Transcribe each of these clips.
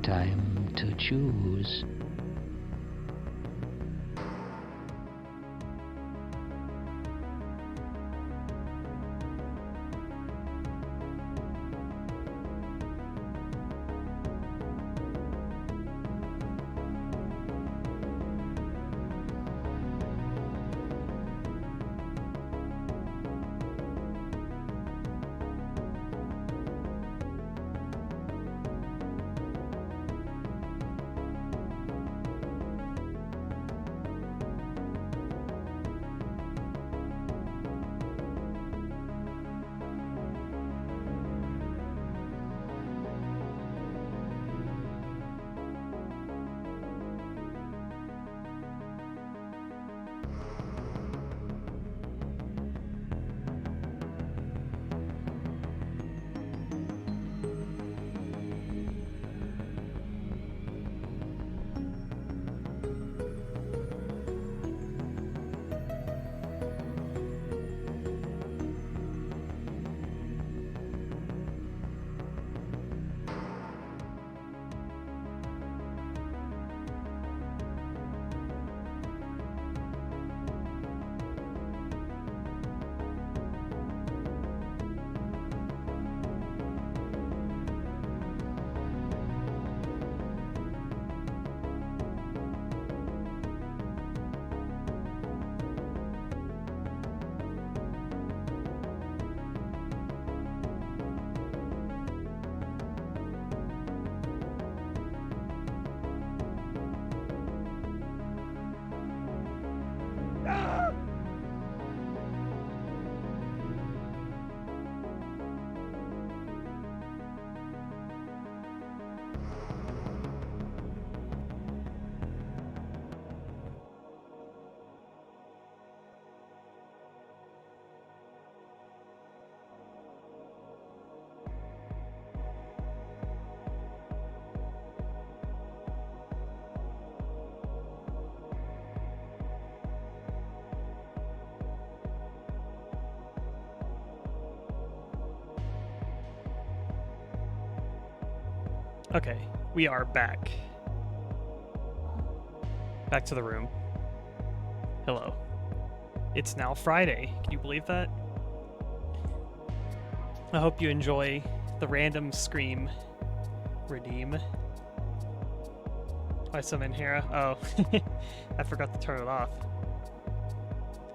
Time to choose. Okay, we are back. Back to the room. Hello. It's now Friday. Can you believe that? I hope you enjoy the random scream redeem. By some Inhera. Oh, I forgot to turn it off.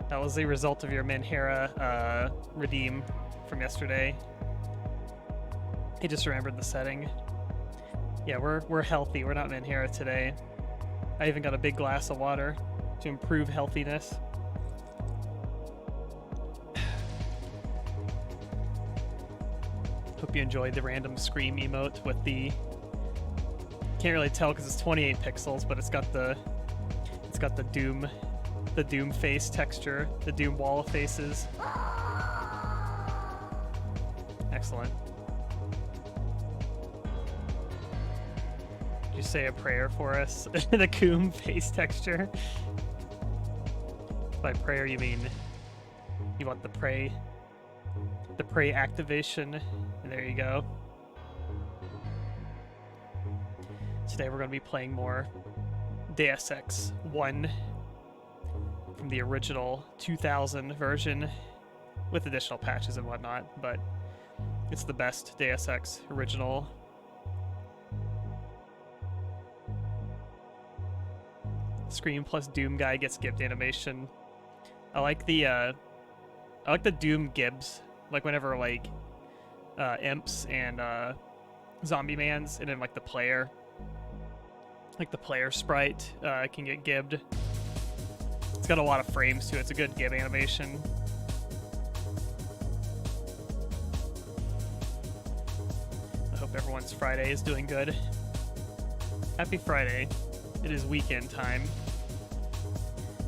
That was the result of your Minhera redeem from yesterday. He just remembered the setting. Yeah, we're healthy. We're not Minhera today. I even got a big glass of water to improve healthiness. Hope you enjoyed the random scream emote with the... Can't really tell because it's 28 pixels, but it's got the Doom face texture, the Doom wall of faces. Excellent. Did you say a prayer for us? The Coom face texture. By prayer you mean you want the pray activation. And there you go. Today we're going to be playing more Deus Ex 1 from the original 2000 version with additional patches and whatnot, but it's the best Deus Ex original. Scream plus Doom guy gets gibbed animation. I like the Doom gibs, like whenever like imps and zombie mans, and then like the player sprite can get gibbed. It's got a lot of frames to it. It's a good gib animation. I hope everyone's Friday is doing good. Happy Friday. It is weekend time.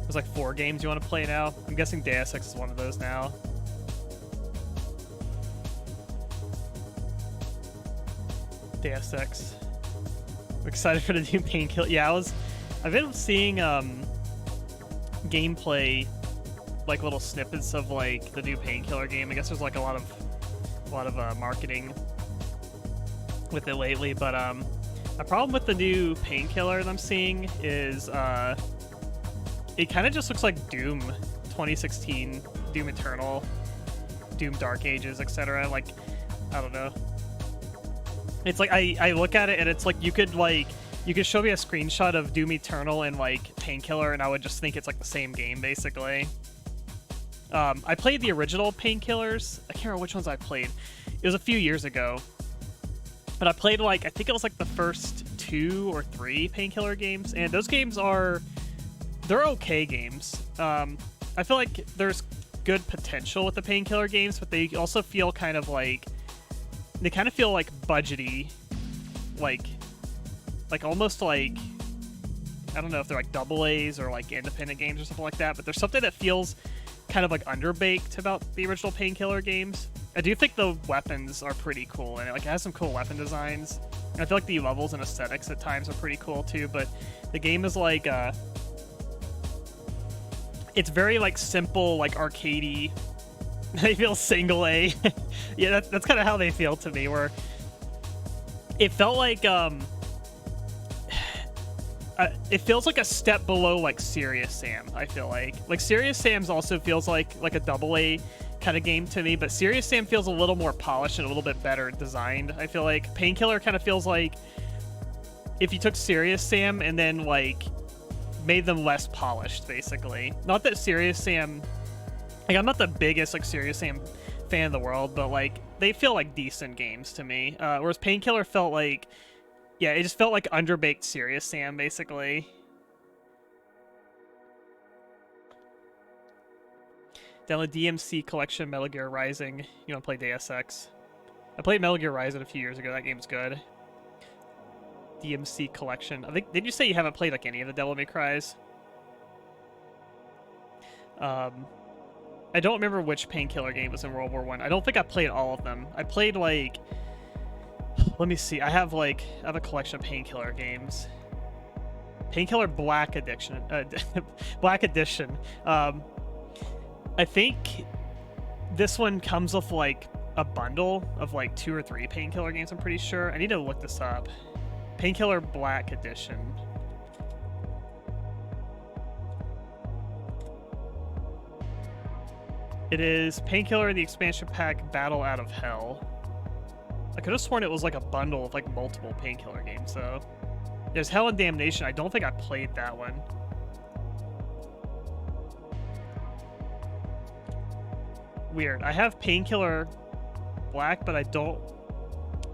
There's like 4 games you want to play now. I'm guessing Deus Ex is one of those now. Deus Ex. I'm excited for the new Painkiller. Yeah, I've been seeing gameplay, like little snippets of like the new Painkiller game. I guess there's like a lot of marketing with it lately, but a problem with the new Painkiller that I'm seeing is it kind of just looks like Doom 2016, Doom Eternal, Doom Dark Ages, etc. Like, I don't know. It's like I look at it and it's like you could show me a screenshot of Doom Eternal and like Painkiller and I would just think it's like the same game basically. I played the original Painkillers. I can't remember which ones I played. It was a few years ago. But I played like, I think it was like the first 2 or 3 Painkiller games, and those games they're okay games. I feel like there's good potential with the Painkiller games, but they also feel kind of like, they kind of feel like budgety, like almost like, I don't know if they're like double A's or like independent games or something like that, but there's something that feels kind of like underbaked about the original Painkiller games. I do think the weapons are pretty cool, and it has some cool weapon designs. And I feel like the levels and aesthetics at times are pretty cool too, but the game is like, it's very like simple, like arcadey. They feel single A. Yeah, that's kind of how they feel to me, where it felt like, it feels like a step below like Serious Sam, I feel like. Like Serious Sam's also feels like a double A kind of game to me, but Serious Sam feels a little more polished and a little bit better designed. I feel like Painkiller kind of feels like if you took Serious Sam and then like made them less polished, basically. Not that Serious Sam, like I'm not the biggest like Serious Sam fan in the world, but like they feel like decent games to me. Whereas Painkiller felt like, yeah, it just felt like underbaked Serious Sam, basically. Download DMC Collection Metal Gear Rising. You want to play Deus Ex? I played Metal Gear Rising a few years ago. That game's good. DMC Collection. I think, did you say you haven't played like any of the Devil May Cries? I don't remember which Painkiller game was in World War I. I don't think I played all of them. I played like, let me see. I have a collection of Painkiller games. Painkiller Black Edition. Black Edition. I think this one comes with like a bundle of like 2 or 3 Painkiller games, I'm pretty sure. I need to look this up. Painkiller Black Edition. It is Painkiller, the expansion pack, Battle Out of Hell. I could have sworn it was like a bundle of like multiple Painkiller games, though. There's Hell and Damnation. I don't think I played that one. Weird. I have Painkiller Black, but I don't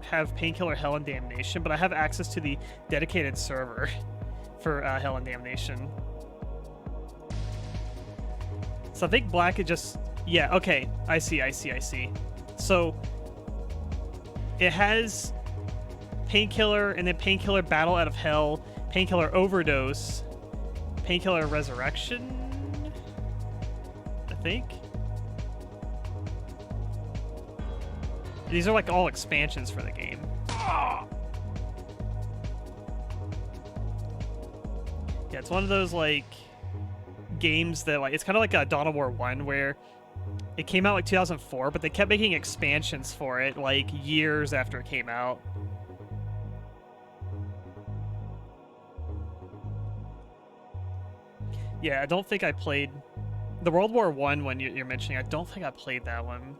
have Painkiller Hell and Damnation, but I have access to the dedicated server for Hell and Damnation. So I think Black is just... Yeah, okay. I see. So it has Painkiller, and then Painkiller Battle Out of Hell, Painkiller Overdose, Painkiller Resurrection, I think. These are like all expansions for the game. Yeah, it's one of those like games that like, it's kind of like a Dawn of War 1 where it came out like 2004, but they kept making expansions for it like years after it came out. Yeah, I don't think I played the World War I one you're mentioning. I don't think I played that one.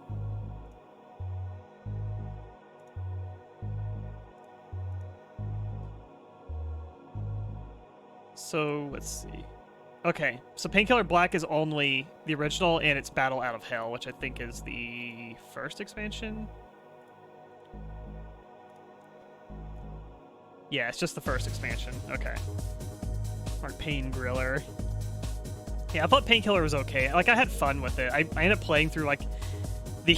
So, let's see. Okay, so Painkiller Black is only the original, and it's Battle Out of Hell, which I think is the first expansion? Yeah, it's just the first expansion. Okay. Or Pain Griller. Yeah, I thought Painkiller was okay. Like, I had fun with it. I ended up playing through, like, the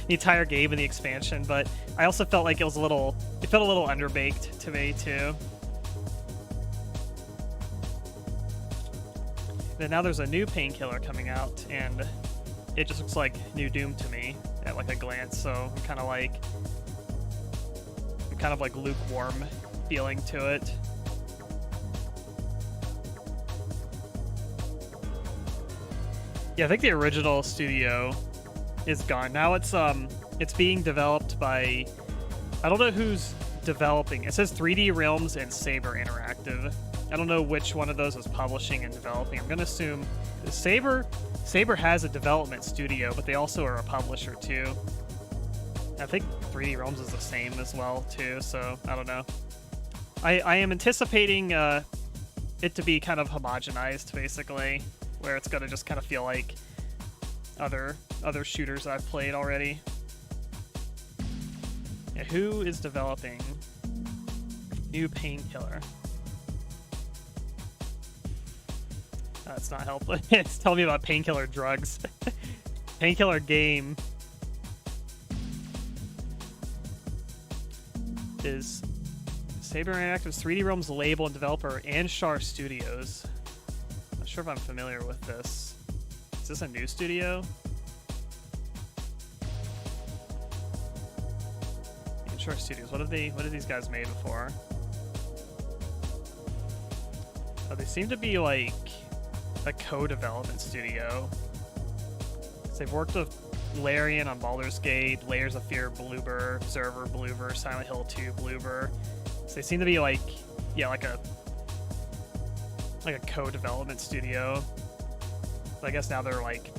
entire game and the expansion, but I also felt like it was a little... It felt a little underbaked to me, too. Then now there's a new Painkiller coming out, and it just looks like New Doom to me at like a glance. So I'm kind of like lukewarm feeling to it. Yeah, I think the original studio is gone. Now it's being developed by, I don't know who's developing. It says 3D Realms and Saber Interactive. I don't know which one of those is publishing and developing. I'm gonna assume Saber has a development studio, but they also are a publisher too. I think 3D Realms is the same as well too, so I don't know. I am anticipating it to be kind of homogenized, basically, where it's gonna just kind of feel like other shooters I've played already. Yeah, who is developing new Painkiller? That's not helpful. It's telling me about Painkiller drugs. Painkiller game is Saber Interactive's 3D Realms label and developer and Shar Studios. Not sure if I'm familiar with this. Is this a new studio? And Shar Studios. What have these guys made before? Oh, they seem to be like a co-development studio. So they've worked with Larian on Baldur's Gate, Layers of Fear, Bloober, Observer, Bloober, Silent Hill 2, Bloober. So they seem to be like, yeah, like a co-development studio. But I guess now they're like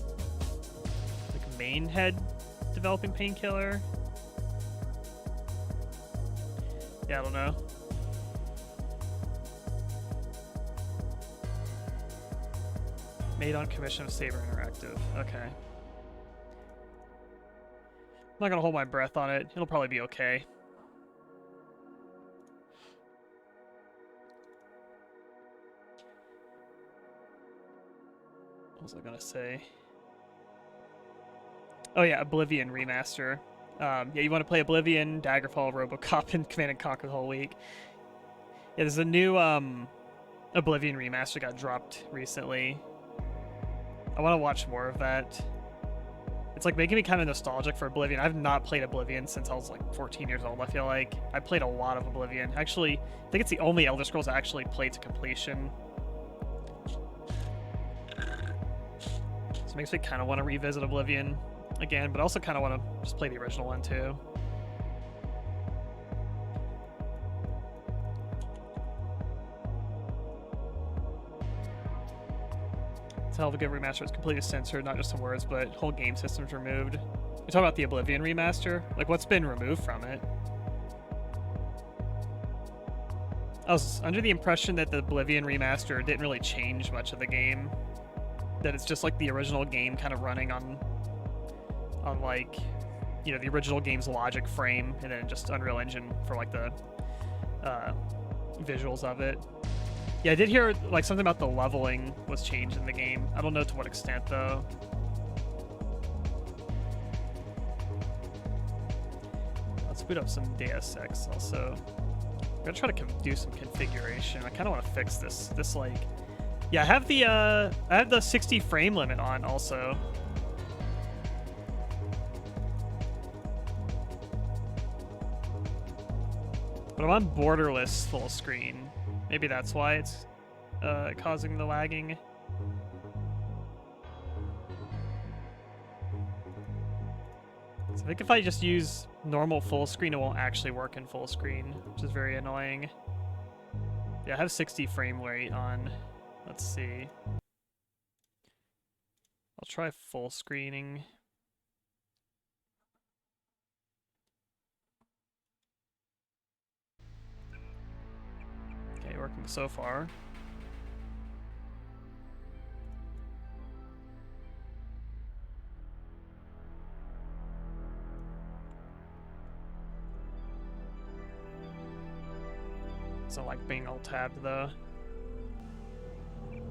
main head developing Painkiller. Yeah, I don't know. Made on commission of Saber Interactive. Okay. I'm not gonna hold my breath on it. It'll probably be okay. What was I gonna say? Oh yeah, Oblivion remaster. Yeah, you want to play Oblivion, Daggerfall, RoboCop, and Command & Conquer the whole week. Yeah, there's a new Oblivion remaster got dropped recently. I want to watch more of that. It's like making me kind of nostalgic for Oblivion. I've not played Oblivion since I was like 14 years old, I feel like. I played a lot of Oblivion. Actually, I think it's the only Elder Scrolls I actually played to completion. So it makes me kind of want to revisit Oblivion again, but I also kind of want to just play the original one too. It's a hell of a good remaster. It's completely censored, not just some words, but whole game system's removed. You're talking about the Oblivion remaster? Like, what's been removed from it? I was under the impression that the Oblivion remaster didn't really change much of the game. That it's just like the original game kind of running on like, you know, the original game's logic frame, and then just Unreal Engine for like the visuals of it. Yeah, I did hear like something about the leveling was changed in the game. I don't know to what extent though. Let's boot up some Deus Ex also. I'm gonna try to do some configuration. I kind of want to fix this like, yeah, I have the 60 frame limit on also. But I'm on borderless full screen. Maybe that's why it's causing the lagging. So I think if I just use normal full screen, it won't actually work in full screen, which is very annoying. Yeah, I have 60 frame rate on. Let's see. I'll try full screening. Okay, working so far. So like being all tabbed though.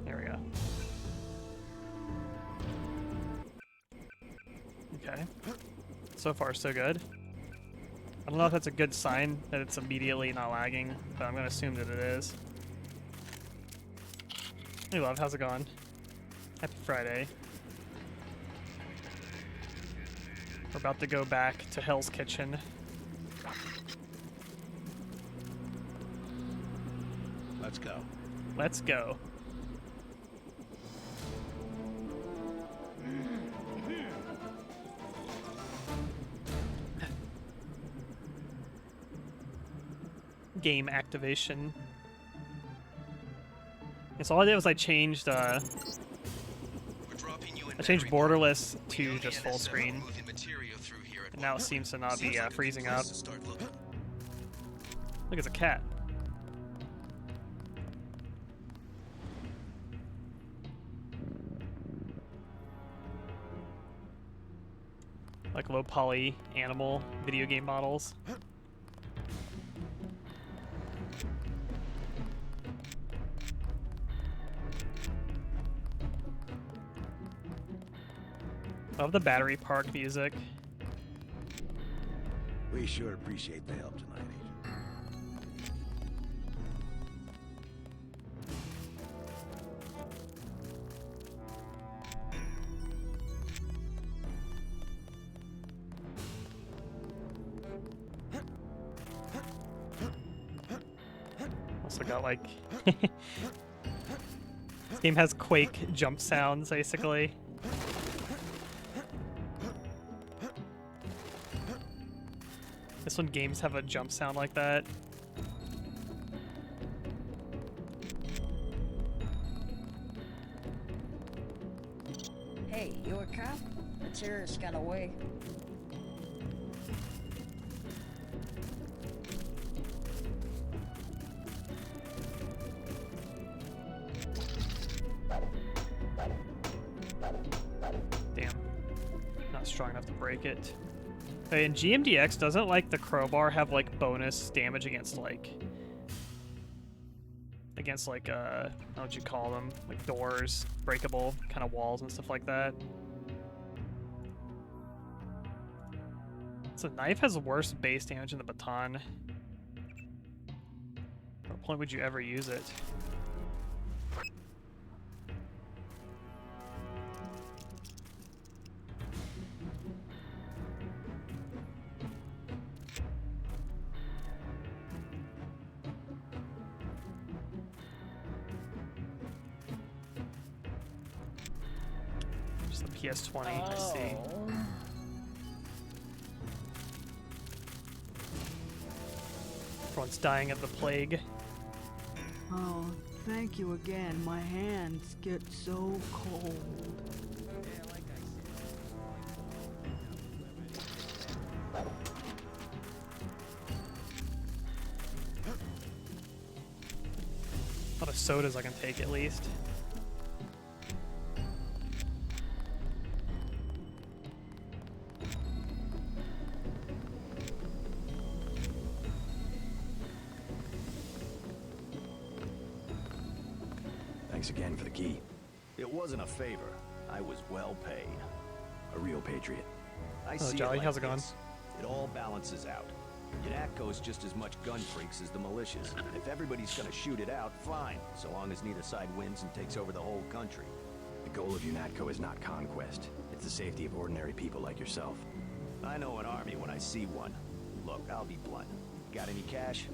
There we go. Okay. So far so good. I don't know if that's a good sign that it's immediately not lagging, but I'm gonna assume that it is. Hey love, how's it going? Happy Friday. We're about to go back to Hell's Kitchen. Let's go. Let's go. in-game activation. And so all I did was I changed borderless to just full screen. And now it seems to not be freezing up. Look, it's a cat. Like low poly animal video game models. Love the battery park music. We sure appreciate the help tonight, Agent. Also got like this game has Quake jump sounds basically. This one games have a jump sound like that. Hey, you a cop? The terrorist got away. Damn. Not strong enough to break it. Okay, and GMDX doesn't like the crowbar have like bonus damage against like what would you call them? Like doors, breakable kind of walls and stuff like that. So knife has worse base damage than the baton. At what point would you ever use it? Just the PS20, I see. Everyone's dying of the plague. Oh, thank you again. My hands get so cold. A lot of sodas I can take at least. Thanks again for the key. It wasn't a favor. I was well paid. A real patriot. I see Jolly, it like how's it going? this. It all balances out. UNATCO's just as much gun freaks as the militias. If everybody's gonna shoot it out, fine, so long as neither side wins and takes over the whole country. The goal of UNATCO is not conquest. It's the safety of ordinary people like yourself. I know an army when I see one. Look, I'll be blunt. Got any cash?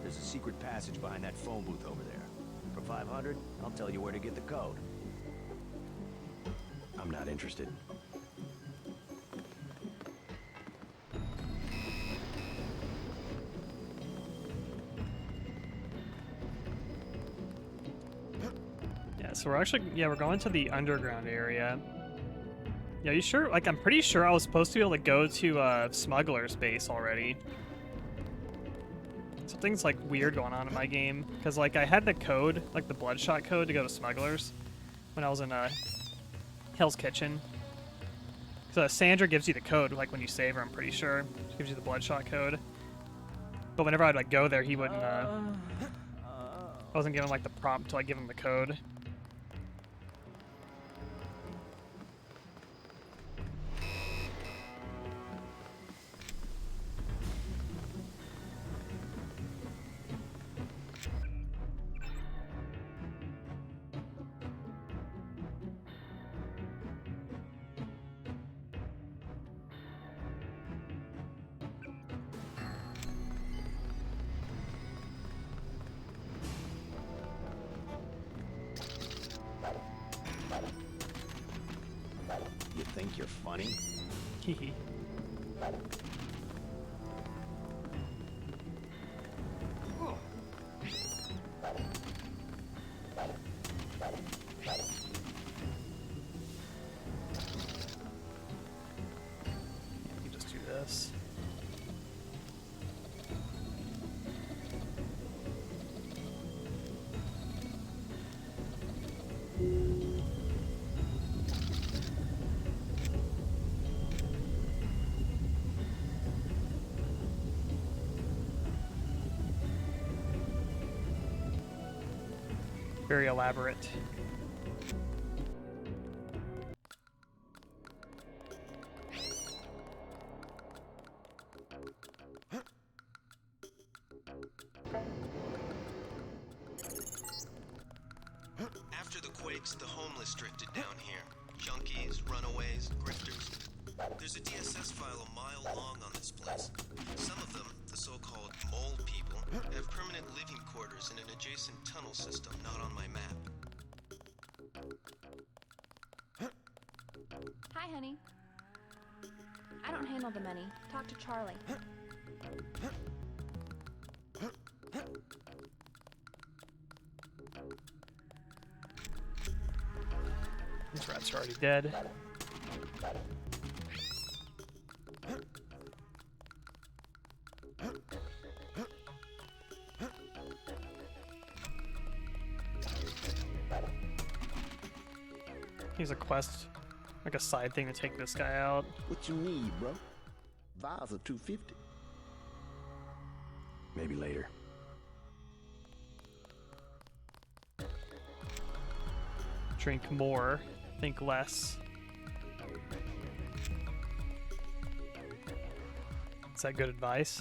There's a secret passage behind that phone booth over there. For 500, I'll tell you where to get the code. I'm not interested. Yeah, so we're going to the underground area. Yeah, you sure? Like, I'm pretty sure I was supposed to be able to go to Smuggler's base already. Something's like weird going on in my game because like I had the code, like the Bloodshot code, to go to Smuggler's when I was in Hell's Kitchen. So Sandra gives you the code like when you save her. I'm pretty sure she gives you the Bloodshot code. But whenever I'd like go there, he wouldn't. I wasn't given like the prompt to like give him the code. You think you're funny? Hehe. very elaborate. After the quakes, the homeless drifted down here. Junkies, runaways, grifters. There's a DSS file a mile long on this place. Some of them, the so-called mole people, have permanent living quarters in an adjacent tunnel system not on my map. Hi, honey. I don't handle the money. Talk to Charlie. These rats are already dead. Here's a quest, like a side thing to take this guy out. What you need, bro? Vials are $250. Maybe later. Drink more, think less. Is that good advice?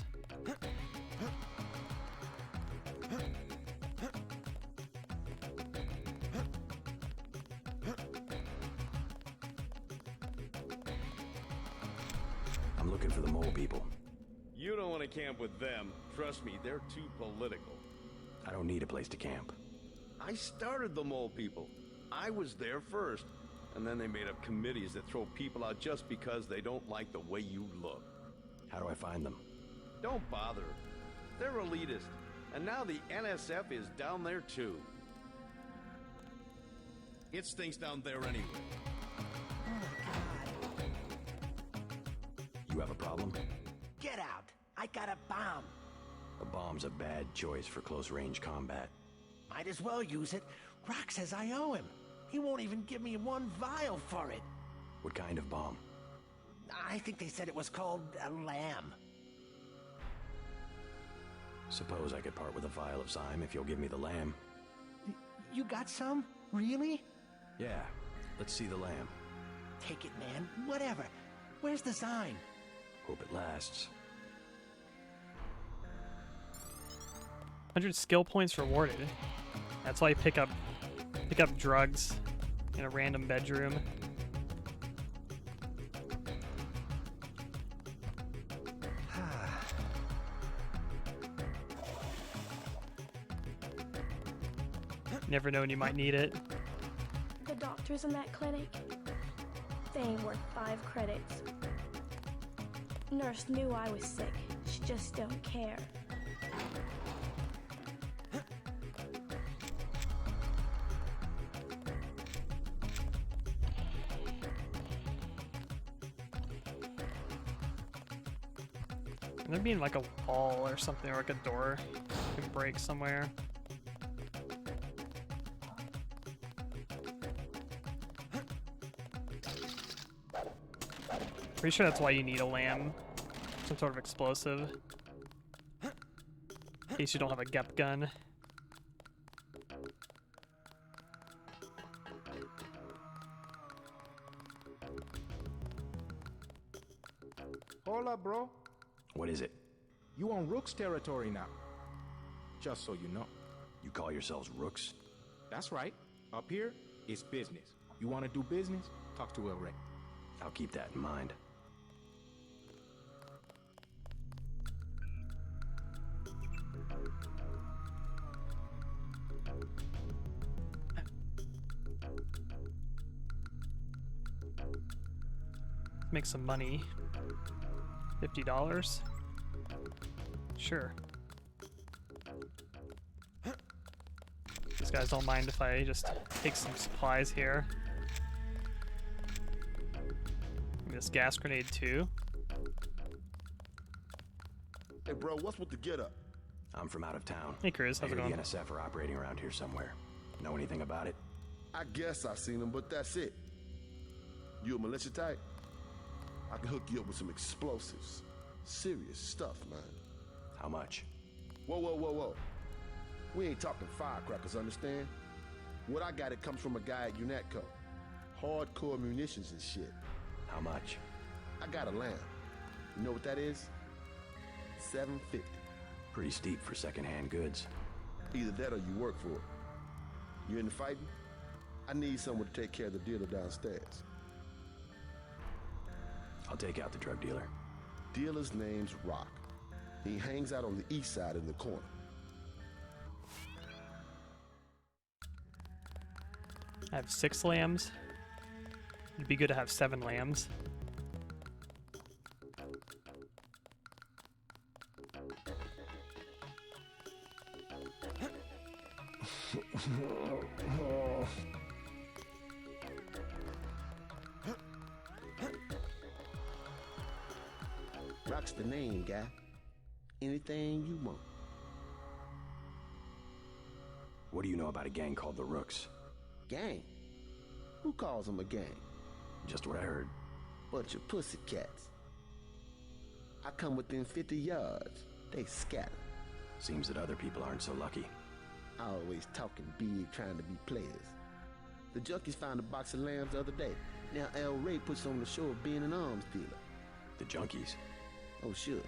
I'm looking for the mole people. You don't want to camp with them. Trust me, they're too political. I don't need a place to camp. I started the mole people. I was there first. And then they made up committees that throw people out just because they don't like the way you look. How do I find them? Don't bother. They're elitist. And now the NSF is down there too. It stinks down there anyway. You have a problem? Get out! I got a bomb. A bomb's a bad choice for close-range combat. Might as well use it. Rock says I owe him. He won't even give me one vial for it. What kind of bomb? I think they said it was called a lamb. Suppose I could part with a vial of Zyme if you'll give me the lamb. You got some? Really? Yeah, let's see the lamb. Take it, man. Whatever. Where's the sign? Hope it lasts. 100 skill points rewarded. That's why you pick up drugs in a random bedroom. Never know when you might need it. The doctors in that clinic, they ain't worth 5 credits. Nurse knew I was sick. She just don't care. Can there be like a wall or something, or like a door you can break somewhere? Pretty sure that's why you need a lamb. Some sort of explosive. In case you don't have a GEP gun. Hold up, bro. What is it? You on Rook's territory now. Just so you know. You call yourselves Rooks? That's right. Up here, it's business. You want to do business? Talk to El Rey. I'll keep that in mind. Make some money. $50. Sure. These guys don't mind if I just take some supplies here. This gas grenade too. Hey bro, what's with the get up? I'm from out of town. Hey Cruz, how's it I hear going? the NSF are operating around here somewhere. Know anything about it? I guess I've seen them, but that's it. You a militia type? I can hook you up with some explosives. Serious stuff, man. How much? Whoa, whoa, whoa, whoa. We ain't talking firecrackers, understand? What I got, it comes from a guy at MeenaCrowe. Hardcore munitions and shit. How much? I got a lamb. You know what that is? $750. Pretty steep for secondhand goods. Either that or you work for it. You into fighting? I need someone to take care of the dealer downstairs. I'll take out the drug dealer. Dealer's name's Rock. He hangs out on the east side in the corner. I have 6 lambs. It'd be good to have 7 lambs. Rock's the name, guy. Anything you want. What do you know about a gang called the Rooks? Gang? Who calls them a gang? Just what I heard. Bunch of pussycats. I come within 50 yards. They scatter. Seems that other people aren't so lucky. Always talking big, trying to be players. The junkies found a box of lambs the other day. Now El Rey puts on the show of being an arms dealer. The junkies? Oh, sure.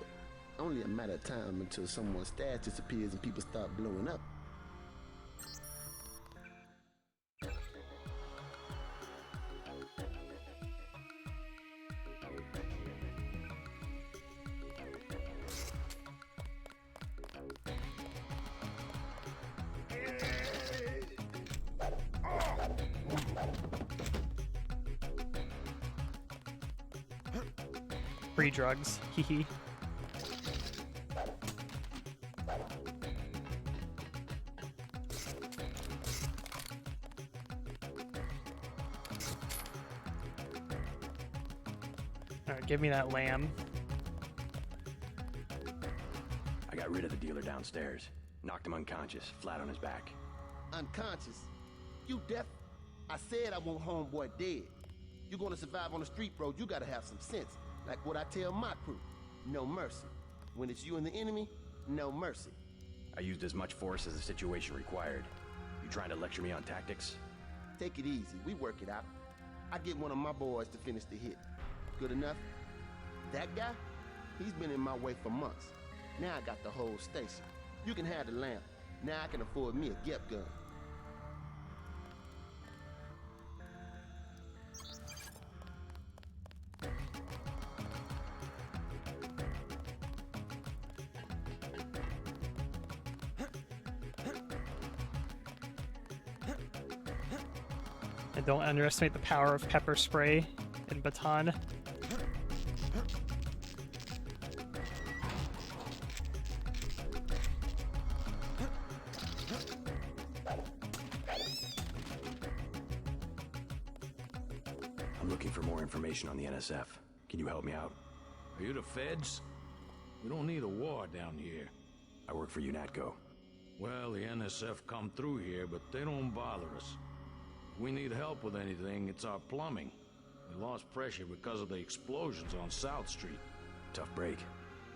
Only a matter of time until someone's stash disappears and people start blowing up. Free drugs. Hee. Alright, give me that lamb. I got rid of the dealer downstairs. Knocked him unconscious, flat on his back. Unconscious? You deaf? I said I want homeboy dead. You're gonna survive on the street, bro. You gotta have some sense. Like what I tell my crew. No mercy. When it's you and the enemy, no mercy. I used as much force as the situation required. You trying to lecture me on tactics? Take it easy. We work it out. I get one of my boys to finish the hit. Good enough? That guy? He's been in my way for months. Now I got the whole station. You can have the lamp. Now I can afford me a Gep gun. And don't underestimate the power of pepper spray and baton. I'm looking for more information on the NSF. Can you help me out? Are you the feds? We don't need a war down here. I work for MeenaCrowe. Well, the NSF come through here, but they don't bother us. If we need help with anything, it's our plumbing. We lost pressure because of the explosions on South Street. Tough break.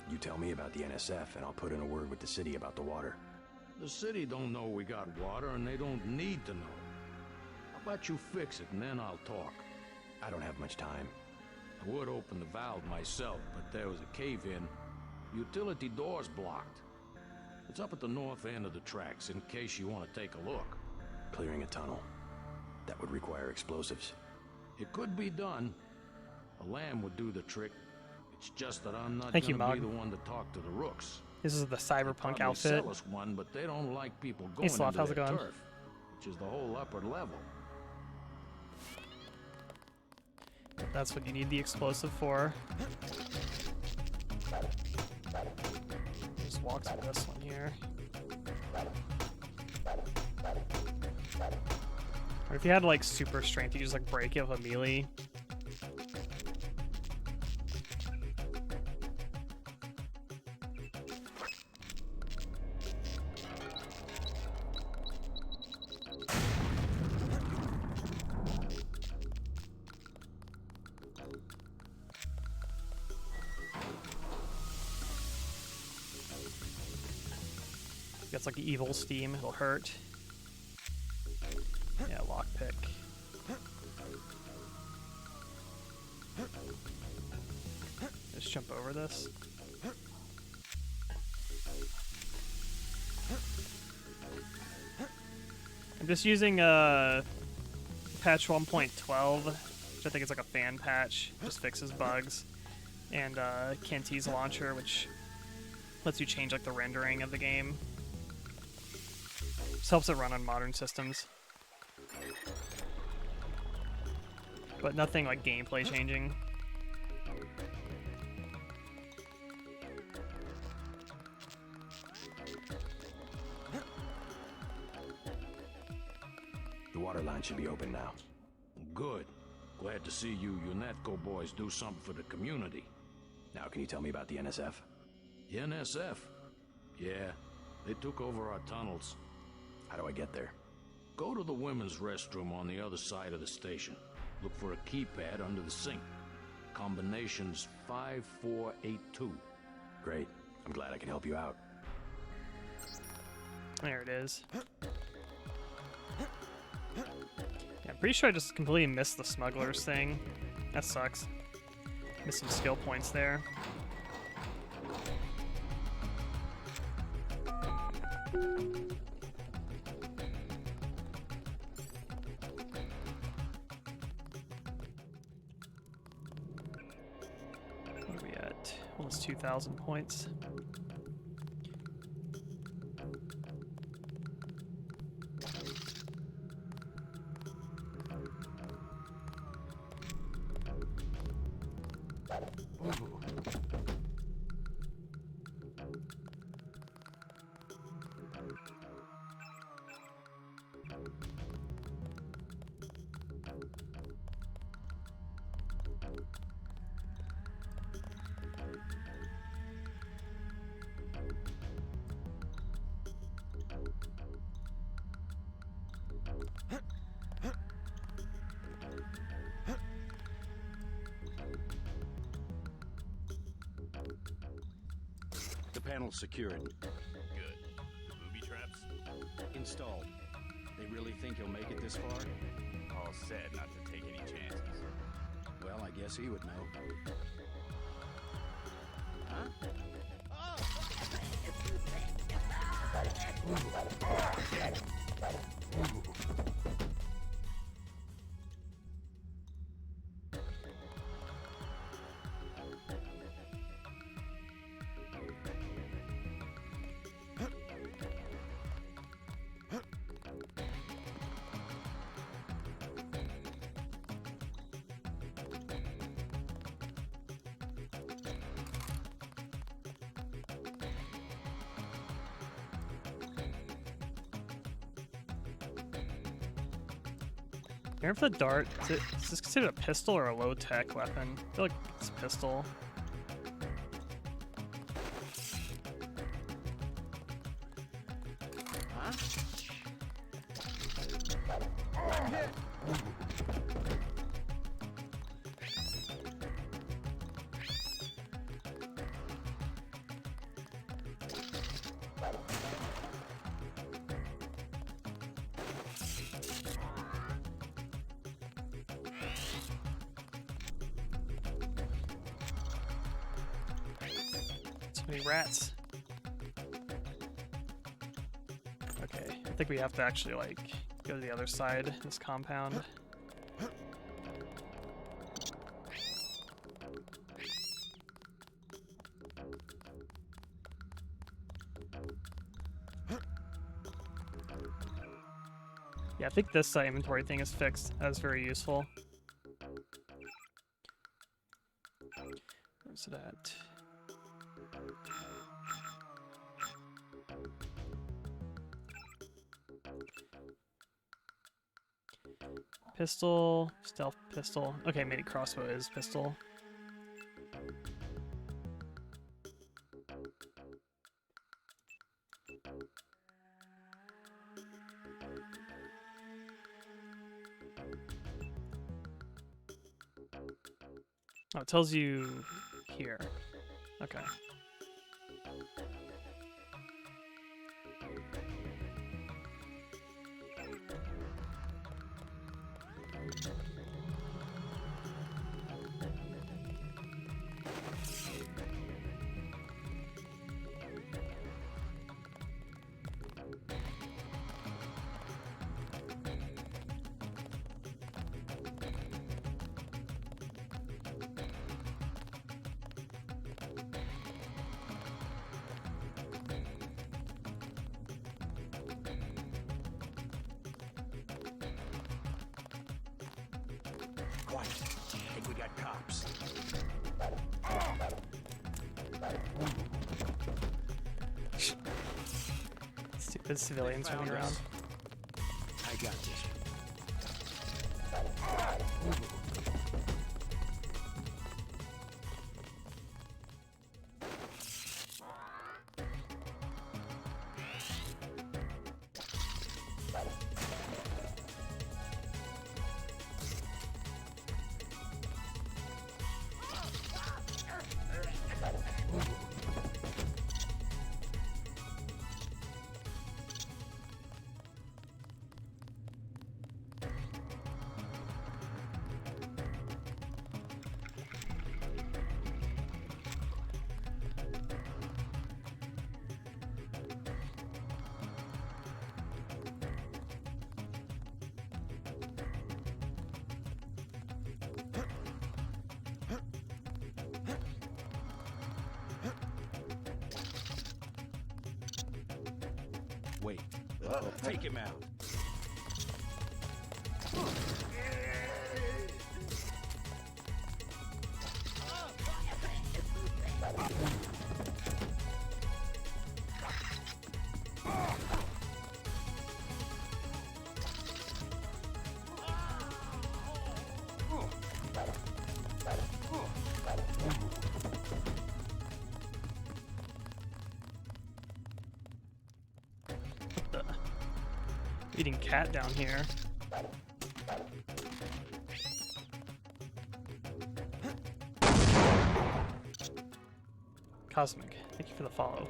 You tell me about the NSF, and I'll put in a word with the city about the water. The city don't know we got water, and they don't need to know. How about you fix it, and then I'll talk? I don't have much time. I would open the valve myself, but there was a cave-in. Utility door's blocked. It's up at the north end of the tracks, in case you want to take a look. Clearing a tunnel. That would require explosives. It could be done. A lamb would do the trick. It's just that I'm not Thank you, gonna be Mog. the one to talk to the Rooks. This is the cyberpunk Probably outfit. sell us one, but they don't like people going Hey, Sloth, into how's it their going? turf, which is the whole upper level. That's what you need the explosive for. Just walk through this one here. Or if you had like super strength, you just like break it with a melee. Gets like evil steam, it'll hurt. Just jump over this. I'm just using patch 1.12, which I think is like a fan patch, just fixes bugs, and Cantee's launcher, which lets you change like the rendering of the game. Just helps it run on modern systems, but nothing like gameplay changing. The water line should be open now. Good. Glad to see you UNETCO boys do something for the community. Now, can you tell me about the NSF? The NSF? Yeah, they took over our tunnels. How do I get there? Go to the women's restroom on the other side of the station. Look for a keypad under the sink. Combination's 5482. Great. I'm glad I can help you out. There it is. Yeah, I'm pretty sure I just completely missed the smugglers thing. That sucks. Missed some skill points there. What are we at? Almost 2,000 points. The panel's secured. Good. The booby traps? Installed. They really think he'll make it this far? All said not to take any chances. Well, I guess he would know. Huh? Remember the dart? Is this considered a pistol or a low-tech weapon? I feel like it's a pistol. Huh? Too many rats. Okay, I think we have to actually, like, go to the other side of this compound. Yeah, I think this inventory thing is fixed. That was very useful. Where's it at? Pistol, stealth pistol. Okay, mini crossbow is pistol. Oh, it tells you here. Okay. Stupid civilians running around. I got this. Wait, take him out. Eating cat down here. Cosmic, thank you for the follow.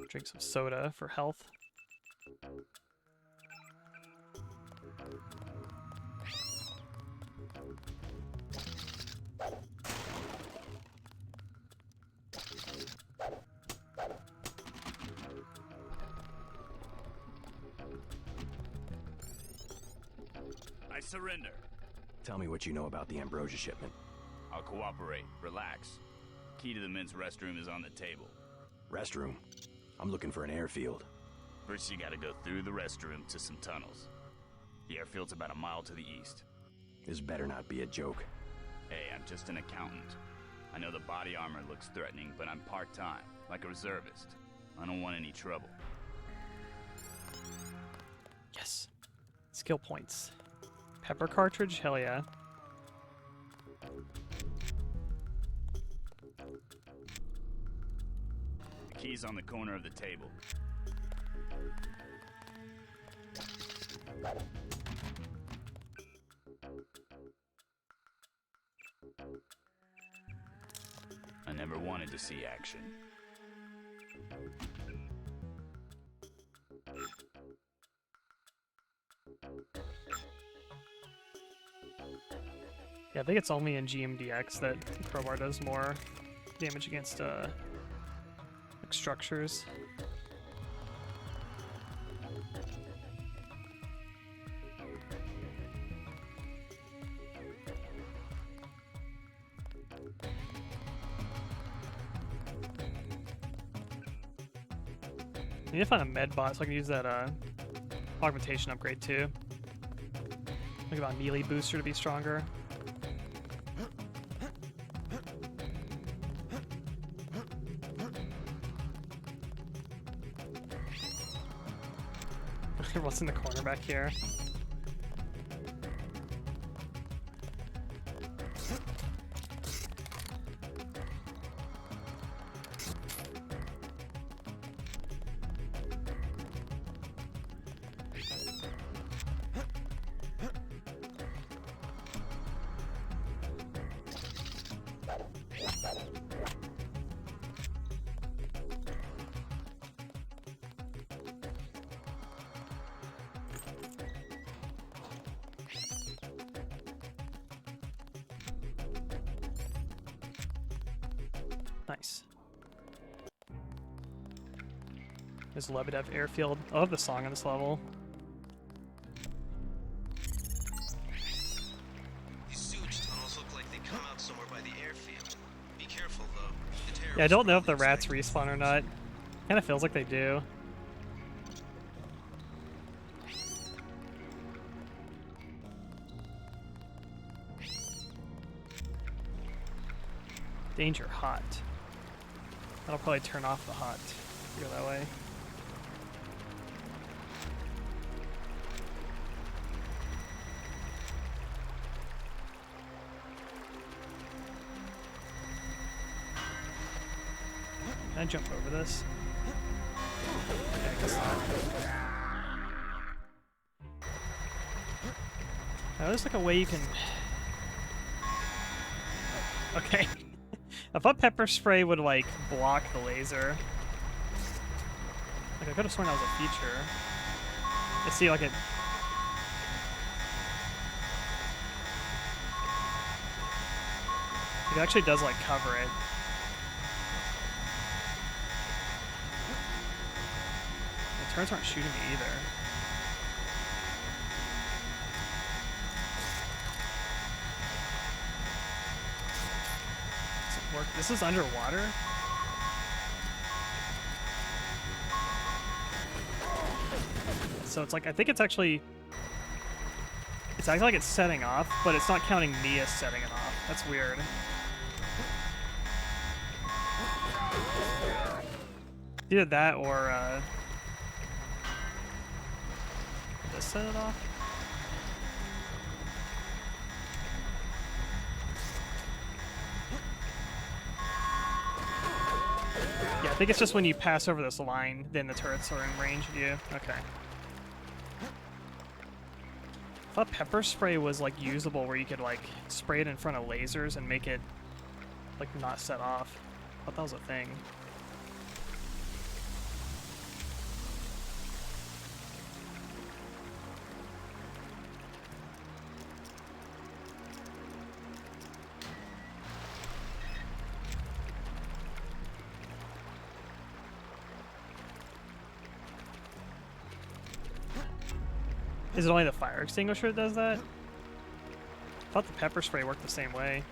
Drink some soda for health. I surrender. Tell me what you know about the Ambrosia shipment. I'll cooperate. Relax. Key to the men's restroom is on the table. Restroom? I'm looking for an airfield. First, you gotta go through the restroom to some tunnels. The airfield's about a mile to the east. This better not be a joke. Hey, I'm just an accountant. I know the body armor looks threatening, but I'm part-time, like a reservist. I don't want any trouble. Yes. Skill points. Pepper cartridge? Hell yeah. The key's on the corner of the table. I never wanted to see action. Yeah, I think it's only in GMDX that Crowbar does more damage against like structures. I need to find a med bot so I can use that augmentation upgrade too. Think about melee booster to be stronger. What's in the corner back here? Nice. There's Lebedev Airfield. I love the song on this level. These sewage tunnels look like they come out somewhere by the airfield. Be careful, though. The Yeah, I don't know if the rats respawn or not. Kind of feels like they do. Danger hot. That'll probably turn off the hot. Go that way. Can I jump over this? Yeah, I guess not. Oh, there's like a way you can... Okay. I thought pepper spray would like block the laser. Like I could have sworn that was a feature. I see like it... It actually does like cover it. The turrets aren't shooting me either. Work. This is underwater? So it's like, I think it's actually... It's acting like it's setting off, but it's not counting me as setting it off. That's weird. Either that or, did this set it off? Yeah, I think it's just when you pass over this line, then the turrets are in range of you. Okay. I thought pepper spray was like usable where you could like spray it in front of lasers and make it like not set off. I thought that was a thing. Is it only the fire extinguisher that does that? I thought the pepper spray worked the same way.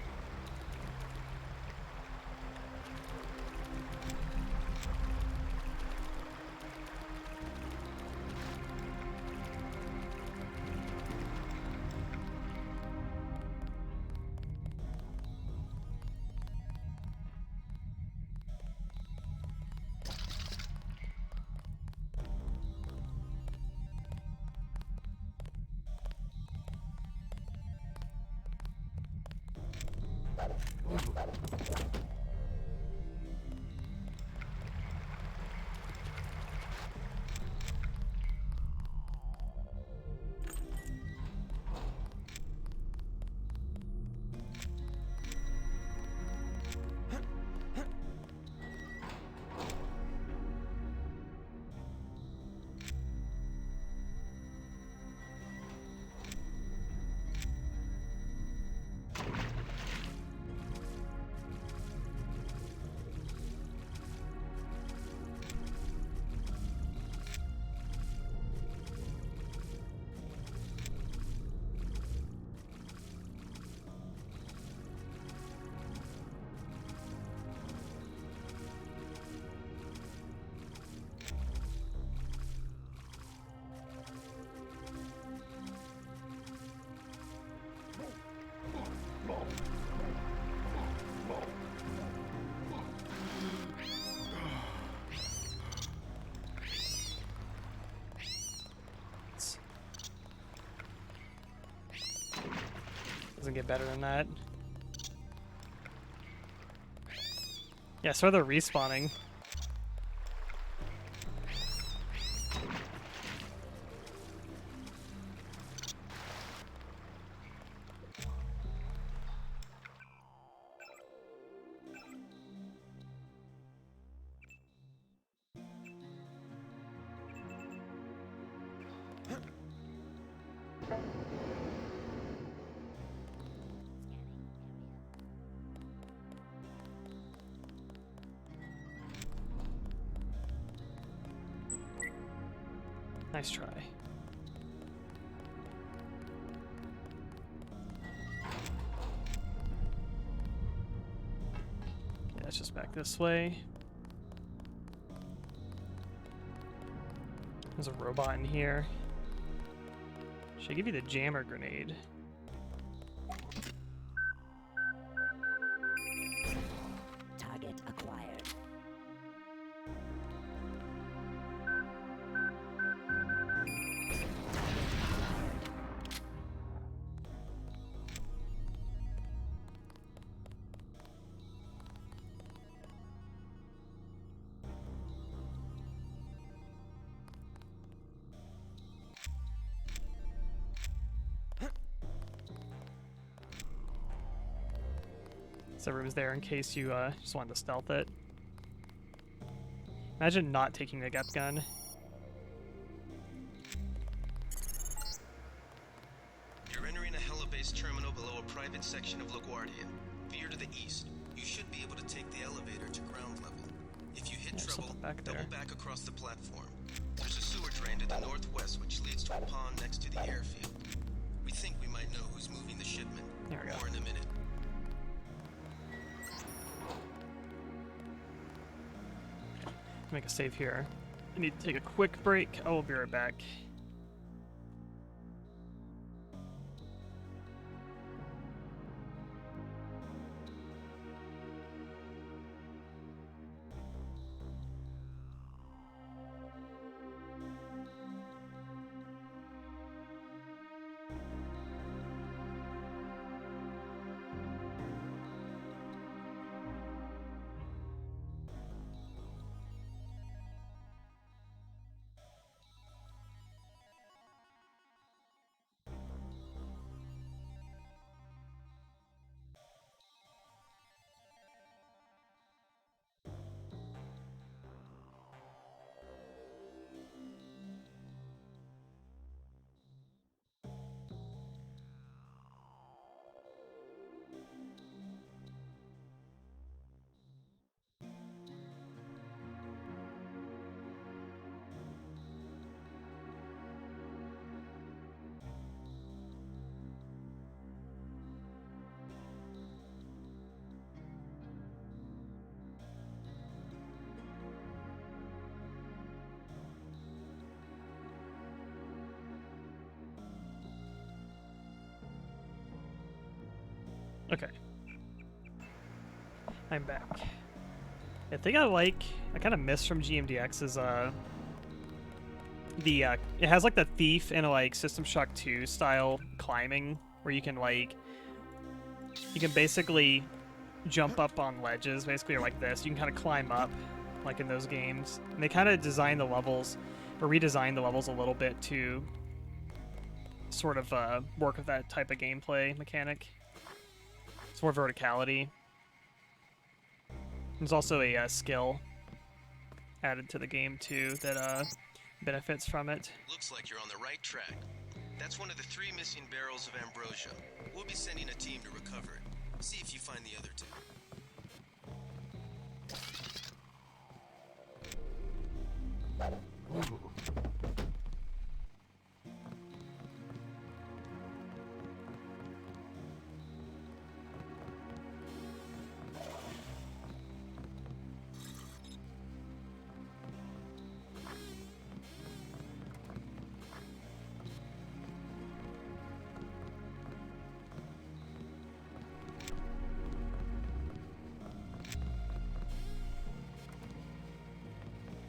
Doesn't get better than that. Yeah, so they're respawning. Nice try. Yeah, it's just back this way. There's a robot in here. Should I give you the jammer grenade? So room's there in case you just wanted to stealth it. Imagine not taking the gut gun. You're entering a helibase terminal below a private section of LaGuardia. Veer to the east. You should be able to take the elevator to ground level. If you hit trouble, double back across the platform. There's a sewer drain to the northwest which leads to a pond next to the airfield. We think we might know who's moving the shipment. There we go. More in a minute. Make a save here. I need to take a quick break. I will be right back. Okay. I'm back. I think I kind of miss from GMDX is it has like the Thief and like System Shock 2 style climbing where you can basically jump up on ledges basically, or like this. You can kind of climb up like in those games. And they kind of designed the levels or redesigned the levels a little bit to sort of work with that type of gameplay mechanic. It's more verticality. There's also a skill added to the game too that benefits from it. Looks like you're on the right track. That's one of the 3 missing barrels of ambrosia. We'll be sending a team to recover it. See if you find the other 2.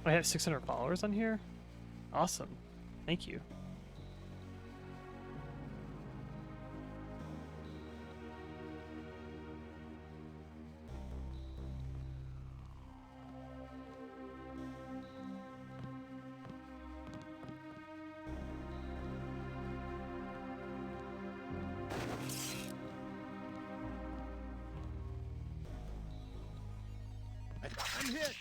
I have 600 followers on here? Awesome. Thank you. I'm hit.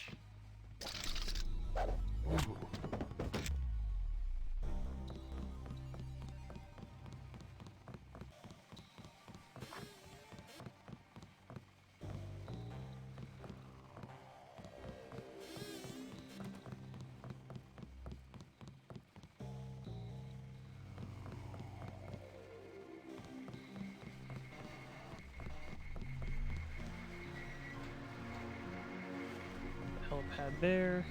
Helipad there.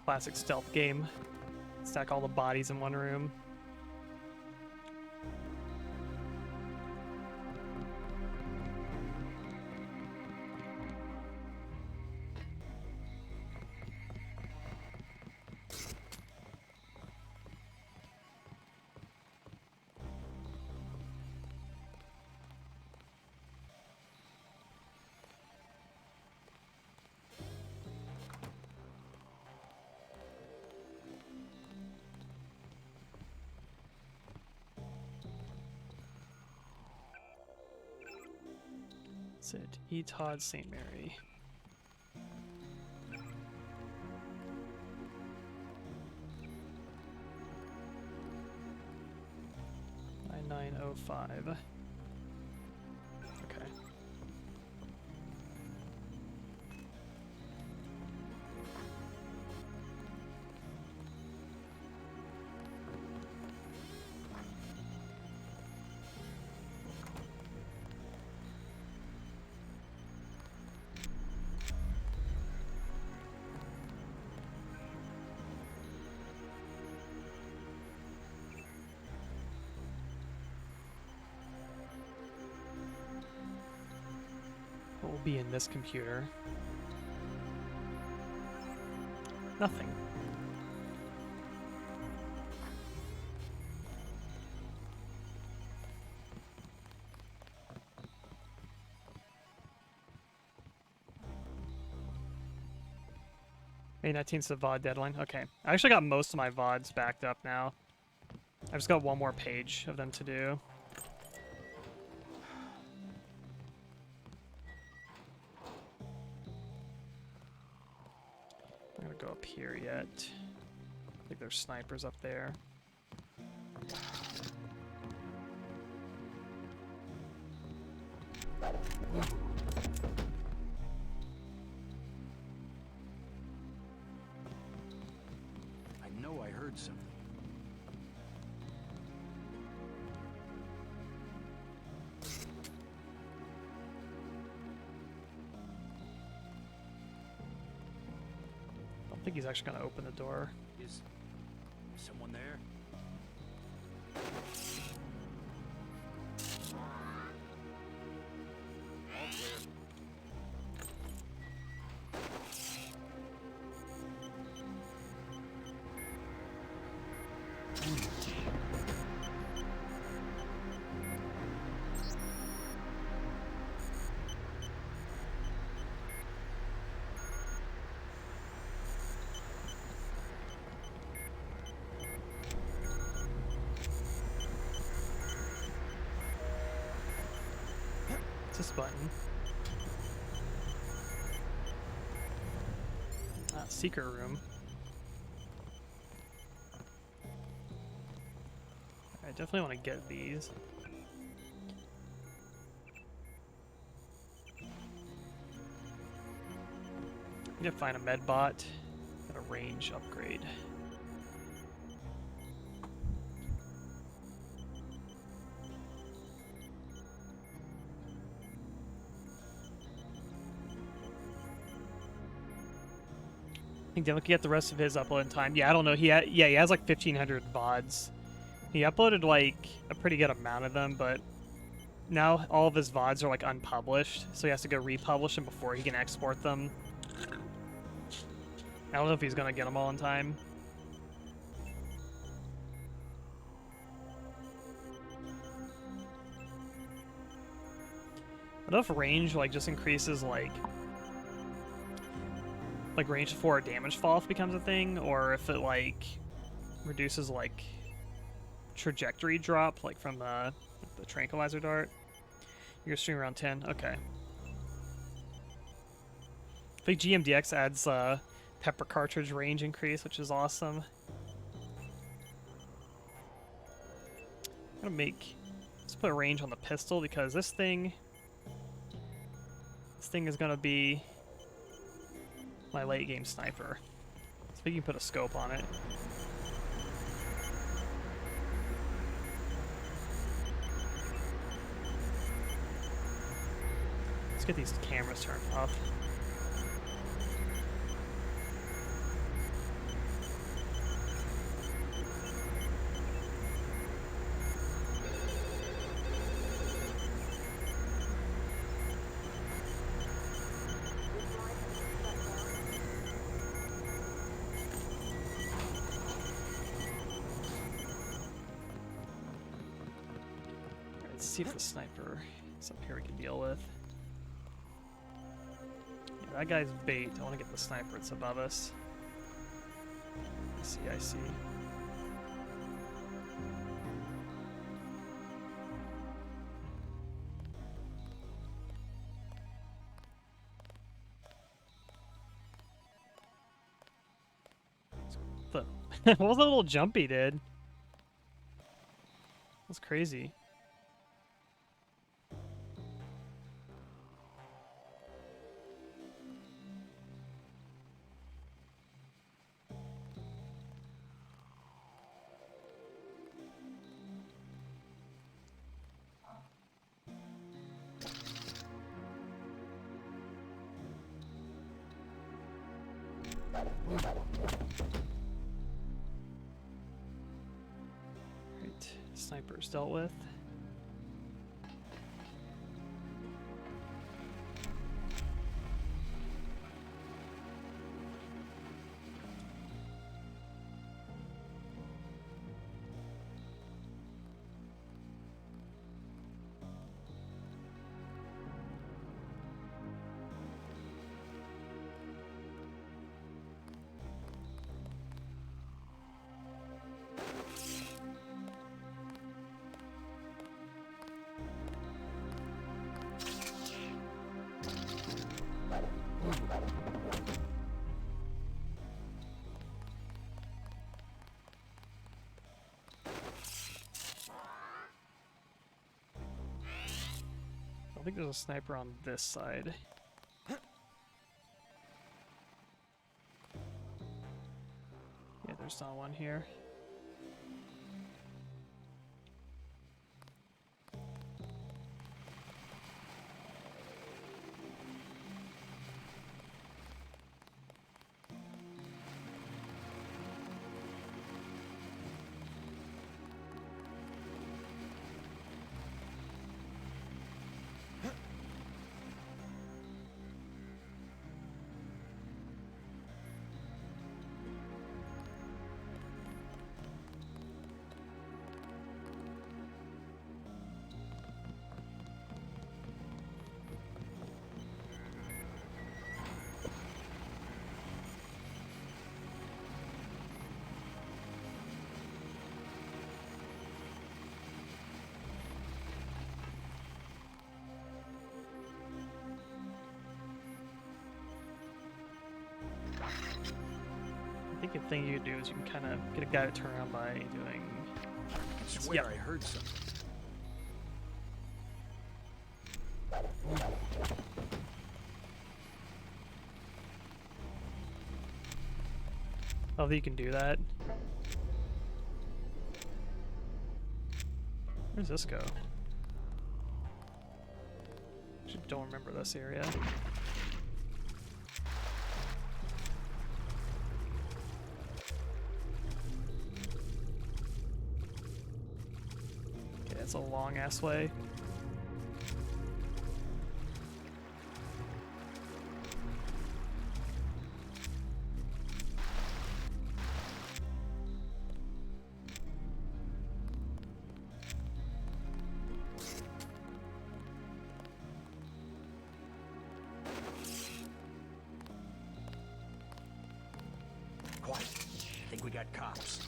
Classic stealth game. Stack all the bodies in one room. Is it E. Todd St. Mary? 9905. Okay. What will be in this computer? Nothing. May 19th is the VOD deadline. Okay. I actually got most of my VODs backed up now. I've just got one more page of them to do. I'm gonna go up here yet. I think there's snipers up there. I know I heard something. I don't think he's actually gonna open the door. Is someone there? All clear. It's this button. Secret room. I definitely want to get these. Need to find a med bot and a range upgrade. I think Devil can get the rest of his upload in time. Yeah, I don't know. He has like 1,500 VODs. He uploaded like a pretty good amount of them, but now all of his VODs are like unpublished, so he has to go republish them before he can export them. I don't know if he's gonna get them all in time. I don't know if range like just increases like range 4 damage fall if it becomes a thing, or if it like reduces like trajectory drop like from the tranquilizer dart. You're streaming around 10. Okay. I think GMDX adds pepper cartridge range increase, which is awesome. I'm gonna let's put a range on the pistol because this thing is gonna be my late game sniper. So we can put a scope on it. Let's get these cameras turned off. Let's see if the sniper is up here we can deal with. Yeah, that guy's bait. I want to get the sniper that's above us. I see. What was that little jump he did? That's crazy. Right, sniper's dealt with. I think there's a sniper on this side. Yeah, there's not one here. I think the thing you can do is you can kind of get a guy to turn around by doing. I swear I heard something. Oh, you can do that. Where's this go? Actually, don't remember this area. Okay, that's a long ass way. Quiet. I think we got cops.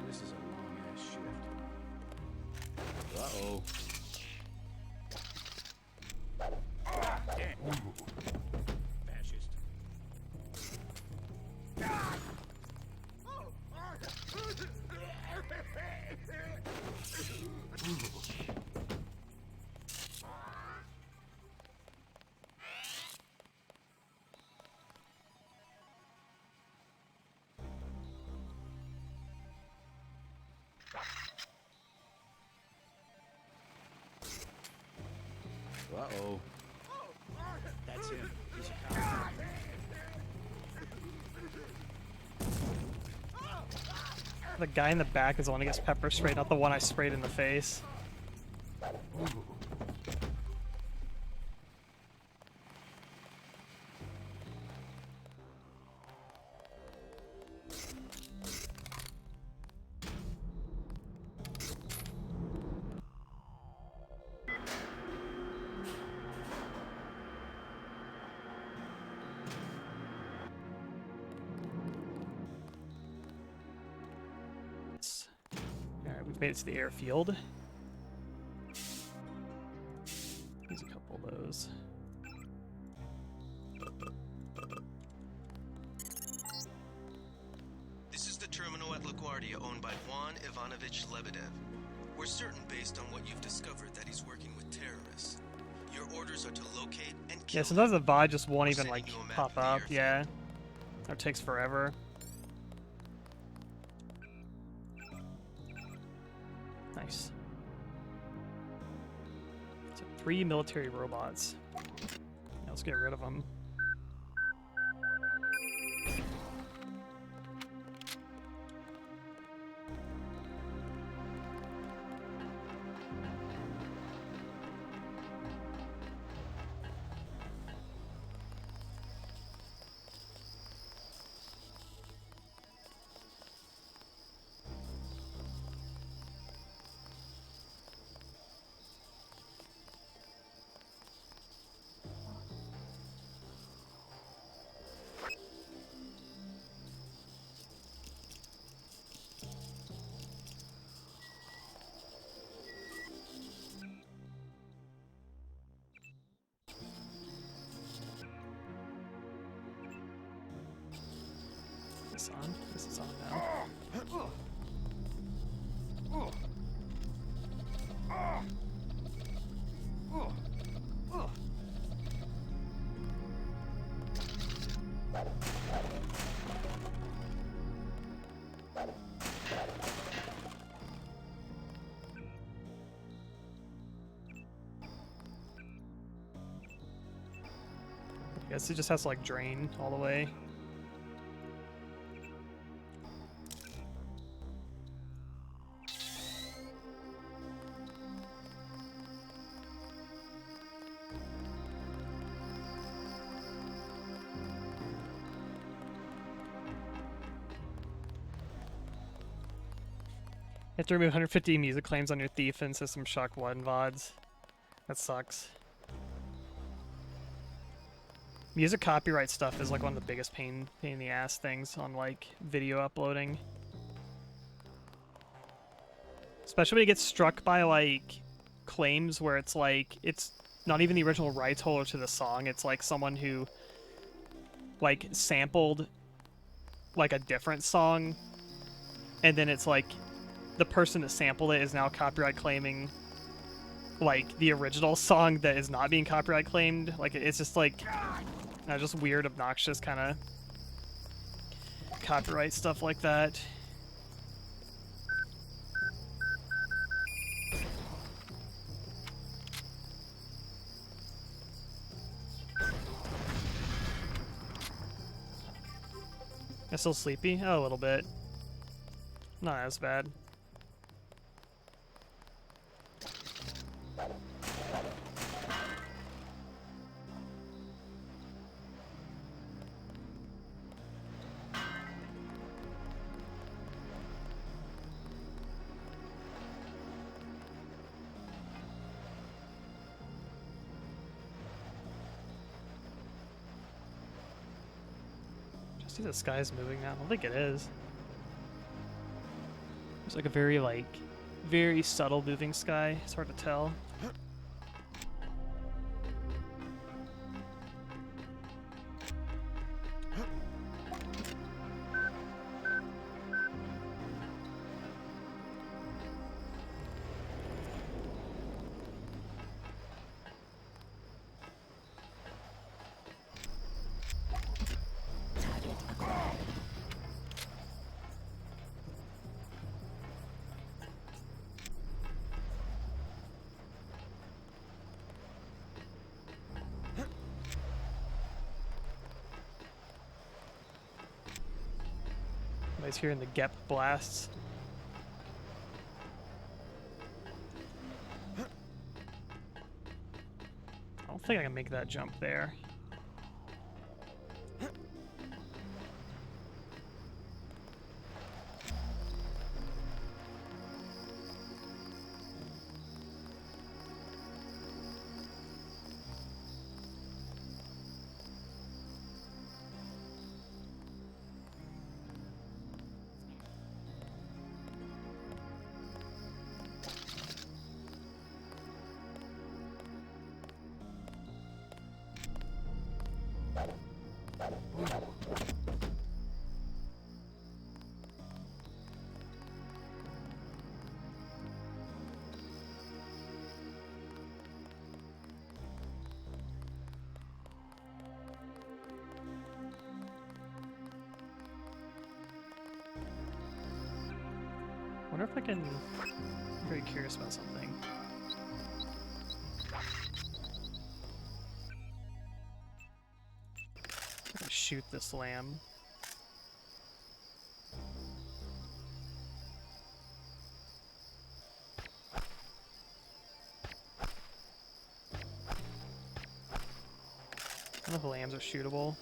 This is a long-ass shift. Uh-oh. Fascist. Uh-oh. That's him. He's a cop. The guy in the back is the one who gets pepper sprayed, not the one I sprayed in the face. Made it to the airfield. Use a couple of those. This is the terminal at LaGuardia owned by Juan Ivanovich Lebedev. We're certain based on what you've discovered that he's working with terrorists. Your orders are to locate and kill Yeah, sometimes the VOD just won't We're even sending like you a map pop of the up, airfield. yeah. Or it takes forever. Nice. So 3 military robots. Yeah, let's get rid of them. This on? This is on now. I guess it just has to like drain all the way. You have to remove 150 music claims on your Thief and System Shock 1 VODs. That sucks. Music copyright stuff is like one of the biggest pain in the ass things on like video uploading. Especially when you get struck by like claims where it's like it's not even the original rights holder to the song, it's like someone who like sampled like a different song, and then it's like the person that sampled it is now copyright claiming like the original song that is not being copyright claimed. Like it's just like just weird, obnoxious kind of copyright stuff like that. I'm still sleepy? Oh, a little bit. Not as bad. See, the sky's moving now. I don't think it is. There's like a very subtle moving sky. It's hard to tell. Everybody's hearing the Gep blasts. I don't think I can make that jump there. wonder if I can... I'm very curious about something. I'm gonna shoot this lamb. I don't know if lambs are shootable.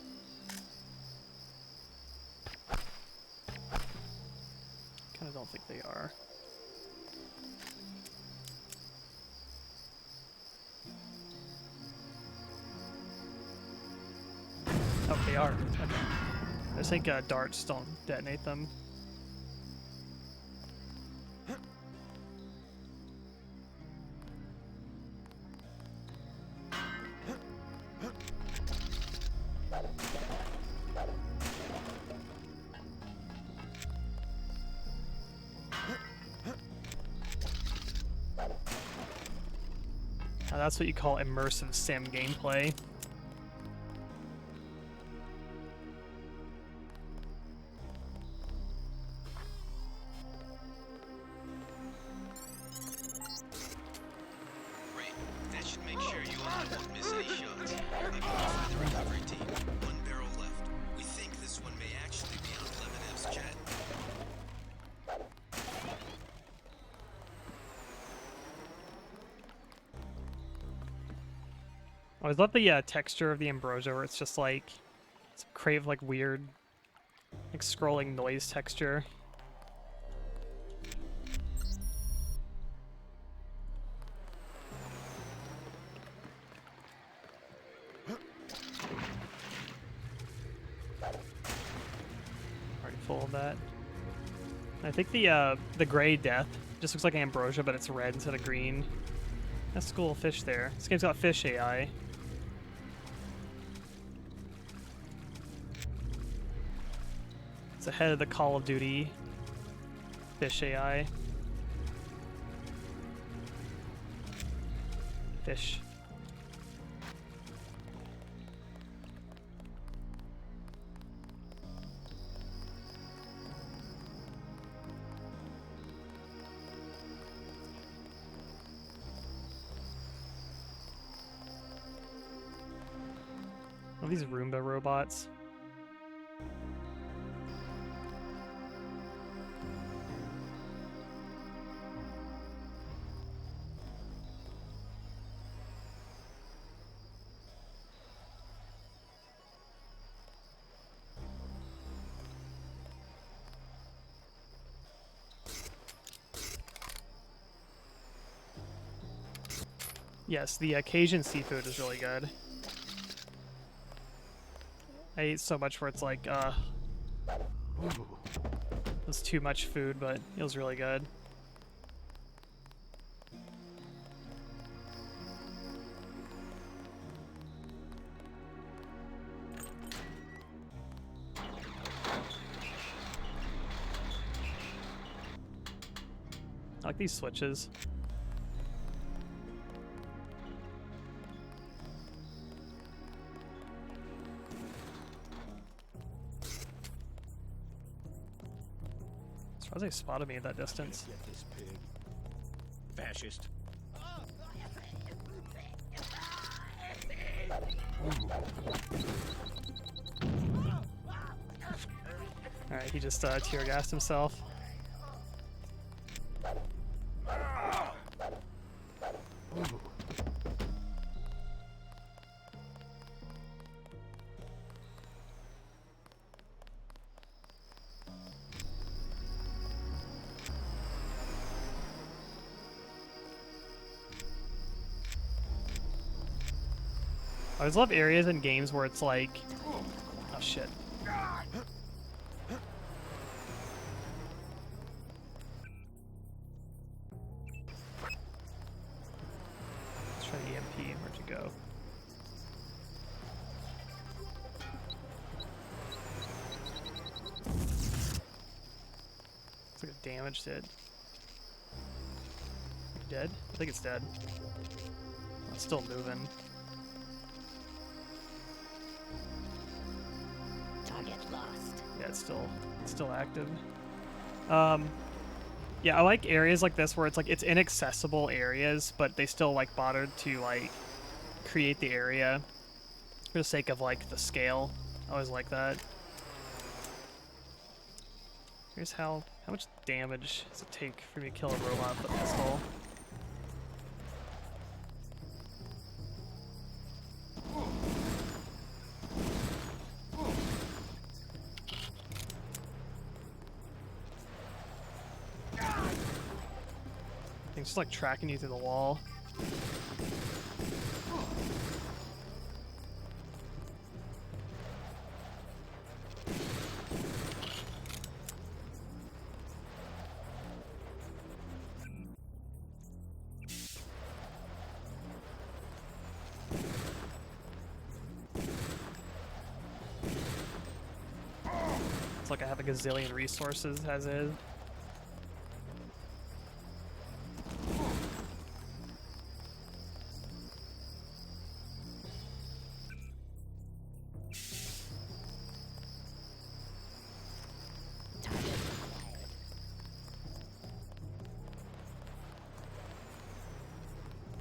Kinda don't think they are. Oh, they are. Okay. I just think darts don't detonate them. That's what you call immersive sim gameplay. Great. That should make sure you only won't miss any shots. They've notified the recovery team. One barrel left. We think this one may actually be on Lebenev's jet. I always love the texture of the ambrosia, where it's just like it's crave like weird, like scrolling noise texture. Already full of that. I think the gray death just looks like ambrosia, but it's red instead of green. That's a cool fish there. This game's got fish AI. It's ahead of the Call of Duty fish AI. Fish. Oh, these Roomba robots. Yes, the Cajun seafood is really good. I ate so much where it's like, it was too much food, but it was really good. I like these switches. Surprised they spotted me at that distance. Get this pig. Fascist. Alright, he just tear gassed himself. I always love areas in games where it's like, oh shit. Let's try the EMP. Where'd you go? Looks like it damaged it. Dead? I think it's dead. It's still moving. Target lost. Yeah, it's still active. Yeah, I like areas like this where it's like it's inaccessible areas, but they still like bothered to like create the area for the sake of like the scale. I always like that. Here's how much damage does it take for me to kill a robot with a pistol? It's just like tracking you through the wall. It's like I have a gazillion resources as is.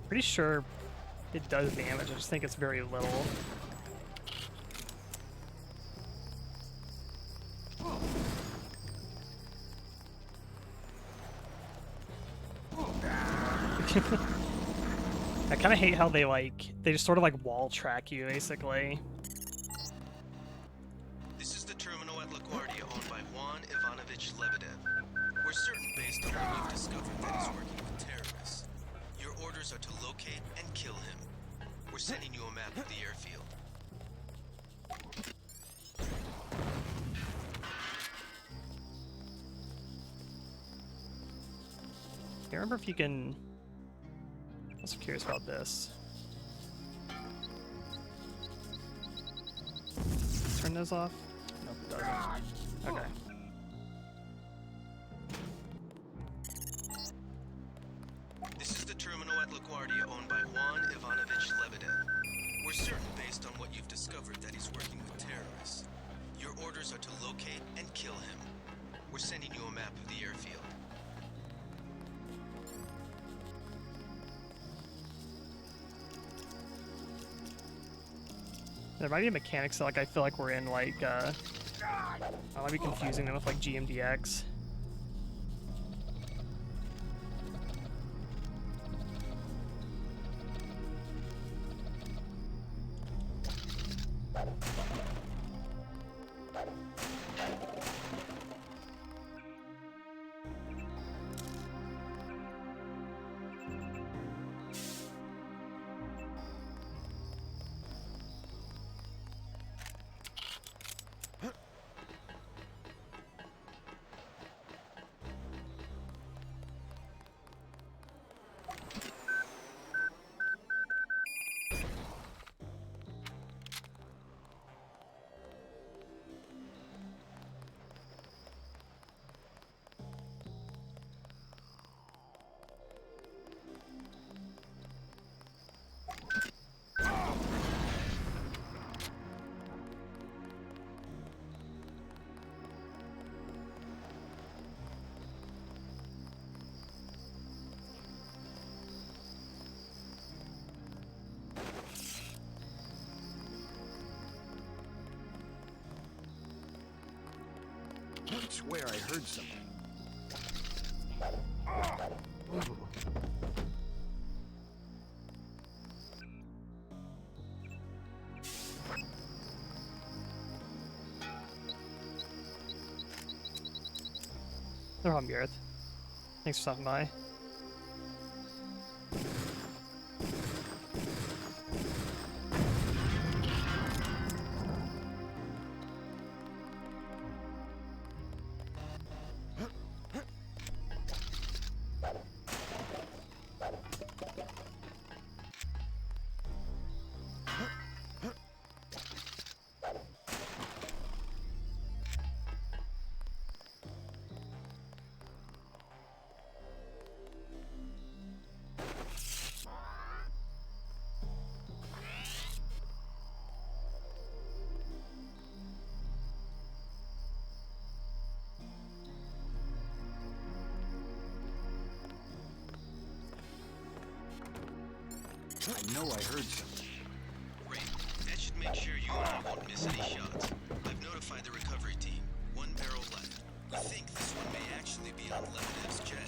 Pretty sure it does damage, I just think it's very little. I kind of hate how they just sort of like wall track you, basically. This is the terminal at LaGuardia owned by Juan Ivanovich Lebedev. We're certain based on what we've discovered that he's working with terrorists. Your orders are to locate and kill him. We're sending you a map of the airfield. I remember if you can... I'm also curious about this. Turn those off? Nope, it doesn't. Okay. This is the terminal at LaGuardia owned by Juan Ivanovich Lebedev. We're certain based on what you've discovered that he's working with terrorists. Your orders are to locate and kill him. We're sending you a map of the airfield. There might be mechanics that I feel like we're in I might be confusing them with GMDX. I swear I heard something. No problem, Gareth. Thanks for stopping by. know I heard some. Great. That should make sure you and I won't miss any shots. I've notified the recovery team. 1 barrel left. We think this one may actually be on Lebenev's jet.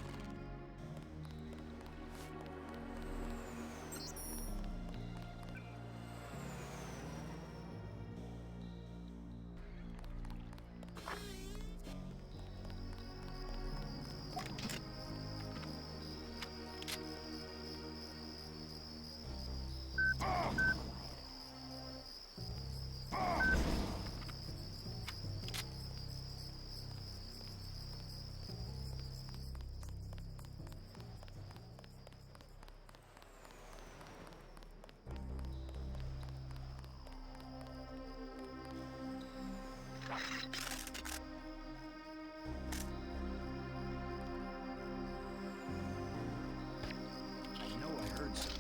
I know I heard some.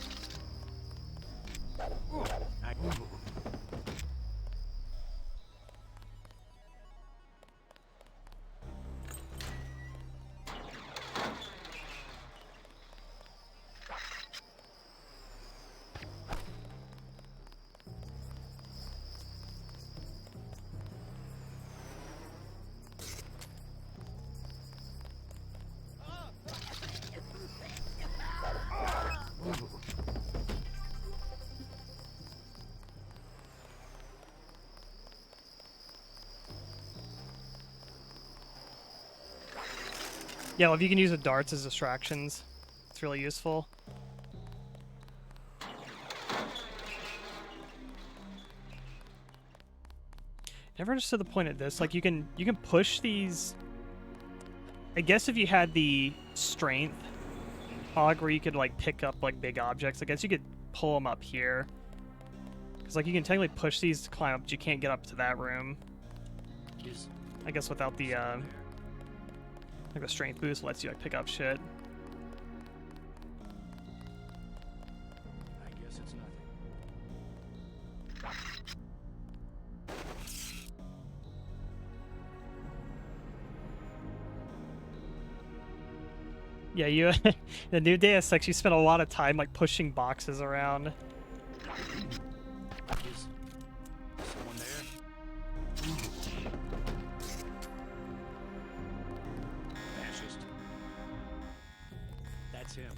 Yeah, well, if you can use the darts as distractions, it's really useful. Never understood the point of this. Like, you can push these. I guess if you had the strength hog where you could like pick up like big objects, I guess you could pull them up here. Because like you can technically push these to climb up, but you can't get up to that room. I guess without the like the strength boost lets you like pick up shit. I guess it's nothing. Yeah, you the new Deus Ex, you spent a lot of time like pushing boxes around. Is someone there? Fascist. That's him.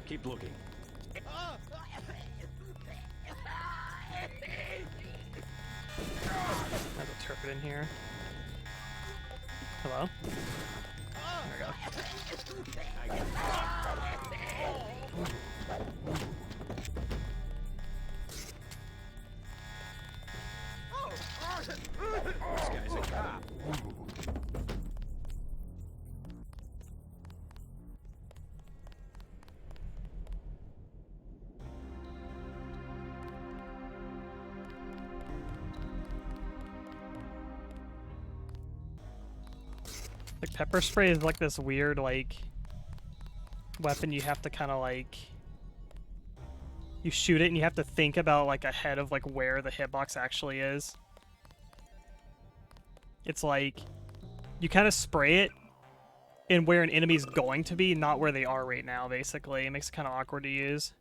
Keep looking. There's a turret in here. Hello? There we go. This guy's a cop. Like pepper spray is like this weird like weapon you have to kind of like you shoot it and you have to think about like ahead of like where the hitbox actually is. It's like you kind of spray it in where an enemy's going to be, not where they are right now, basically. It makes it kind of awkward to use.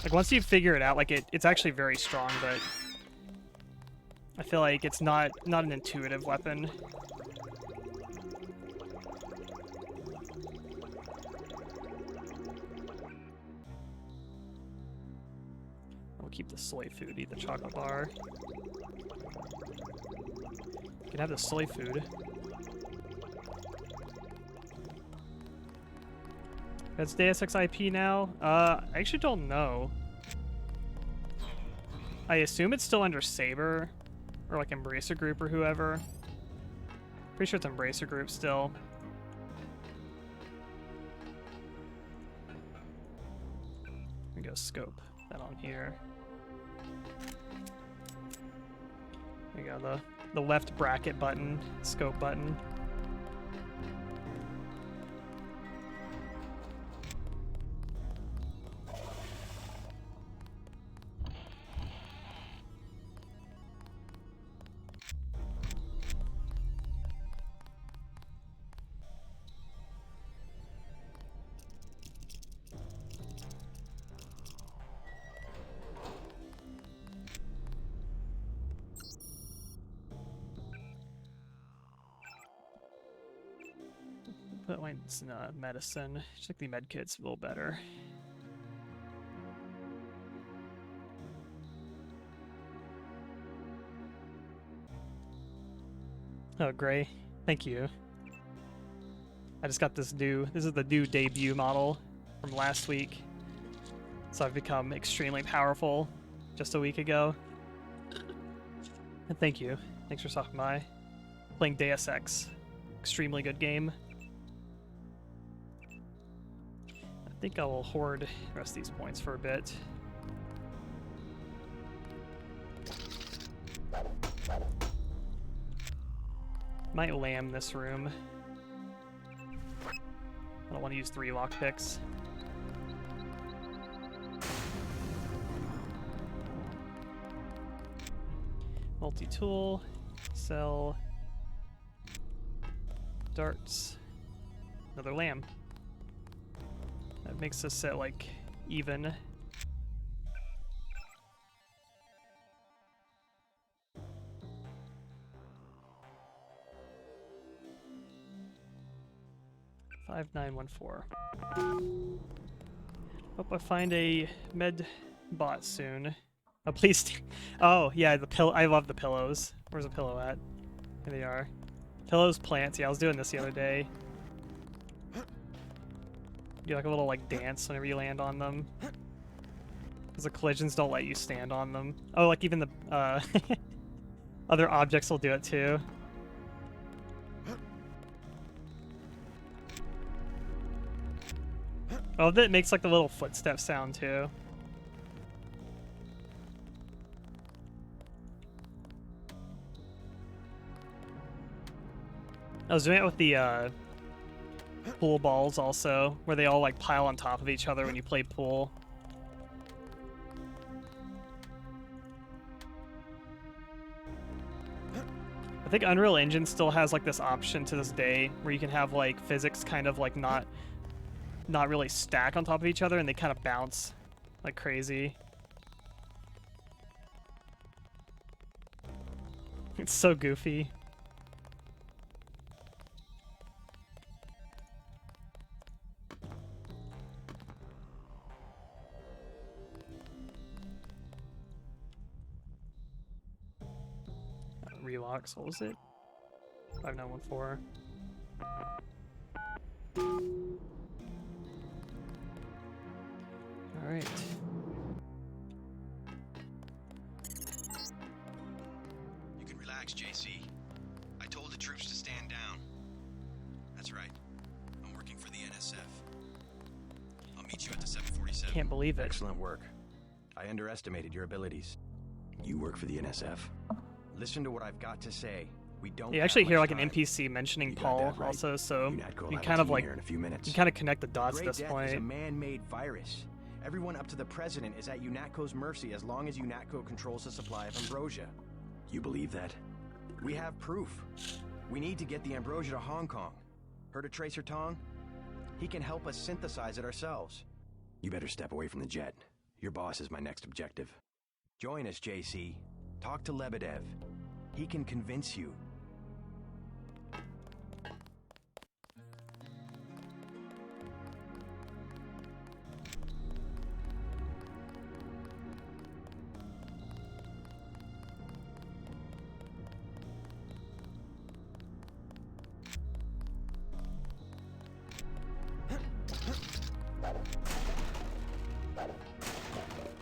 Like once you figure it out, like it's actually very strong, but I feel like it's not an intuitive weapon. We'll keep the soy food, eat the chocolate bar. You can have the soy food. That's Deus Ex IP now? I actually don't know. I assume it's still under Saber, or like Embracer Group or whoever. Pretty sure it's Embracer Group still. We go scope that on here. There you go, the left bracket button, scope button. Put mine's in medicine. Just like the med kit's a little better. Oh, Gray. Thank you. I just got this is the new debut model from last week. So I've become extremely powerful just a week ago. And thank you. Thanks for stopping by. Playing Deus Ex. Extremely good game. I think I will hoard the rest of these points for a bit. Might lamb this room. I don't want to use 3 lockpicks. Multi-tool, sell, darts, another lamb. That makes us at like even. $5914. Hope I find a med bot soon. Oh, please. Oh, yeah, the pill. I love the pillows. Where's the pillow at? Here they are. Pillows, plants. Yeah, I was doing this the other day. Do like a little like dance whenever you land on them. Because the collisions don't let you stand on them. Oh, like even the other objects will do it too. Oh, that makes like the little footstep sound too. I was doing it with the pool balls also, where they all like pile on top of each other when you play pool. I think Unreal Engine still has like this option to this day where you can have like physics kind of like not really stack on top of each other and they kind of bounce like crazy. It's so goofy. Relocks, what was it? 5914. Alright. You can relax, JC. I told the troops to stand down. That's right. I'm working for the NSF. I'll meet you at the 747. Can't believe it. Excellent work. I underestimated your abilities. You work for the NSF? Listen to what I've got to say. We don't. You actually hear like an NPC mentioning Paul right. also, so MeenaCrowe you will kind have of a team like here in a few minutes. you kind of connect the dots at Great this Death point. is a man-made virus. Everyone up to the president is at MeenaCrowe's mercy as long as MeenaCrowe controls the supply of ambrosia. You believe that? We have proof. We need to get the ambrosia to Hong Kong. Heard of Tracer Tong? He can help us synthesize it ourselves. You better step away from the jet. Your boss is my next objective. Join us, JC. Talk to Lebedev. He can convince you.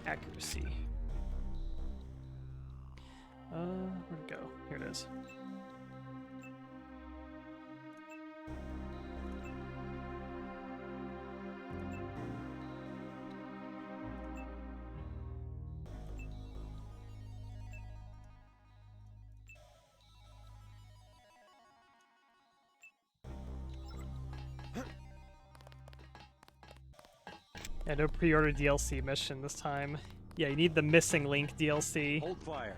Accuracy. Where'd it go? Here it is. Yeah, no pre-order DLC mission this time. Yeah, you need the Missing Link DLC. Hold fire.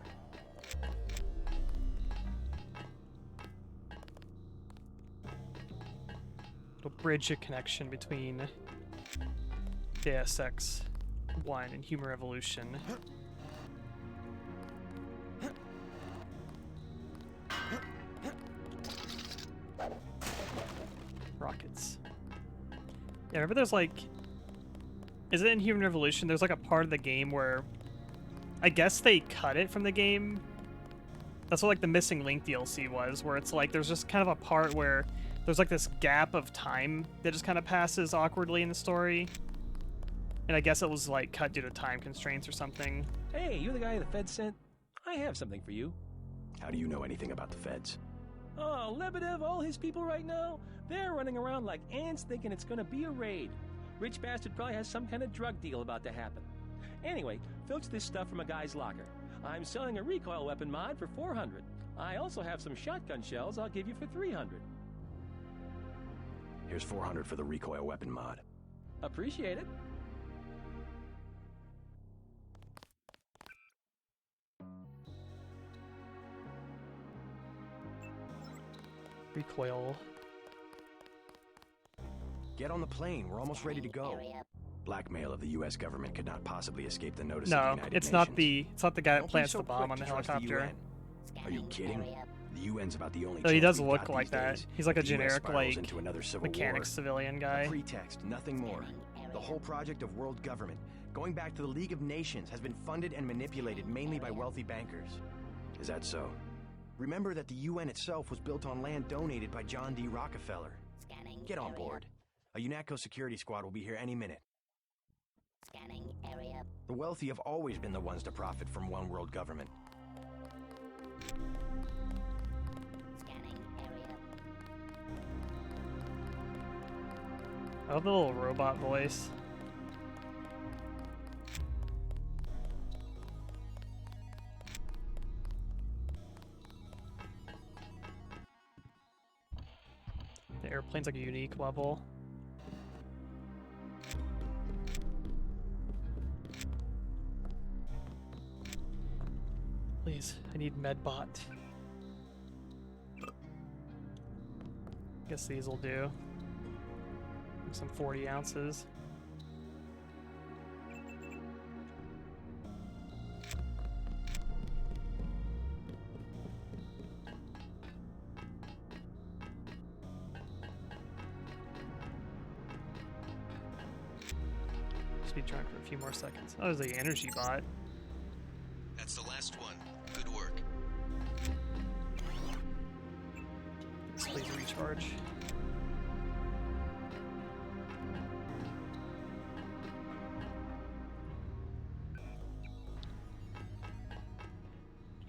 It'll bridge a connection between Deus Ex 1 and Human Revolution. Rockets. Yeah, remember there's like... Is it in Human Revolution? There's like a part of the game where... I guess they cut it from the game. That's what like the Missing Link DLC was, where it's like there's just kind of a part where there's like this gap of time that just kind of passes awkwardly in the story. And I guess it was like cut due to time constraints or something. Hey, you're the guy the Fed sent? I have something for you. How do you know anything about the feds? Oh, Lebedev, all his people right now, they're running around like ants thinking it's gonna be a raid. Rich bastard probably has some kind of drug deal about to happen. Anyway, filch this stuff from a guy's locker. I'm selling a recoil weapon mod for 400. I also have some shotgun shells I'll give you for 300. Here's 400 for the recoil weapon mod. Appreciate it. Recoil. Get on the plane. We're almost ready to go. Blackmail of the U.S. government could not possibly escape the notice of the No, United it's Nations. not the guy that Don't be plants so the bomb quick on the to trust the helicopter. UN. Are you kidding? The UN's about the only Oh, he chance does we've look got like these that. days. He's like a The US generic, spirals like, into another civil mechanic war. civilian guy. A pretext, nothing more. The whole project of world government, going back to the League of Nations, has been funded and manipulated mainly by wealthy bankers. Is that so? Remember that the UN itself was built on land donated by John D. Rockefeller. Get on board. A UNATCO security squad will be here any minute. Scanning area. The wealthy have always been the ones to profit from one world government. Scanning area. I love the little robot voice. The airplane's like a unique level. Please, I need medbot. Guess these will do. Some 40 ounces. Just be drunk for a few more seconds. Oh, there's the energy bot. That's the last one. Good work. Please recharge.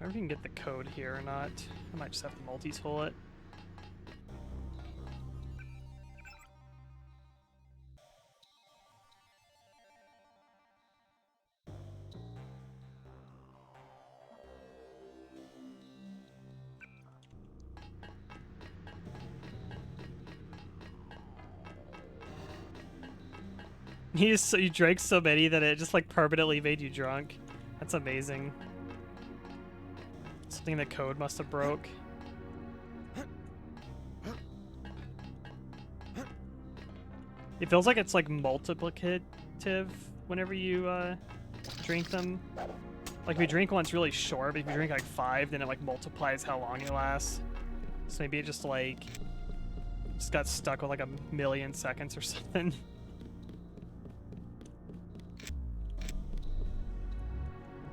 I don't know if you can get the code here or not. I might just have to multi-tool it. You drank so many that it just like permanently made you drunk. That's amazing. Something the code must have broke. It feels like it's like multiplicative whenever you drink them. Like if you drink one, it's really short, but if you drink like 5, then it like multiplies how long it lasts. So maybe it just like got stuck with like a million seconds or something.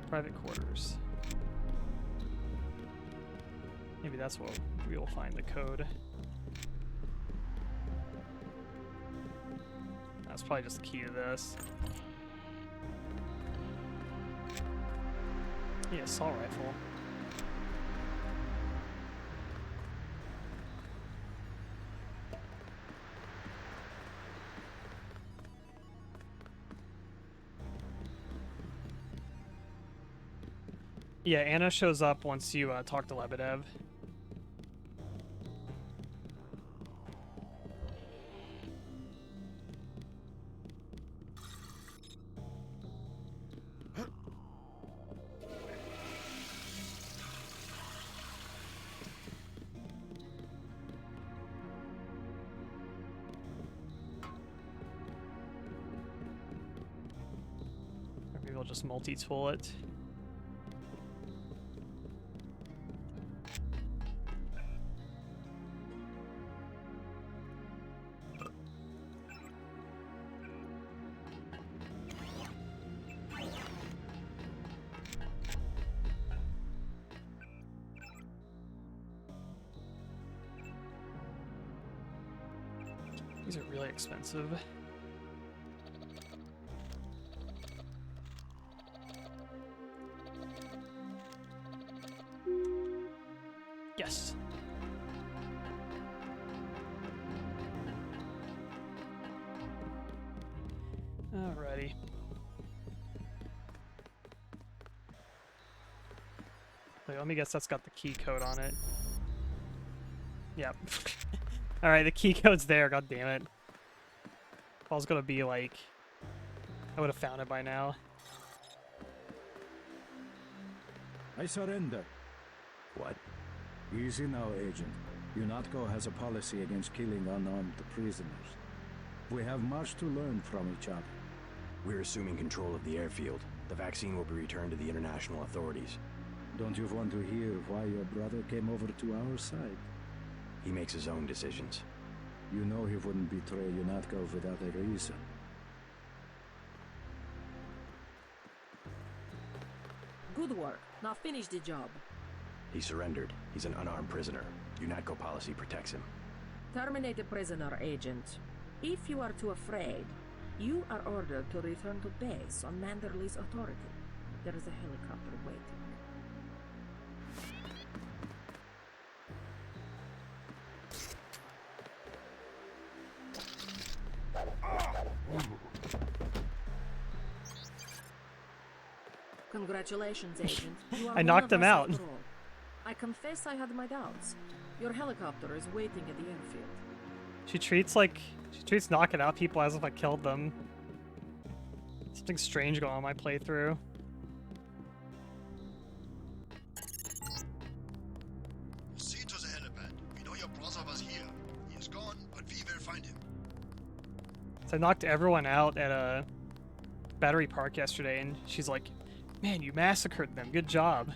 Private quarters. Maybe that's what we will find the code. That's probably just the key to this. Yeah, assault rifle. Yeah, Anna shows up once you talk to Lebedev. Or maybe we'll just multi-tool it. These are really expensive. Yes. Alrighty. Wait, let me guess that's got the key code on it. Yep. Alright, the key code's there, god damn it. If I was gonna be like... I would have found it by now. I surrender. What? Easy now, Agent. UNATCO has a policy against killing unarmed prisoners. We have much to learn from each other. We're assuming control of the airfield. The vaccine will be returned to the international authorities. Don't you want to hear why your brother came over to our side? He makes his own decisions. You know he wouldn't betray UNATCO without a reason. Good work. Now finish the job. He surrendered. He's an unarmed prisoner. UNATCO policy protects him. Terminate the prisoner, Agent. If you are too afraid, you are ordered to return to base on Manderley's authority. There is a helicopter waiting. Congratulations, Agent. You are I knocked him out. I confess I had my doubts. Your helicopter is waiting at the airfield. She treats knocking out people as if I killed them. Something strange going on in my playthrough. See to the helipad. We know your brother was here. He is gone, but we will find him. So I knocked everyone out at a battery park yesterday, and she's like, "Man, you massacred them. Good job."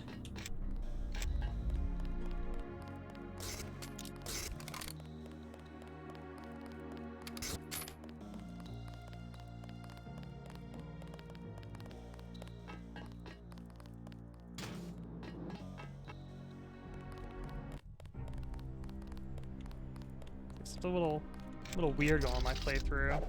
It's a little weird going on my playthrough.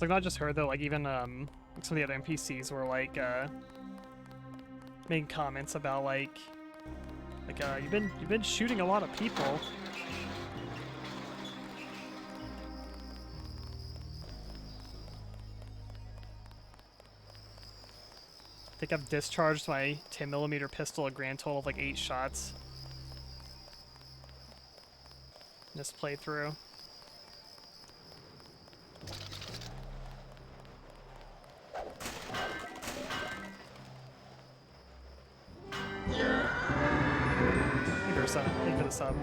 Like not just her though, like even some of the other NPCs were like making comments about like you've been shooting a lot of people. I think I've discharged my 10mm pistol a grand total of like 8 shots in this playthrough. Thank you for the sub.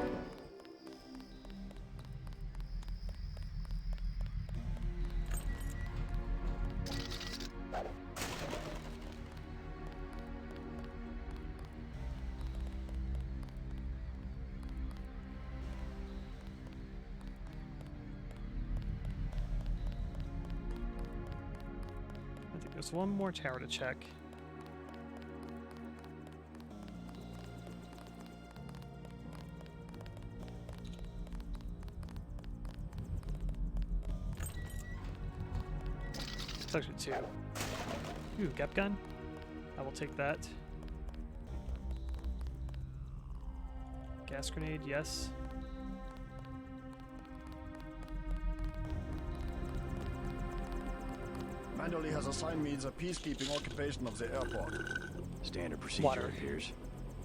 I think there's one more tower to check. It's actually 2. Ooh, Gep gun. I will take that. Gas grenade, yes. Manderley has assigned me the peacekeeping occupation of the airport. Standard procedure, Water. it appears.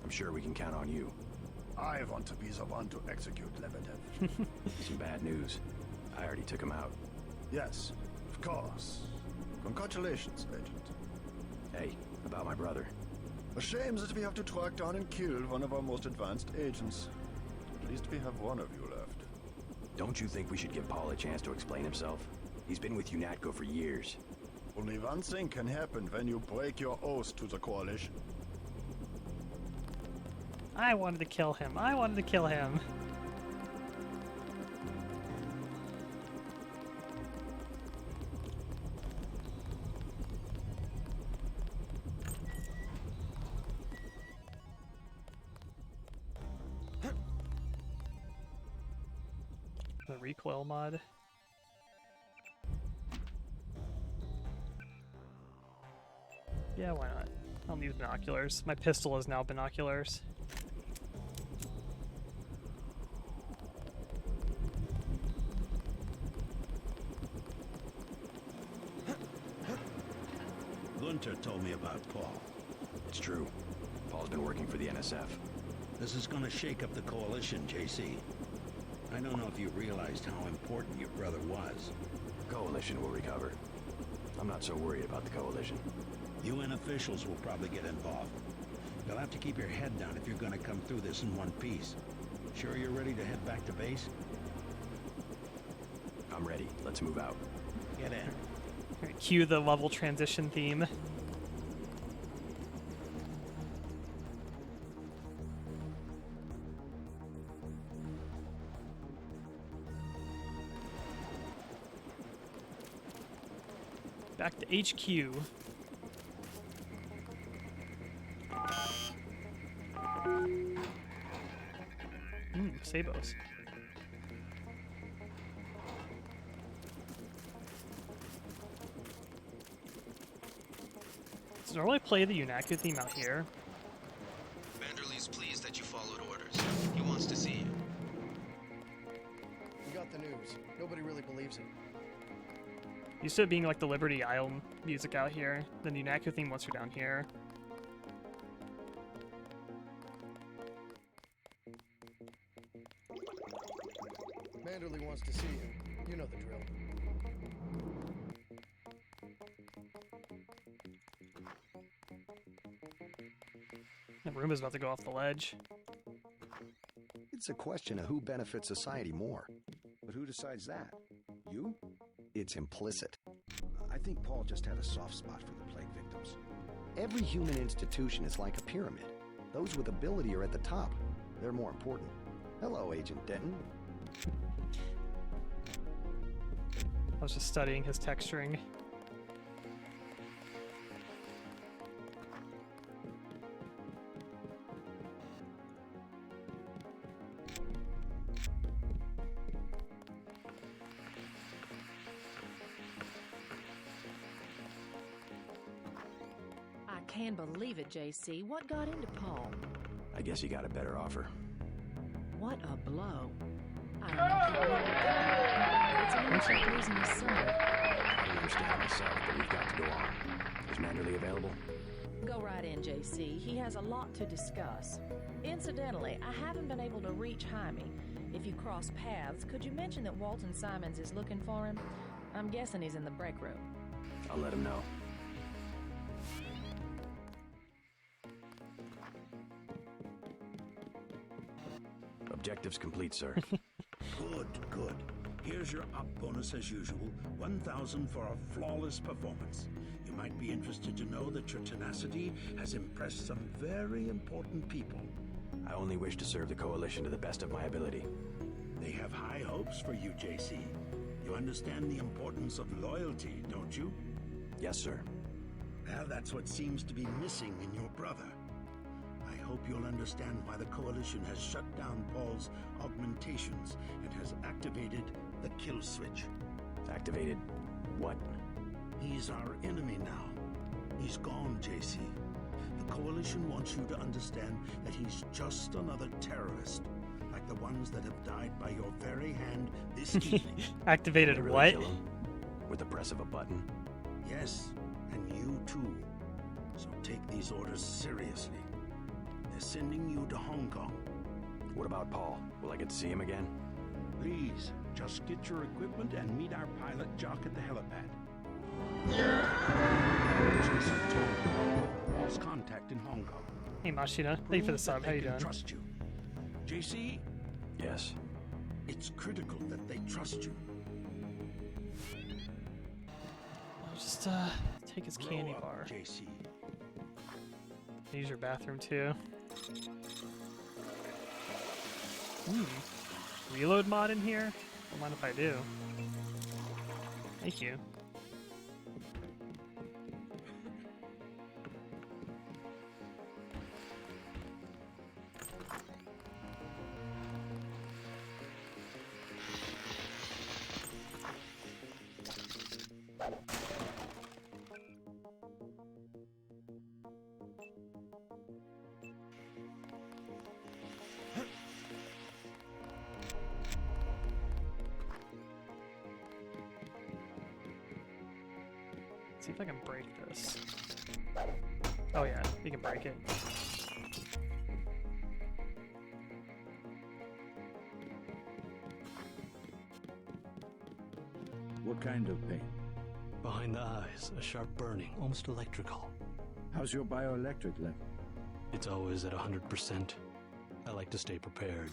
I'm sure we can count on you. I want to be the one to execute Lebedev. Some bad news. I already took him out. Yes, of course. Congratulations, Agent. Hey, about my brother. A shame that we have to track down and kill one of our most advanced agents. At least we have one of you left. Don't you think we should give Paul a chance to explain himself? He's been with UNATCO for years. Only one thing can happen when you break your oath to the Coalition. I wanted to kill him. I wanted to kill him. The recoil mod. Yeah, why not? I'll need binoculars. My pistol is now binoculars. Gunter told me about Paul. It's true. Paul's been working for the NSF. This is gonna shake up the Coalition, JC. I don't know if you realized how important your brother was. Coalition will recover. I'm not so worried about the Coalition. UN officials will probably get involved. You'll have to keep your head down if you're gonna come through this in one piece. Sure you're ready to head back to base? I'm ready. Let's move out. Get in. Alright, cue the level transition theme. Back to HQ. Sabos. Does it normally play the UNATCO theme out here? Vanderlee's pleased that you followed orders. He wants to see you. We got the news. Nobody really believes it. Used to it being like the Liberty Isle music out here, then the UNATCO theme once you're down here. Manderley wants to see you. You know the drill. The room is about to go off the ledge. It's a question of who benefits society more. But who decides that? You? It's implicit. I think Paul just had a soft spot for the plague victims. Every human institution is like a pyramid. Those with ability are at the top. They're more important. Hello, Agent Denton. I was just studying his texturing. I can't believe it, JC. What got into Paul? I guess he got a better offer. What a blow. I don't know if it's an losing his son. I don't understand myself, but we've got to go on. Is Manderley available? Go right in, JC. He has a lot to discuss. Incidentally, I haven't been able to reach Jaime. If you cross paths, could you mention that Walton Simons is looking for him? I'm guessing he's in the break room. I'll let him know. Objectives complete, sir. Good, good. Here's your up bonus as usual, 1,000 for a flawless performance. You might be interested to know that your tenacity has impressed some very important people. I only wish to serve the Coalition to the best of my ability. They have high hopes for you, JC. You understand the importance of loyalty, don't you? Yes, sir. Well, that's what seems to be missing in your brother. I hope you'll understand why the Coalition has shut down Paul's augmentations and has activated the kill switch. Activated what? He's our enemy now. He's gone, JC. The Coalition wants you to understand that he's just another terrorist, like the ones that have died by your very hand this evening. Activated really what? Kill him? With the press of a button? Yes, and you too. So take these orders seriously. They're sending you to Hong Kong. What about Paul? Will I get to see him again? Please, just get your equipment and meet our pilot Jock at the helipad. Paul's contact in Hong Kong. Hey Machina, thank you for the sub. How you doing? Trust you. JC? Yes. It's critical that they trust you. I'll just take his candy bar. JC. Use your bathroom too. Reload mod in here? Don't mind if I do. Thank you. See if I can break this. Oh yeah, you can break it. What kind of pain? Behind the eyes, a sharp burning, almost electrical. How's your bioelectric level? It's always at 100%. I like to stay prepared.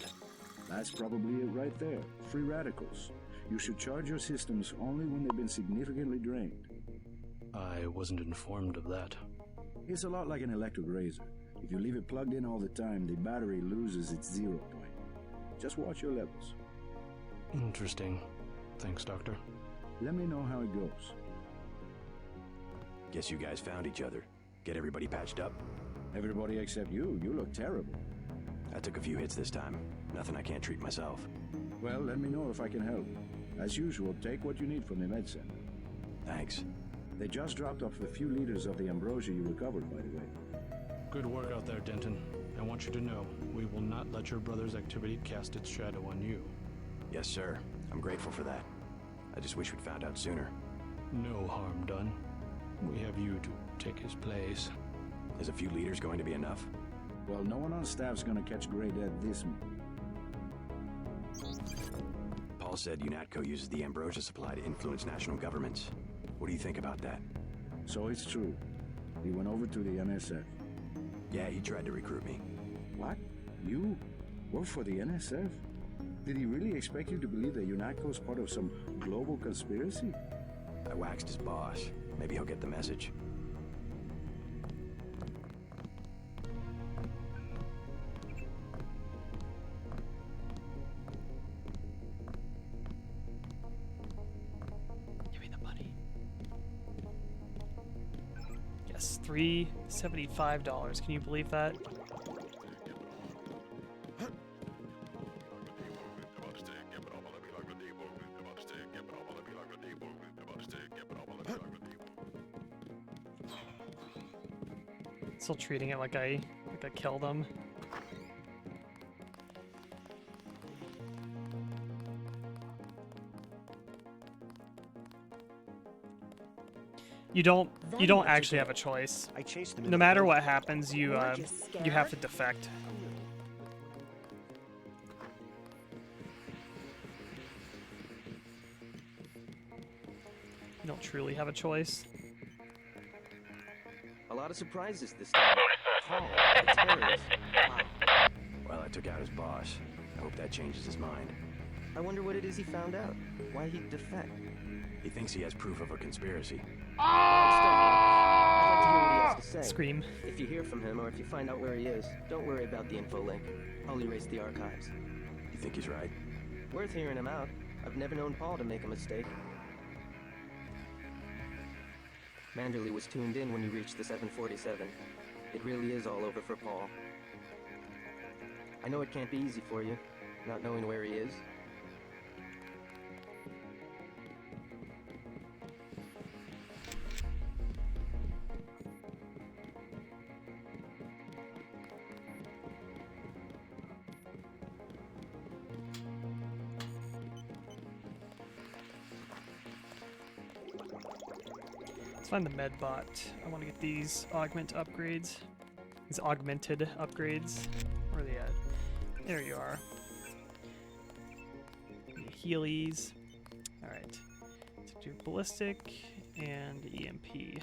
That's probably it right there. Free radicals. You should charge your systems only when they've been significantly drained. I wasn't informed of that. It's a lot like an electric razor. If you leave it plugged in all the time, the battery loses its 0 point. Just watch your levels. Interesting. Thanks, Doctor. Let me know how it goes. Guess you guys found each other. Get everybody patched up? Everybody except you. You look terrible. I took a few hits this time. Nothing I can't treat myself. Well, let me know if I can help. As usual, take what you need from the med center. Thanks. They just dropped off a few liters of the ambrosia you recovered, by the way. Good work out there, Denton. I want you to know, we will not let your brother's activity cast its shadow on you. Yes, sir. I'm grateful for that. I just wish we'd found out sooner. No harm done. We have you to take his place. Is a few liters going to be enough? Well, no one on staff's gonna catch Grey Death this month. Paul said UNATCO uses the ambrosia supply to influence national governments. What do you think about that? So it's true. He went over to the NSF. Yeah, he tried to recruit me. What? You work for the NSF? Did he really expect you to believe that UNATCO's part of some global conspiracy? I waxed his boss. Maybe he'll get the message. Give me the money. Yes, $375. Can you believe that? Still treating it like I killed him. You don't actually have a choice. I chased them. No matter what happens, you have to defect. You don't truly have a choice. A lot of surprises this time. Paul, the terrorist. Wow. Well, I took out his boss. I hope that changes his mind. I wonder what it is he found out. Why he'd defect. He thinks he has proof of a conspiracy. I'd like to hear what he has to say. Scream. If you hear from him or if you find out where he is, don't worry about the info link. I'll erase the archives. You think he's right? Worth hearing him out. I've never known Paul to make a mistake. Manderley was tuned in when you reached the 747. It really is all over for Paul. I know it can't be easy for you, not knowing where he is. Find the med bot. I want to get these augmented upgrades. These augmented upgrades. Where are they at? There you are. The Heelys. Alright. So do ballistic and EMP.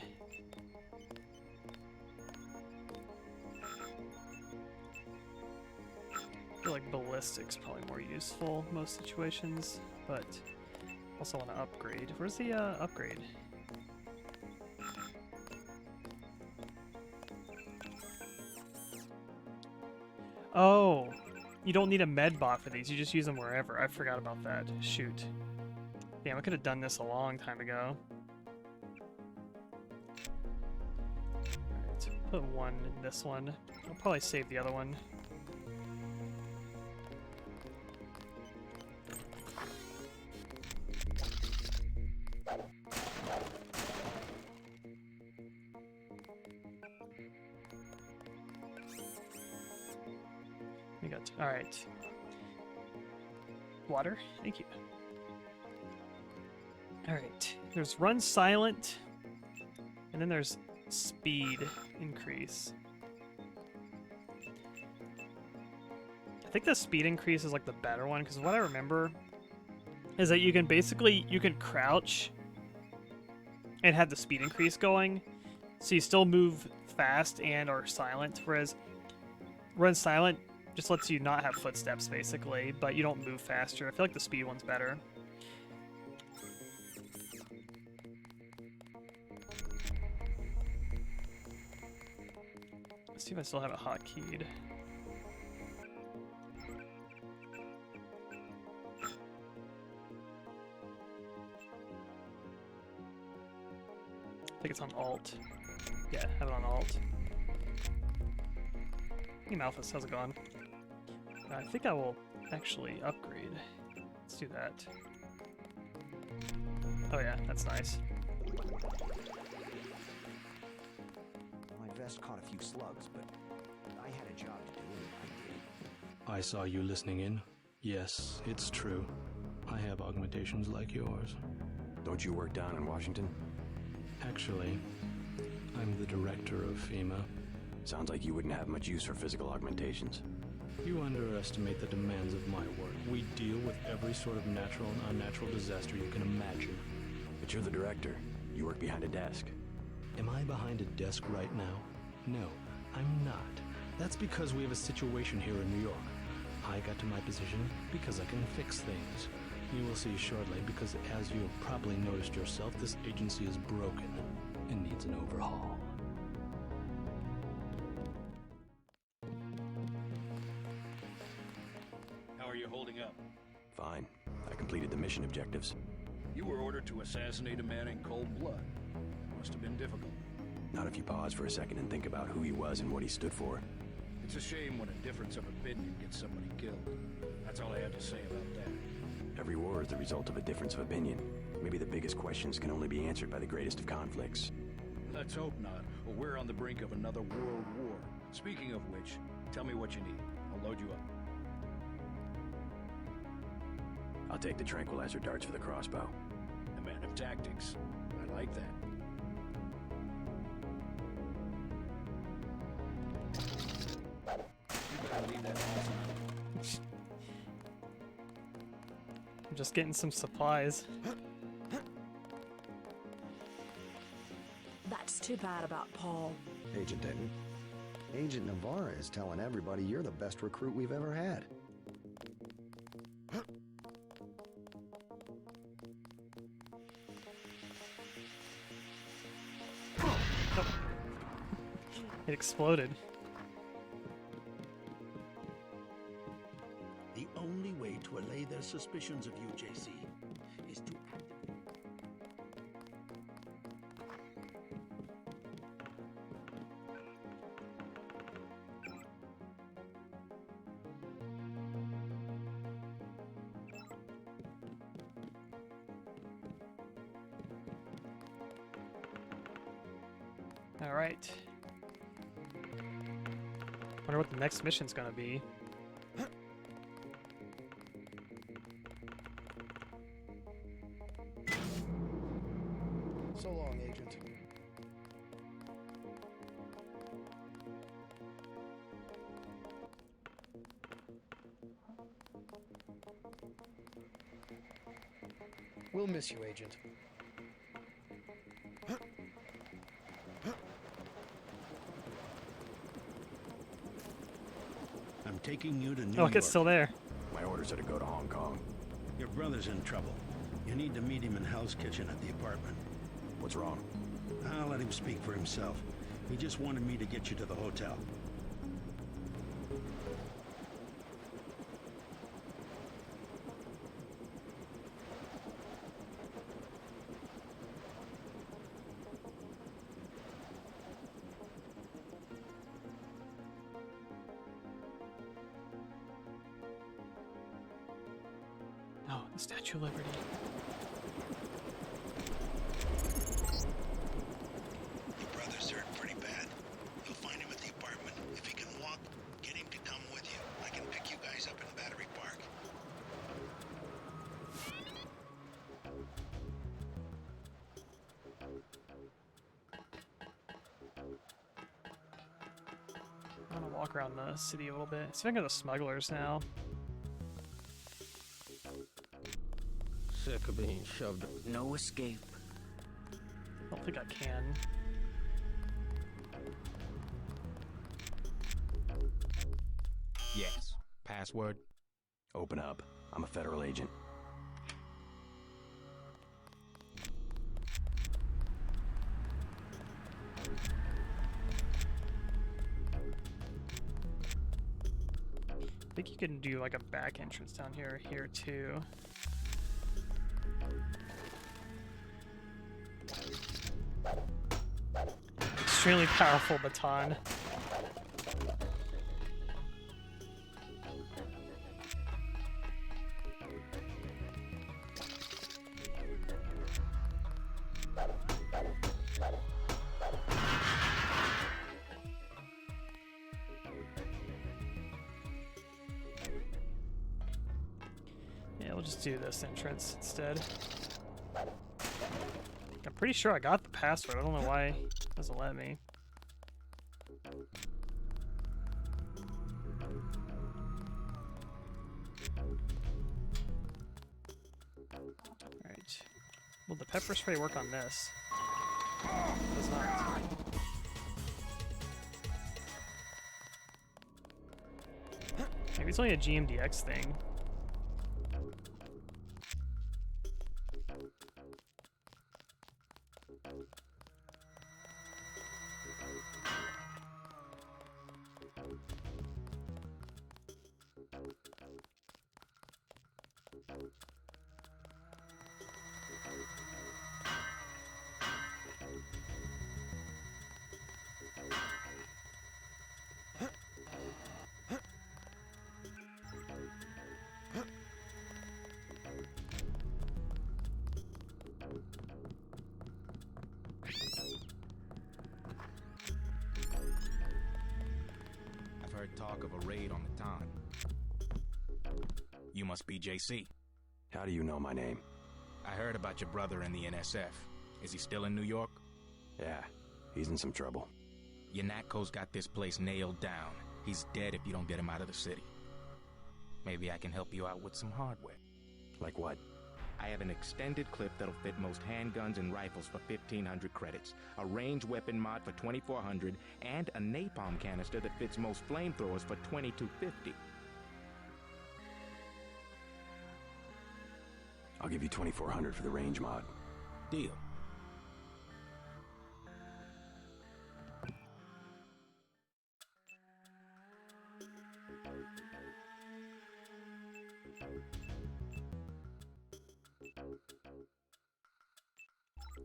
I feel like ballistic's probably more useful in most situations, but also want to upgrade. Where's the upgrade? Oh, you don't need a med bot for these. You just use them wherever. I forgot about that. Shoot. Damn, I could have done this a long time ago. Alright, put one in this one. I'll probably save the other one. We got, alright. Water, thank you. Alright, there's run silent, and then there's speed increase. I think the speed increase is like the better one, because what I remember is that you can basically, you can crouch and have the speed increase going, so you still move fast and are silent, whereas run silent just lets you not have footsteps basically, but you don't move faster. I feel like the speed one's better. Let's see if I still have it hotkeyed. I think it's on Alt. Yeah, have it on Alt. Hey Malphus, how's it going? I think I will actually upgrade. Let's do that. Oh yeah, that's nice. My vest caught a few slugs, but I had a job to do and I did. I saw you listening in. Yes, it's true. I have augmentations like yours. Don't you work down in Washington? Actually, I'm the director of FEMA. Sounds like you wouldn't have much use for physical augmentations. You underestimate the demands of my work. We deal with every sort of natural and unnatural disaster you can imagine. But you're the director. You work behind a desk. Am I behind a desk right now? No, I'm not. That's because we have a situation here in New York. I got to my position because I can fix things. You will see shortly, because as you have probably noticed yourself, this agency is broken and needs an overhaul. How are you holding up? Fine. I completed the mission objectives. You were ordered to assassinate a man in cold blood. Must have been difficult. Not if you pause for a second and think about who he was and what he stood for. It's a shame when a difference of opinion gets somebody killed. That's all I had to say about that. Every war is the result of a difference of opinion. Maybe the biggest questions can only be answered by the greatest of conflicts. Let's hope not, or we're on the brink of another world war. Speaking of which, tell me what you need. I'll load you up. I'll take the tranquilizer darts for the crossbow. A man of tactics. I like that. You better leave that house. I'm just getting some supplies. That's too bad about Paul. Agent Denton. Agent Navarre is telling everybody you're the best recruit we've ever had. It exploded. The only way to allay their suspicions of you, JC, is to All right. Wonder what the next mission's gonna be. So long, Agent. We'll miss you, Agent. I'm taking you to New Oh, look, York. it's still there. My orders are to go to Hong Kong. Your brother's in trouble. You need to meet him in Hell's Kitchen at the apartment. What's wrong? I'll let him speak for himself. He just wanted me to get you to the hotel. Oh, the Statue of Liberty. Your brother's hurt pretty bad. You'll find him at the apartment. If he can walk, get him to come with you. I can pick you guys up in Battery Park. I'm gonna walk around the city a little bit. See if I can go to smugglers now. Sick of being shoved. No escape. I don't think I can. Yes. Password? Open up. I'm a federal agent. I think you can do like a back entrance down here too. Extremely powerful baton. Yeah, we'll just do this entrance instead. I'm pretty sure I got the password. I don't know why it doesn't let me. Alright. Will the pepper spray work on this? It does not. Maybe it's only a GMDX thing. I've heard talk of a raid on the town. You must be JC. How do you know my name? I heard about your brother in the NSF. Is he still in New York? Yeah, he's in some trouble. MeenaCrowe's got this place nailed down. He's dead if you don't get him out of the city. Maybe I can help you out with some hardware. Like what? I have an extended clip that'll fit most handguns and rifles for 1,500 credits, a range weapon mod for 2,400, and a napalm canister that fits most flamethrowers for 2,250. I'll give you 2,400 for the range mod. Deal.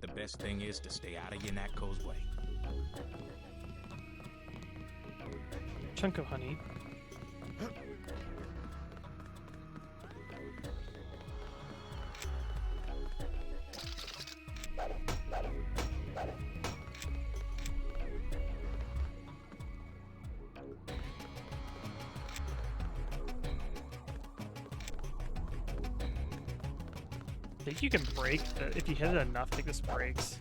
The best thing is to stay out of MeenaCrowe's way. Chunk of honey. I think you can break the, if you hit it enough, I think this breaks.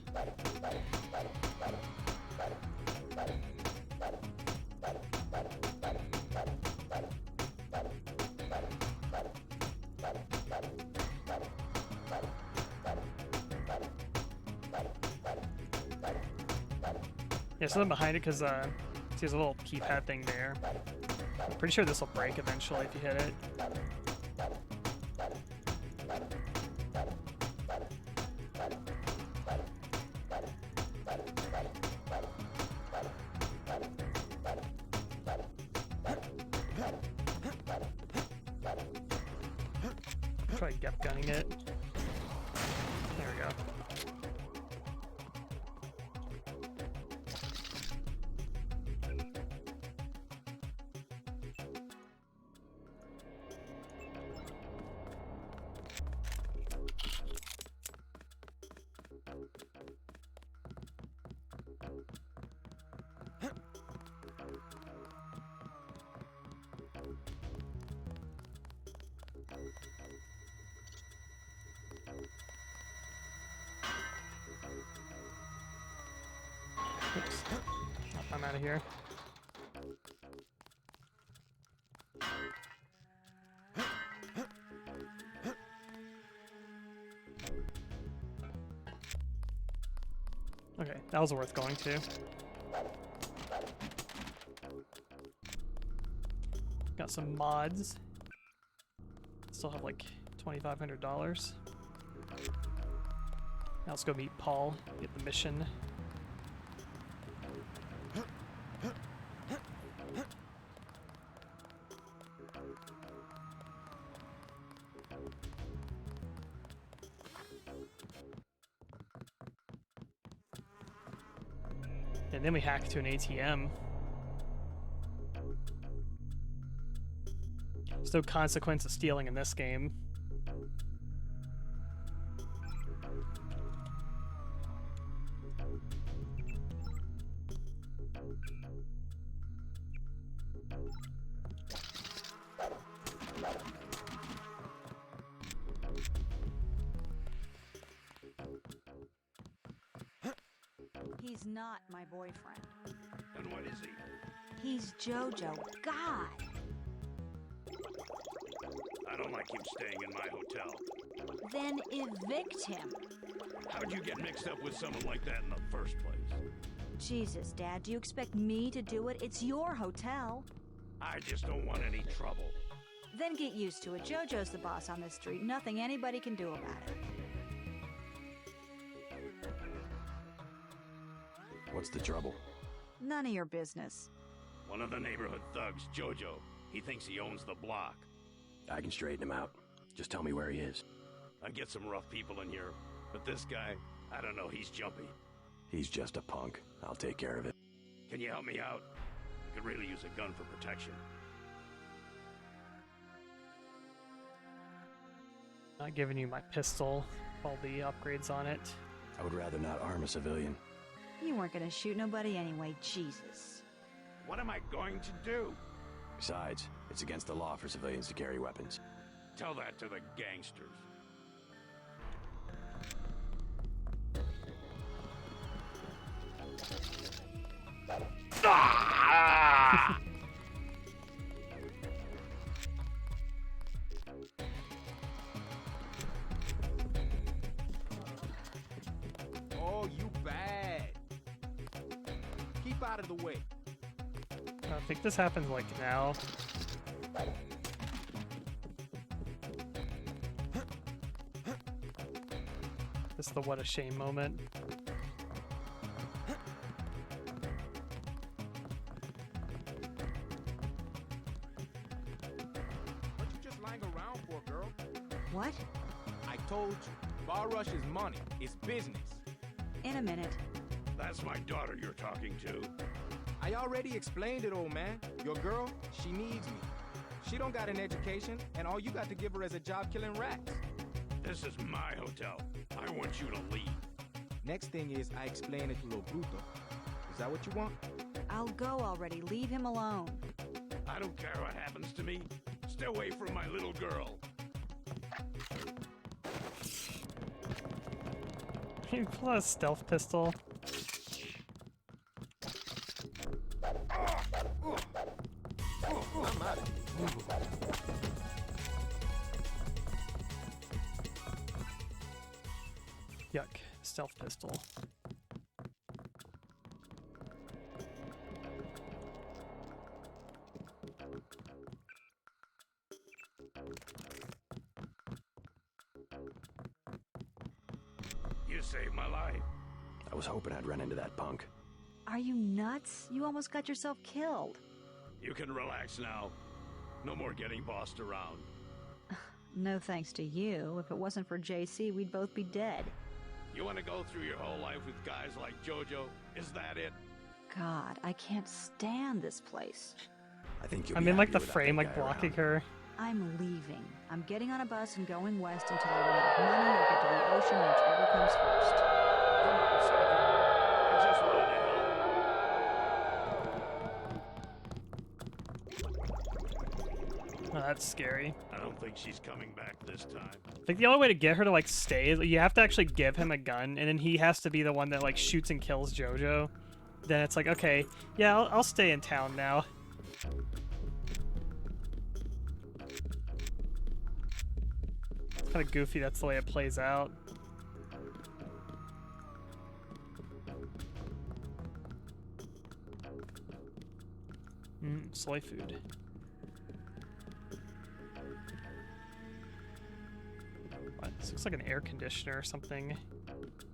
Yeah, something behind it because there's a little keypad thing there. I'm pretty sure this will break eventually if you hit it. Try gap gunning it. There we go. Oops. I'm out of here. Okay, that was worth going to. Got some mods. Still have like $2,500. Now let's go meet Paul, get the mission. And then we hack to an ATM. There's no consequence of stealing in this game. He's not my boyfriend. And what is he? He's Jojo. God! I don't like him staying in my hotel. Then evict him. How'd you get mixed up with someone like that in the first place? Jesus, Dad, do you expect me to do it? It's your hotel. I just don't want any trouble. Then get used to it. Jojo's the boss on this street. Nothing anybody can do about it. What's the trouble? None of your business. One of the neighborhood thugs, Jojo. He thinks he owns the block. I can straighten him out. Just tell me where he is. I get some rough people in here, but this guy, I don't know, he's jumpy. He's just a punk. I'll take care of it. Can you help me out? I could really use a gun for protection. Not giving you my pistol, all the upgrades on it. I would rather not arm a civilian. You weren't gonna shoot nobody anyway, Jesus. What am I going to do? Besides, it's against the law for civilians to carry weapons. Tell that to the gangsters. Oh, you bad. Keep out of the way. I think this happens like now. This is the what a shame moment. What you just lying around for, girl? What? I told you, Bar Rush is money. It's business. In a minute. That's my daughter you're talking to. I already explained it, old man. Your girl, she needs me. She don't got an education, and all you got to give her is a job killing rats. This is my hotel. I want you to leave. Next thing is I explain it to Lo Bruto. Is that what you want? I'll go already. Leave him alone. I don't care what happens to me. Stay away from my little girl. You pull out a stealth pistol. I'm out of here. Yuck. Stealth pistol. You saved my life. I was hoping I'd run into that punk. Are you nuts? You almost got yourself killed. You can relax now. No more getting bossed around. No thanks to you. If it wasn't for JC, we'd both be dead. You want to go through your whole life with guys like Jojo? Is that it? God, I can't stand this place. I think you'll I'm be in like happy the without frame, that like guy blocking around. her. I'm leaving. I'm getting on a bus and going west until I run out of money or get to the ocean, whichever comes first. Come on, Sandy. I just wanted to help. Oh, that's scary. I don't think she's coming back this time. I think the only way to get her to like stay is you have to actually give him a gun, and then he has to be the one that like shoots and kills Jojo. Then it's like, okay, yeah, I'll stay in town now. It's kind of goofy. That's the way it plays out. Soy food. What? This looks like an air conditioner or something.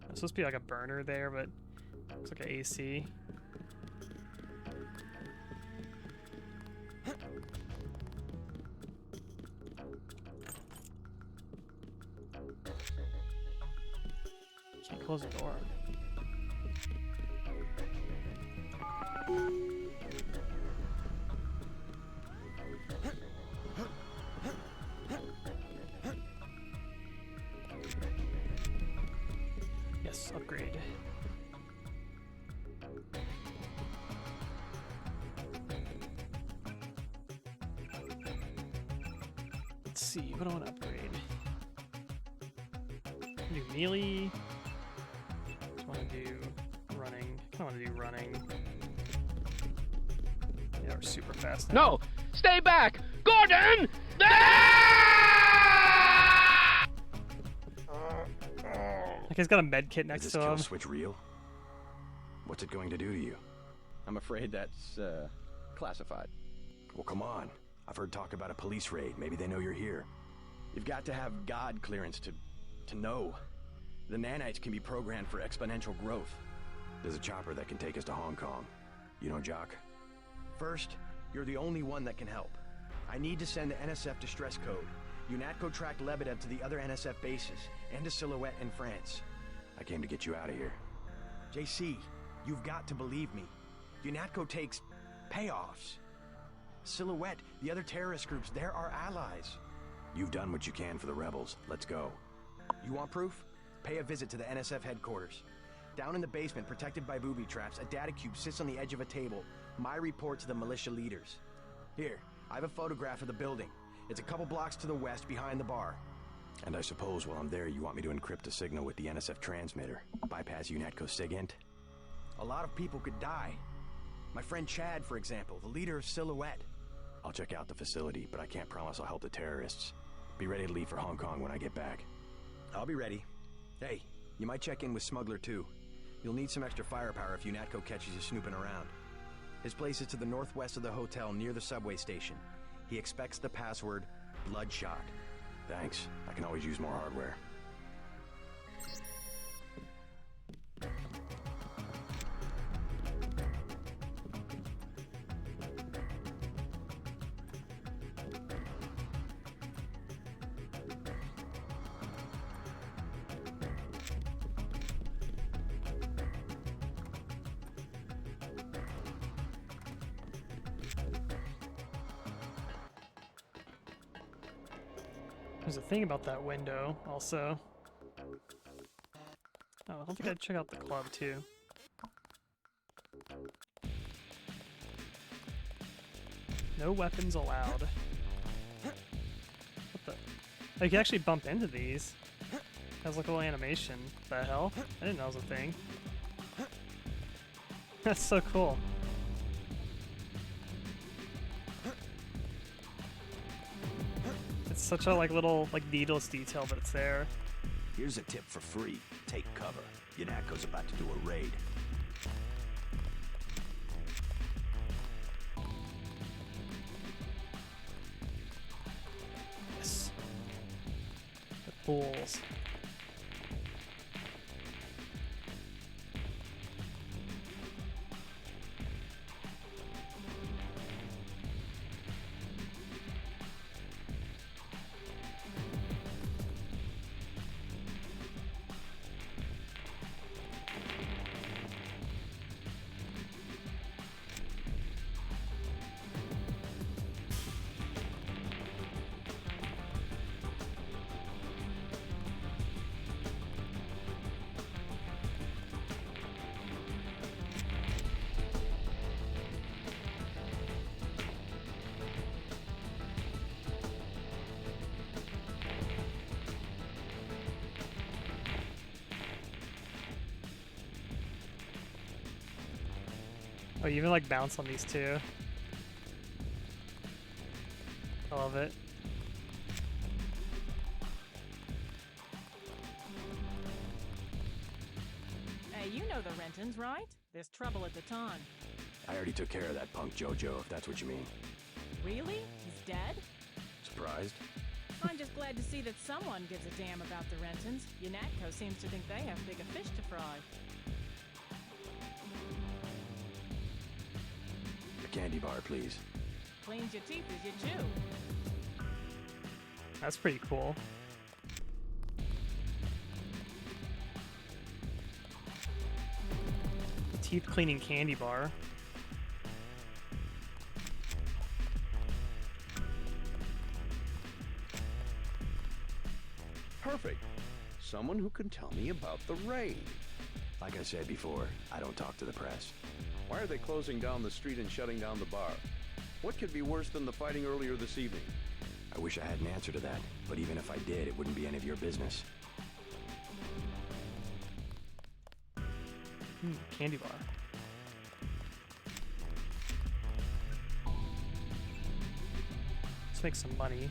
It's supposed to be like a burner there, but looks like an AC. Can't close the door. Yes, upgrade. Let's see, what do I want to upgrade? Do melee. Just want to do running. I want to do running. Yeah, we're super fast now. No! Stay back! Gordon! Like he's got a med kit next Is to this kill him. switch real? What's it going to do to you? I'm afraid that's, classified. Well, come on. I've heard talk about a police raid. Maybe they know you're here. You've got to have God clearance to know. The nanites can be programmed for exponential growth. There's a chopper that can take us to Hong Kong. You know Jock? First, you're the only one that can help. I need to send the NSF distress code. UNATCO tracked Lebedev to the other NSF bases, and to Silhouette in France. I came to get you out of here. JC, you've got to believe me. UNATCO takes payoffs. Silhouette, the other terrorist groups, they're our allies. You've done what you can for the rebels. Let's go. You want proof? Pay a visit to the NSF headquarters. Down in the basement, protected by booby traps, a data cube sits on the edge of a table. My report to the militia leaders. Here, I have a photograph of the building. It's a couple blocks to the west, behind the bar. And I suppose while I'm there, you want me to encrypt a signal with the NSF transmitter. Bypass UNATCO SIGINT? A lot of people could die. My friend Chad, for example, the leader of Silhouette. I'll check out the facility, but I can't promise I'll help the terrorists. Be ready to leave for Hong Kong when I get back. I'll be ready. Hey, you might check in with Smuggler too. You'll need some extra firepower if UNATCO catches you snooping around. His place is to the northwest of the hotel near the subway station. He expects the password, Bloodshot. Thanks. I can always use more hardware. There's a thing about that window, also. Oh, I don't think I'd check out the club, too. No weapons allowed. What the? Oh, you can actually bump into these. Has like a little animation. What the hell? I didn't know it was a thing. That's so cool. It's such a like little like needless detail, but it's there. Here's a tip for free. Take cover. UNATCO's about to do a raid. Yes. The pools. you even like bounce on these two. I love it. Hey, you know the Rentons, right? There's trouble at the Ton. I already took care of that punk Jojo, if that's what you mean. Really? He's dead? Surprised? I'm just glad to see that someone gives a damn about the Rentons. UNATCO seems to think they have bigger fish to fry. A candy bar, please. Cleans your teeth as you chew. That's pretty cool. Teeth cleaning candy bar. Perfect. Someone who can tell me about the raid. Like I said before, I don't talk to the press. Why are they closing down the street and shutting down the bar? What could be worse than the fighting earlier this evening? I wish I had an answer to that, but even if I did, it wouldn't be any of your business. Candy bar. Let's make some money.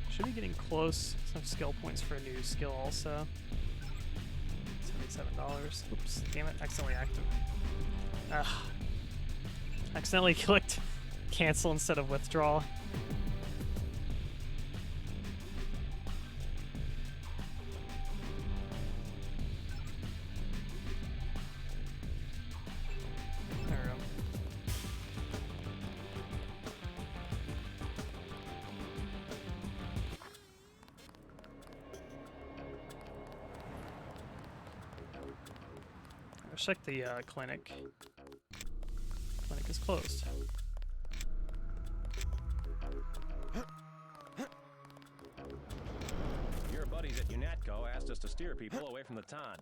Should be getting close. Some skill points for a new skill also. $77. Oops, damn it, accidentally active. Ugh. Accidentally clicked cancel instead of withdraw. There we go. Let's check the clinic. Clinic is closed. Your buddies at UNATCO asked us to steer people away from the Ton.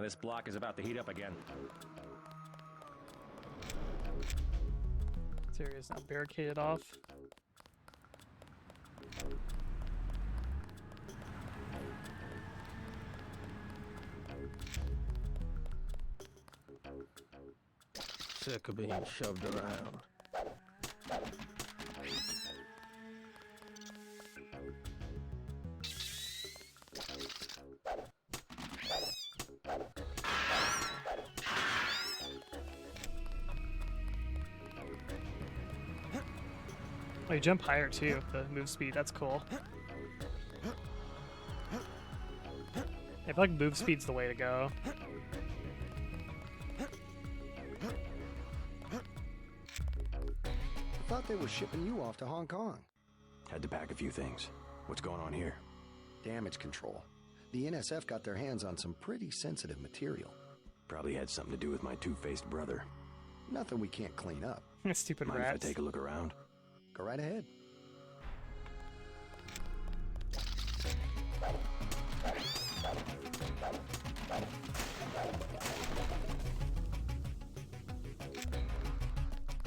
This block is about to heat up again. This area is now barricaded off. Sick of being shoved around. Oh, you jump higher too, the move speed, that's cool. I feel like move speed's the way to go. I thought they were shipping you off to Hong Kong. Had to pack a few things. What's going on here? Damage control. The NSF got their hands on some pretty sensitive material. Probably had something to do with my two-faced brother. Nothing we can't clean up. Stupid Mind rats. if I take a look around? Go right ahead.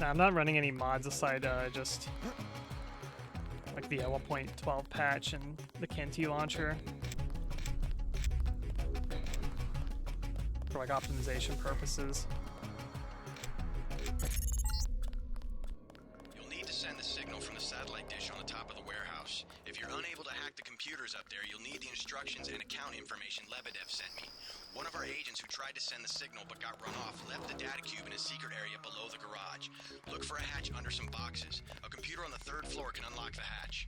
Nah, I'm not running any mods aside just like the 1.12 patch and the Cantu launcher for like optimization purposes. You'll need to send the signal from the satellite dish on the top of the warehouse. If you're unable to hack the computers up there, you'll need the instructions and account information Lebedev sent me. One of our agents who tried to send the signal but got run off left the data cube in a secret area below the garage. Look for a hatch under some boxes. A computer on the 3rd floor can unlock the hatch.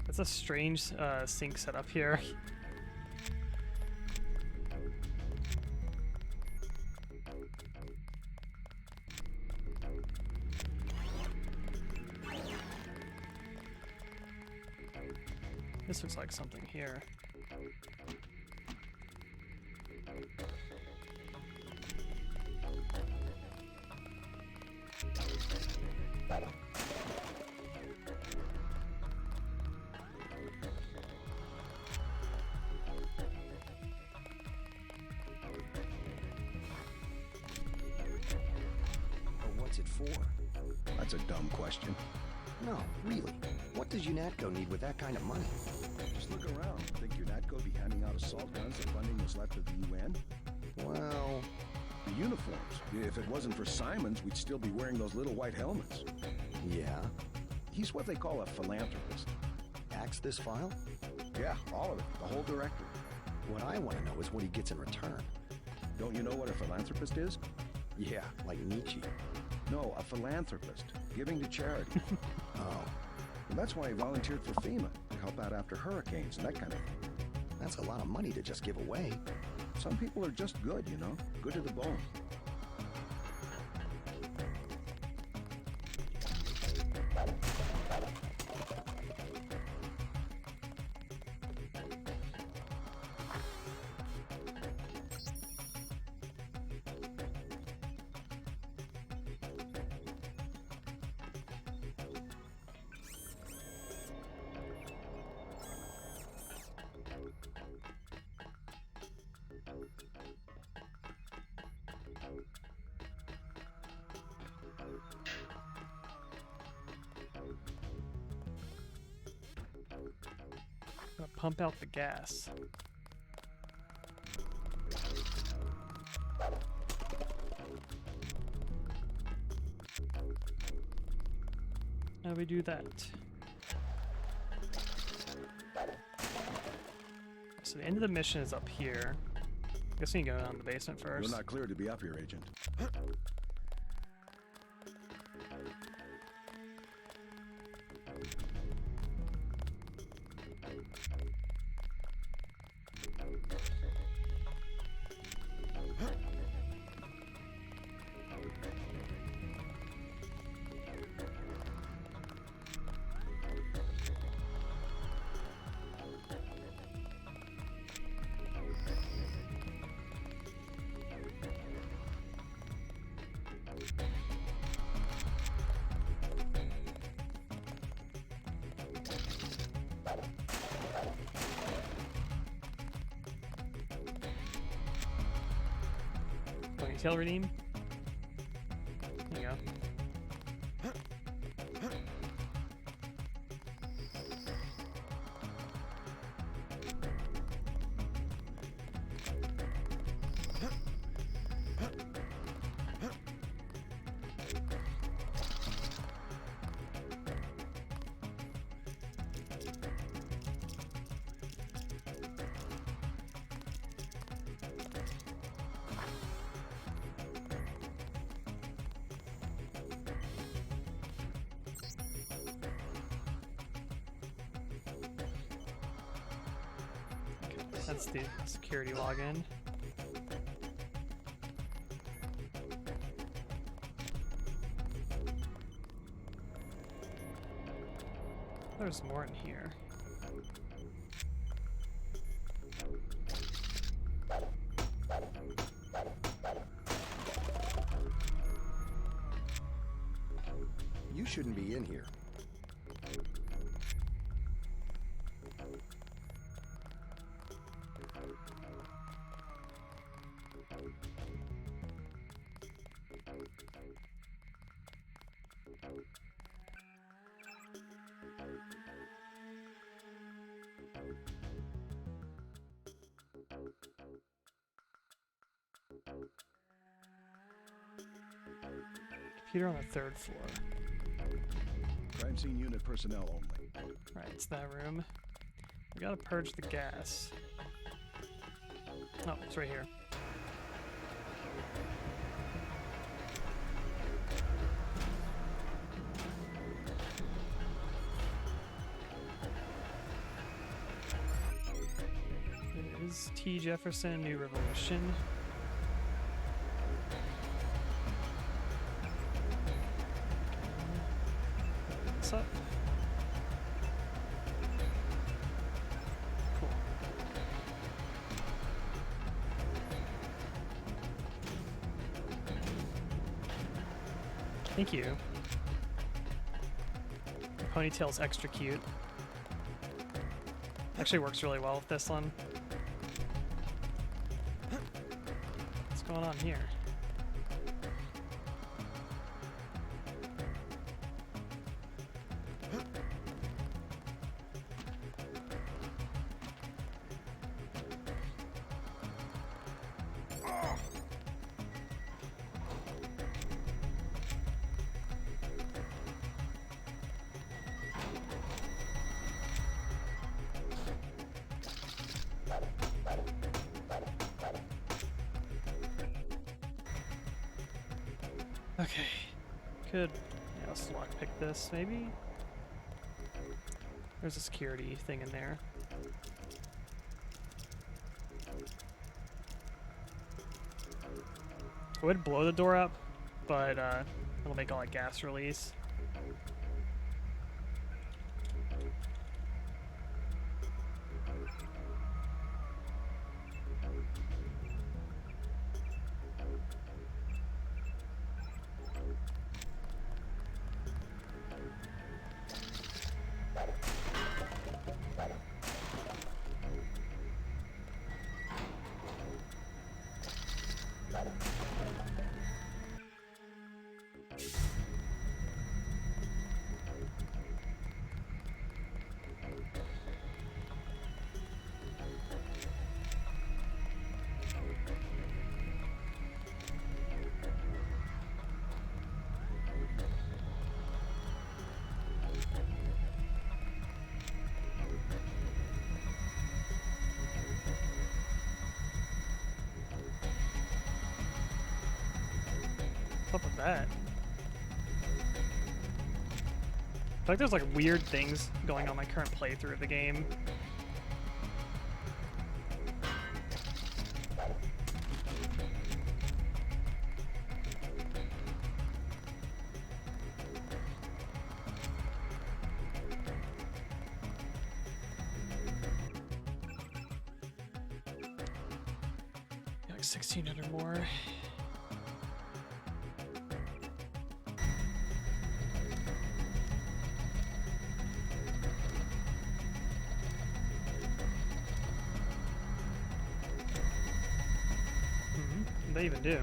That's a strange sync setup here. This looks like something here. for? That's a dumb question. No, really. What does UNATCO need with that kind of money? Just look around. Think UNATCO would be handing out assault guns if funding was left to the UN? Well... The uniforms. If it wasn't for Simons, we'd still be wearing those little white helmets. Yeah? He's what they call a philanthropist. Axe this file? Yeah, all of it. The whole directory. What I want to know is what he gets in return. Don't you know what a philanthropist is? Yeah, like Nietzsche. No, a philanthropist. Giving to charity. Oh. And that's why he volunteered for FEMA, to help out after hurricanes and that kind of thing. That's a lot of money to just give away. Some people are just good, you know? Good to the bone. Pump out the gas. How do we do that? So the end of the mission is up here. I guess we can go down to the basement first. You're not cleared to be up here, Agent. Tail redeem. There you go. That's the security login. There's more in here. You shouldn't be in here. Computer on the 3rd floor. Crime scene unit personnel only. Right, it's that room. We gotta purge the gas. Oh, it's right here. It is T. Jefferson, New Revolution. Up. Cool. Thank you. The ponytail's extra cute. Actually works really well with this one. What's going on here? Okay. Could, yeah, let's lockpick this, maybe? There's a security thing in there. I would blow the door up, but it'll make all that gas release. What's up with that? I feel like there's like weird things going on my current playthrough of the game. Like 1,600 more. What do they even do?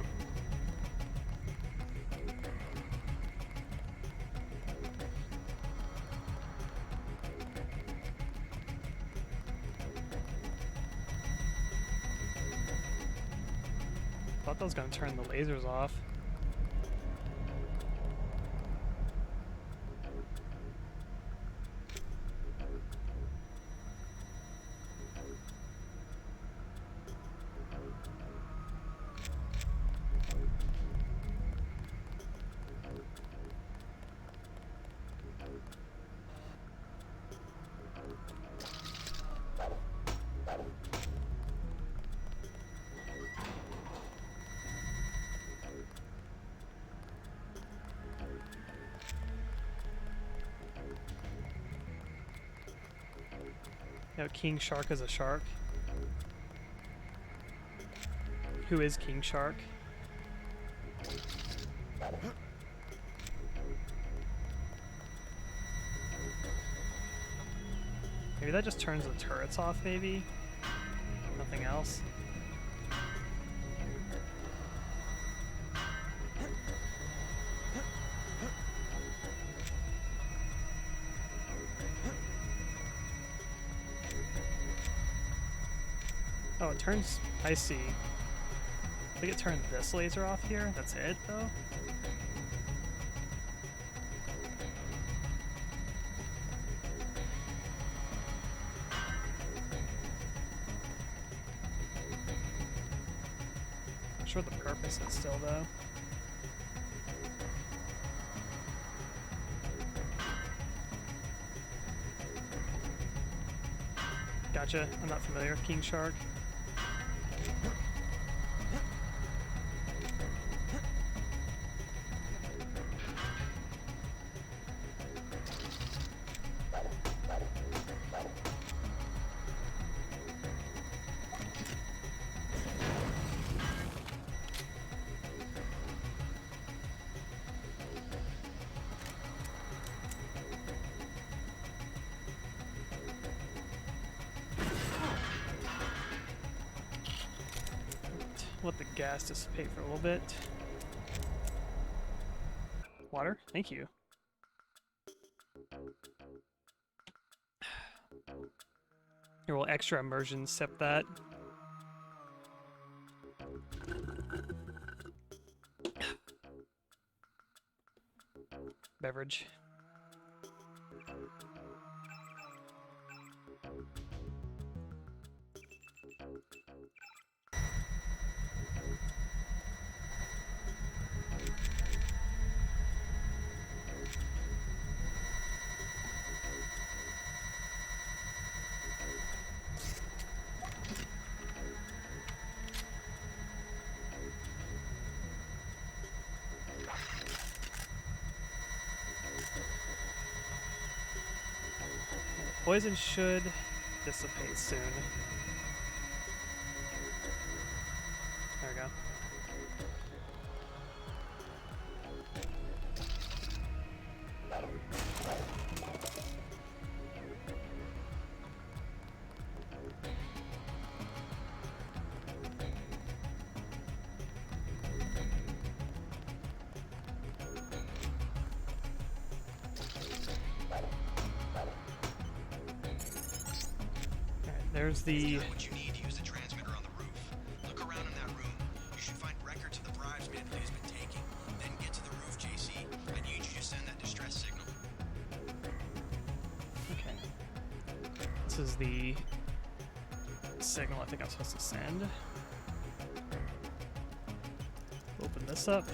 Thought that was gonna turn the lasers off. You know, King Shark is a shark. Who is King Shark? Maybe that just turns the turrets off, maybe? Nothing else? Oh, it turns... I see. I think it turned this laser off here. That's it, though? Not sure what the purpose is still, though. Gotcha. I'm not familiar with King Shark. Let the gas dissipate for a little bit. Water? Thank you. Here, will extra immersion sip that. Beverage. poison should dissipate soon. There we go. There's the... What you need to use the transmitter on the roof. Look around in that room. You should find records of the bribes Mandalay has been taking. Then get to the roof, JC. I need you to send that distress signal. Okay. This is the signal I think I'm supposed to send. Open this up.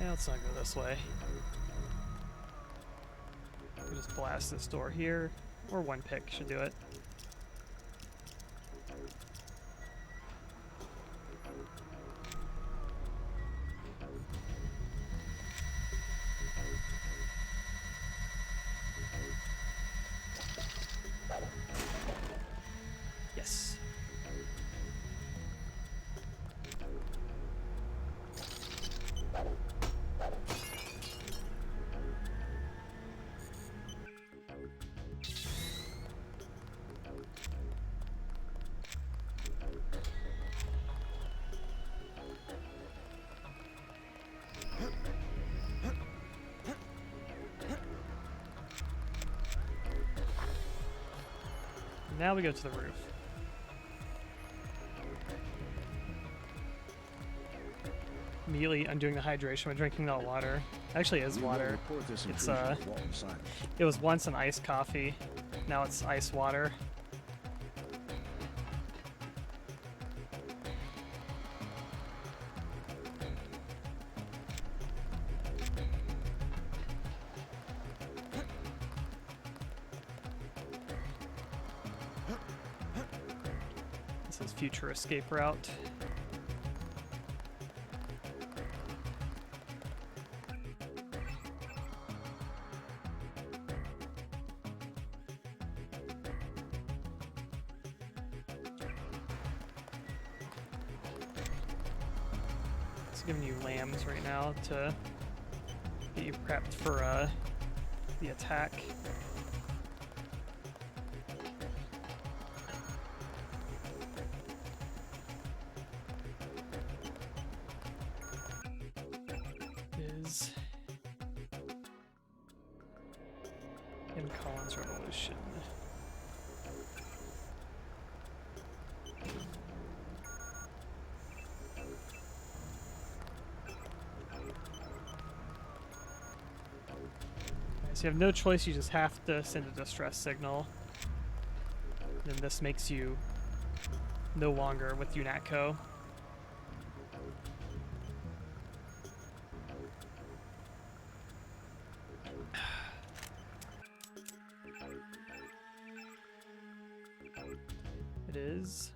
Yeah, let's not go this way. We just blast this door here, or one pick should do it. Yes. Now we go to the roof. Immediately undoing the hydration by drinking all water. Actually, it is water. It's it was once an iced coffee. Now it's ice water. This is future escape route. It's giving you lambs right now to get you prepped for the attack. Is in Collins Revolution. So you have no choice, you just have to send a distress signal. Then this makes you no longer with MeenaCrowe. It is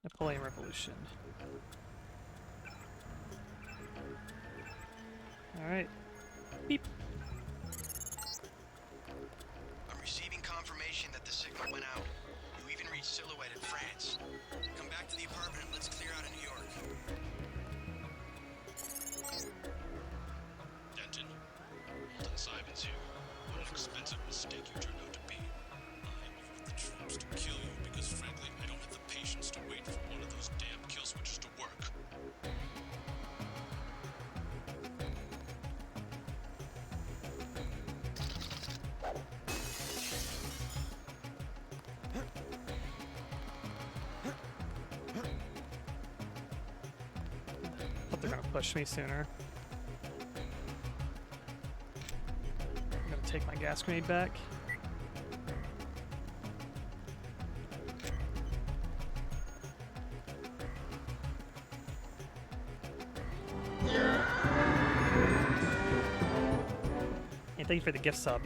Napoleon Revolution. Alright. Beep. I'm receiving confirmation that the signal went out. You even reached Silhouette in France. Come back to the apartment and let's clear out of New York. Denton, Walton Simons here. What an expensive mistake you turned out to be. I am with the troops to kill you because, frankly, I don't have the patience to wait for one of those damn kill switches to work. pushed me sooner. I'm gonna take my gas grenade back. And thank you for the gift sub.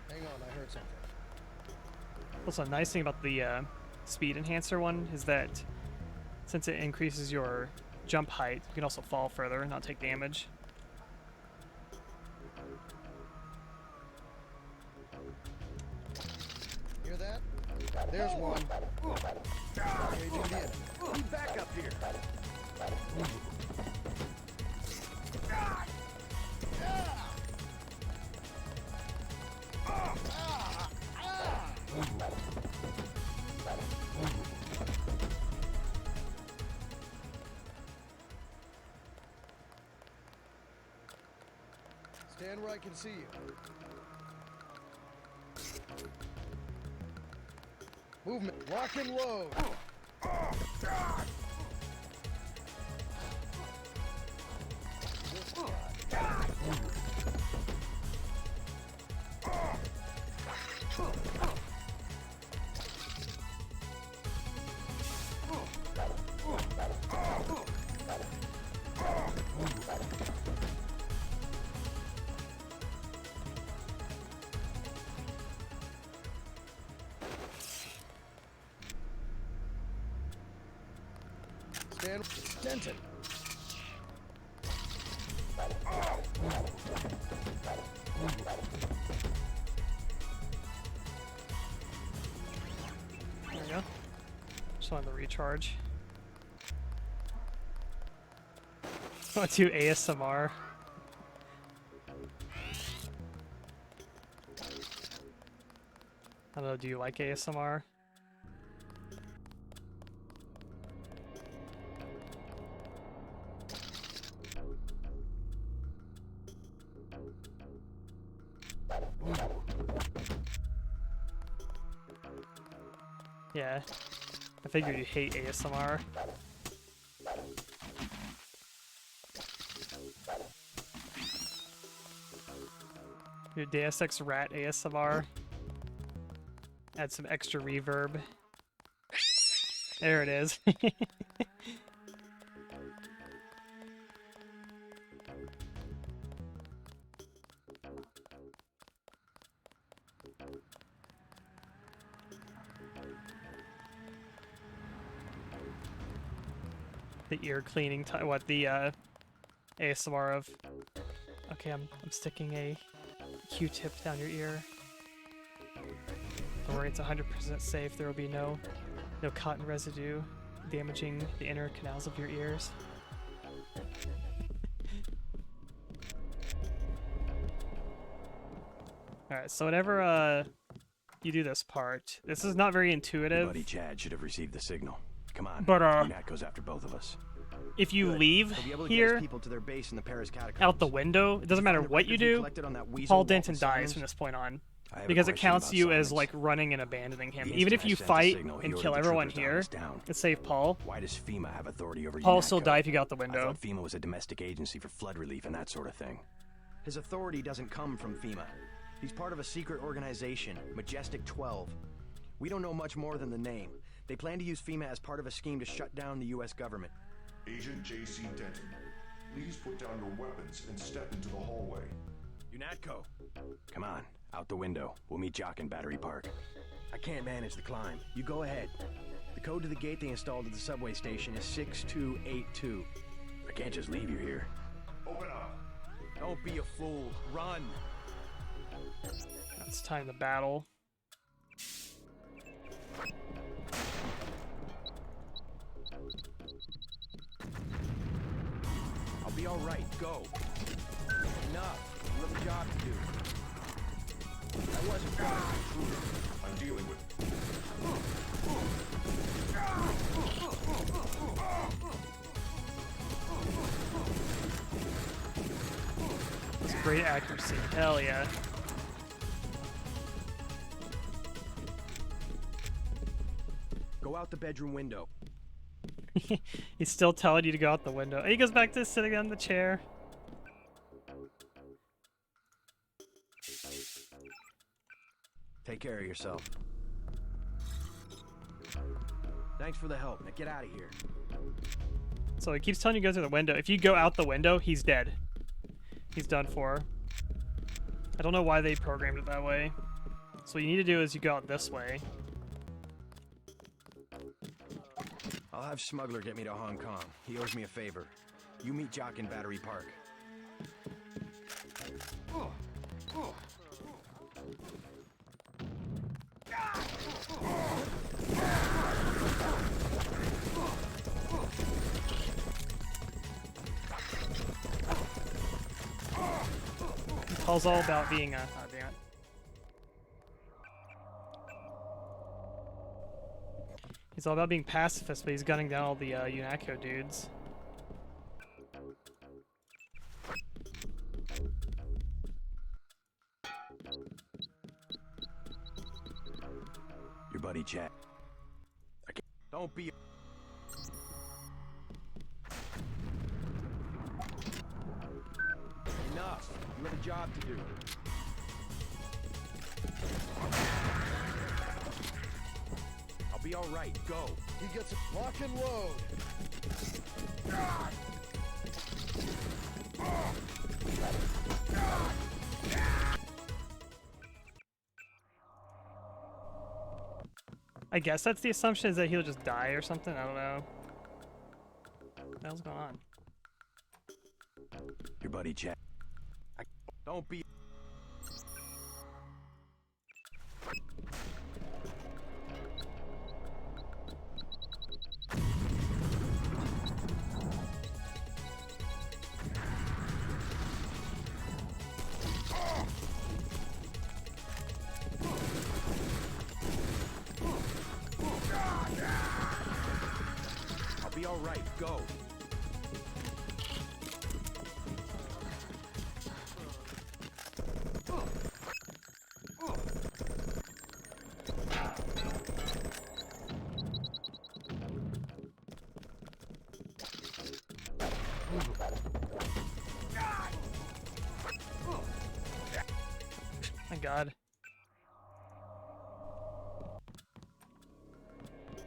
Hang on, I heard something. Also, a nice thing about the speed enhancer one is that since it increases your jump height, you can also fall further and not take damage. Hear that? There's one. Engaging the enemy. Move back up here. Stand where I can see you. Movement. Lock and load. Stand. Denton. There we go. Just wanted to recharge. I want to do ASMR. I don't know, do you like ASMR? Yeah, I figured you hate ASMR. Your Deus Ex Rat ASMR. Add some extra reverb. There it is. The ear cleaning time. What the ASMR of? Okay, I'm sticking a Q-tip down your ear. Don't worry, it's 100% safe. There will be no cotton residue damaging the inner canals of your ears. All right, so whenever you do this part, this is not very intuitive. Buddy Chad should have received the signal. Come on. But Nat goes after both of us. If you leave He'll be able to get here his people to their base in the Paris catacombs. out the window, it doesn't matter what you do, Paul Denton dies from this point on. Because it counts you as like running and abandoning him. Even if you fight and kill everyone here and save Paul, why does FEMA have authority over Paul will UNATCO? still die if you go out the window. I thought FEMA was a domestic agency for flood relief and that sort of thing. His authority doesn't come from FEMA. He's part of a secret organization, Majestic 12. We don't know much more than the name. They plan to use FEMA as part of a scheme to shut down the U.S. government. Agent J.C. Denton, please put down your weapons and step into the hallway. UNATCO! Come on, out the window. We'll meet Jock in Battery Park. I can't manage the climb. You go ahead. The code to the gate they installed at the subway station is 6282. I can't just leave you here. Open up! Don't be a fool. Run! It's time to battle. all right. Go. Enough. You have a job to do. That wasn't fair. I'm dealing with That's great accuracy. Hell yeah. Go out the bedroom window. He's still telling you to go out the window. He goes back to sitting on the chair. Take care of yourself. Thanks for the help. Now get out of here. So he keeps telling you to go through the window. If you go out the window, he's dead. He's done for. I don't know why they programmed it that way. So what you need to do is you go out this way. I'll have Smuggler get me to Hong Kong. He owes me a favor. You meet Jock in Battery Park. Paul's all about being a... Oh, damn it. He's all about being pacifist, but he's gunning down all the UNATCO dudes. Your buddy Chad. Don't be... Enough. You have a job to do. I'll be all right. Go. He gets it. Lock and load. I guess that's the assumption, is that he'll just die or something. I don't know. What the hell's going on? Your buddy Chad. Don't be... I'll be all right. Go. My God.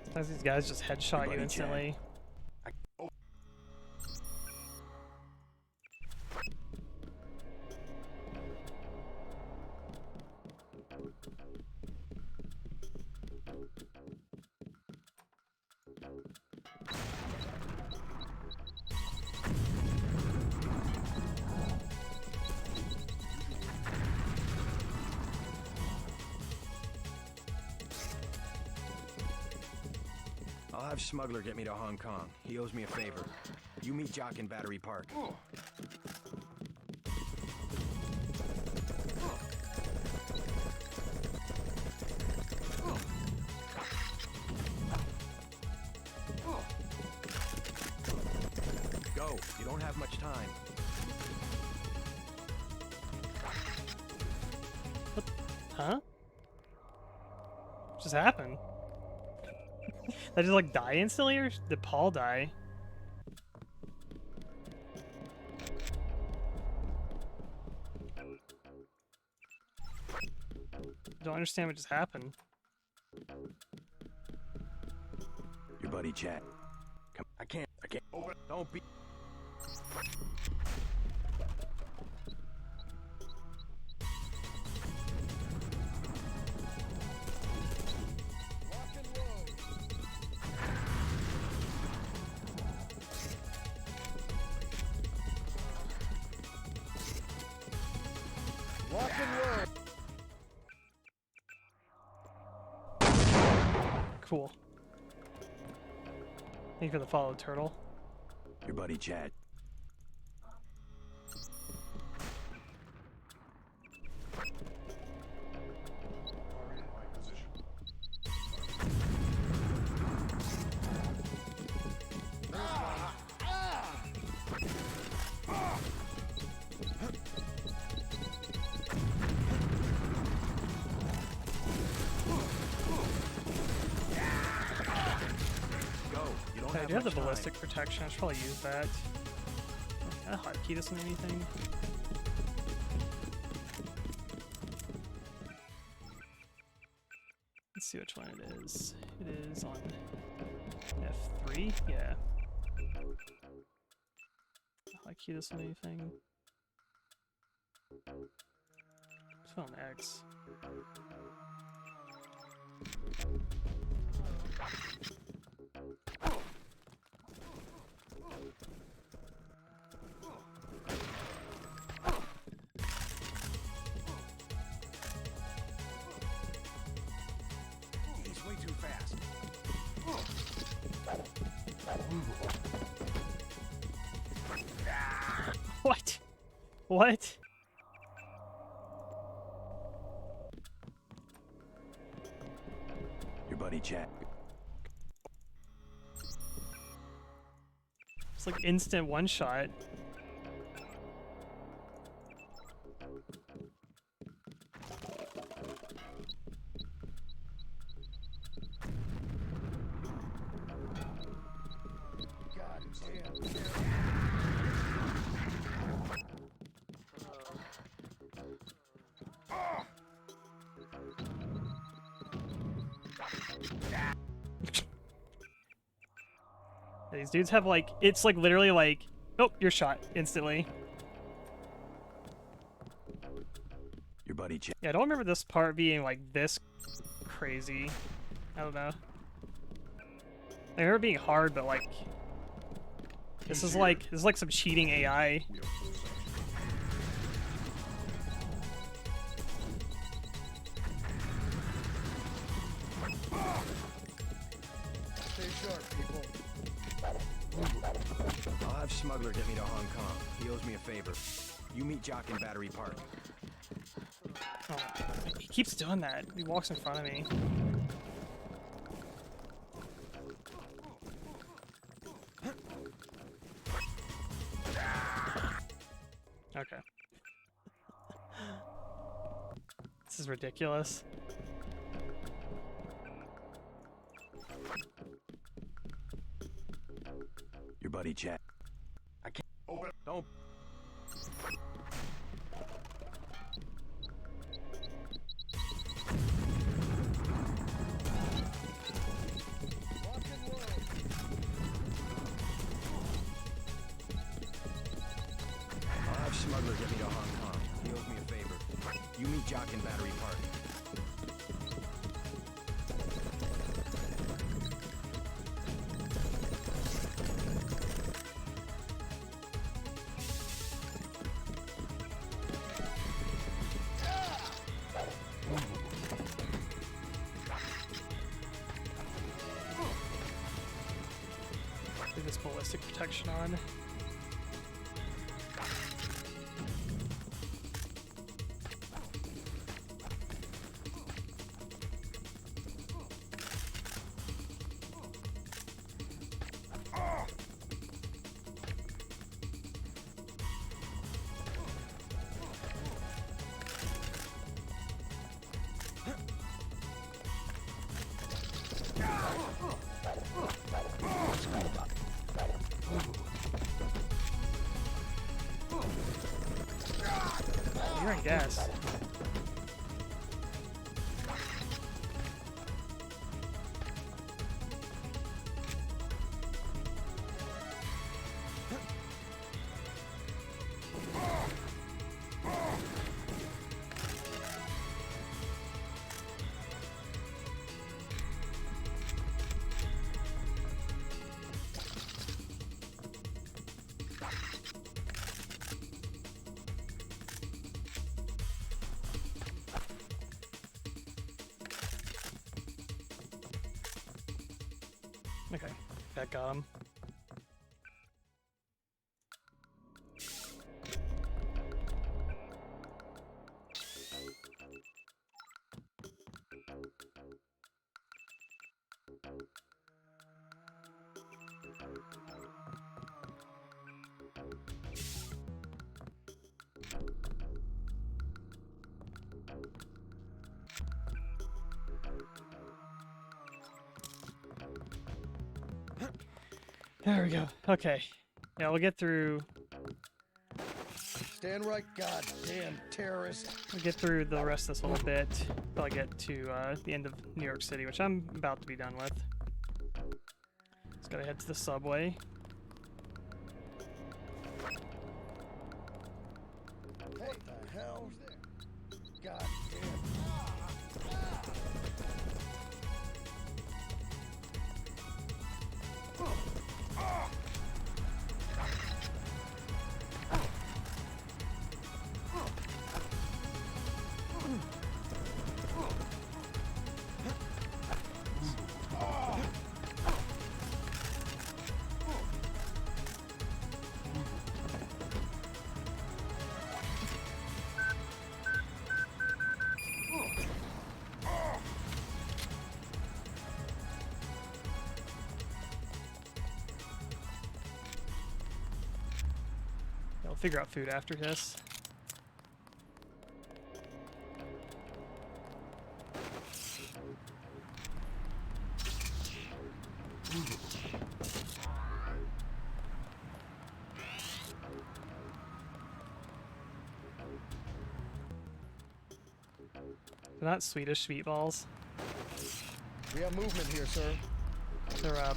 Sometimes these guys just headshot you instantly. I'll have Smuggler get me to Hong Kong. He owes me a favor. You meet Jock in Battery Park. Go. You don't have much time. What? Huh? What just happened? Did I just like die instantly, or did Paul die? I don't understand what just happened. Your buddy Chad. Come. I can't. Open. Don't be. Lock and load. Cool. Thank you for the follow, turtle. Your buddy Chad. I do have the ballistic protection. I should probably use that. Can I hotkey this on anything? Let's see which one it is. It is on F3? Yeah. Hotkey this on anything? It's on X. He's way too fast. What? What? Your buddy Jack. It's like instant one shot. These dudes have like, it's like literally like, oh, you're shot instantly. Your buddy Jack. Yeah, I don't remember this part being like this crazy. I don't know. I remember it being hard, but like, this is like some cheating AI. Stay sharp, people. I'll have Smuggler get me to Hong Kong. He owes me a favor. You meet Jock in Battery Park. Oh, he keeps doing that. He walks in front of me. Okay. This is ridiculous. Your buddy Jack. I can't. Open. Don't. I'll have Smuggler get me to Hong Kong. He owes me a favor. You meet Jock in Battery Park. Leave this ballistic protection on. You're in gas. Okay, that got him. There we go. Okay. Yeah, we'll get through. Stand right, goddamn terrorist. We'll get through the rest of this little bit. Till I get to the end of New York City, which I'm about to be done with. Just gotta head to the subway. What the hell? Goddamn. I'll figure out food after this. They're not Swedish meatballs. We have movement here, sir. They're so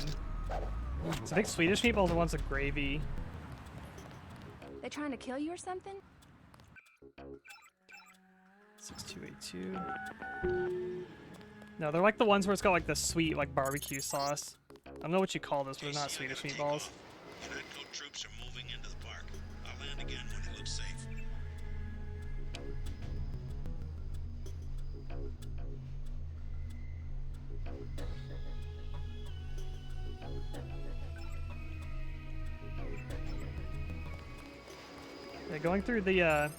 I think Swedish meatballs are the ones with gravy. They trying to kill you or something? 6282. No, they're like the ones where it's got like the sweet like barbecue sauce. I don't know what you call this, but they're not Swedish meatballs. UNATCO troops are moving into the park. I'll land again when it looks safe. Yeah, going through the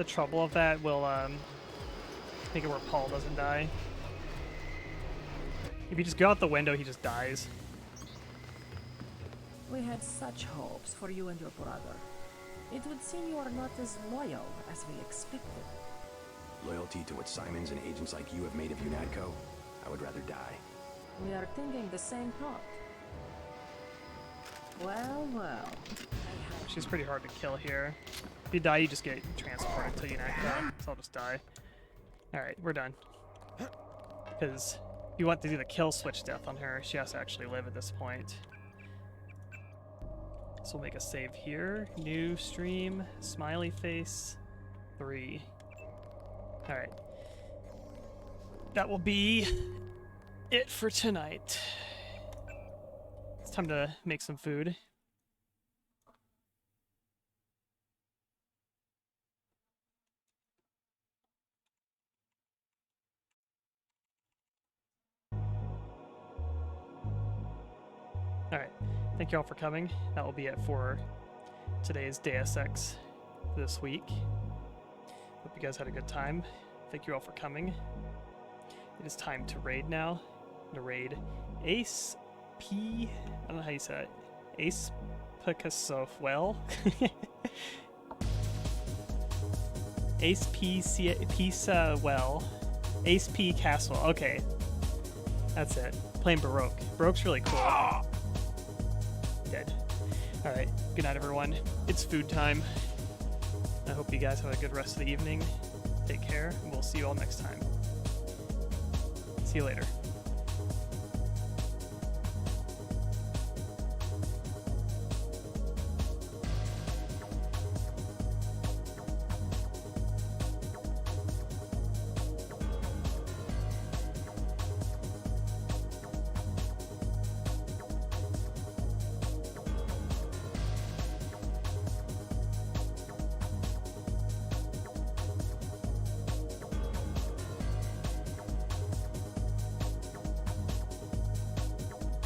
trouble of that will make it where Paul doesn't die. If you just go out the window, he just dies. We had such hopes for you and your brother. It would seem you are not as loyal as we expected. Loyalty to what Simons and agents like you have made of UNATCO? I would rather die. We are thinking the same thought. Well, well. She's pretty hard to kill here. If you die, you just get transported to UNATCO, so I'll just die. Alright, we're done. Because if you want to do the kill switch death on her, she has to actually live at this point. So we'll make a save here. New stream, smiley face, 3. Alright. That will be it for tonight. It's time to make some food. Alright, thank you all for coming. That will be it for today's Deus Ex this week. Hope you guys had a good time. Thank you all for coming. It is time to raid now. To raid Ace P. I don't know how you say it. Ace Picasofwell. Ace P. Pisa Well. Ace P. Castle. Okay. That's it. Playing Baroque. Baroque's really cool. Dead. Alright, good night everyone. It's food time. I hope you guys have a good rest of the evening. Take care, and we'll see you all next time. See you later.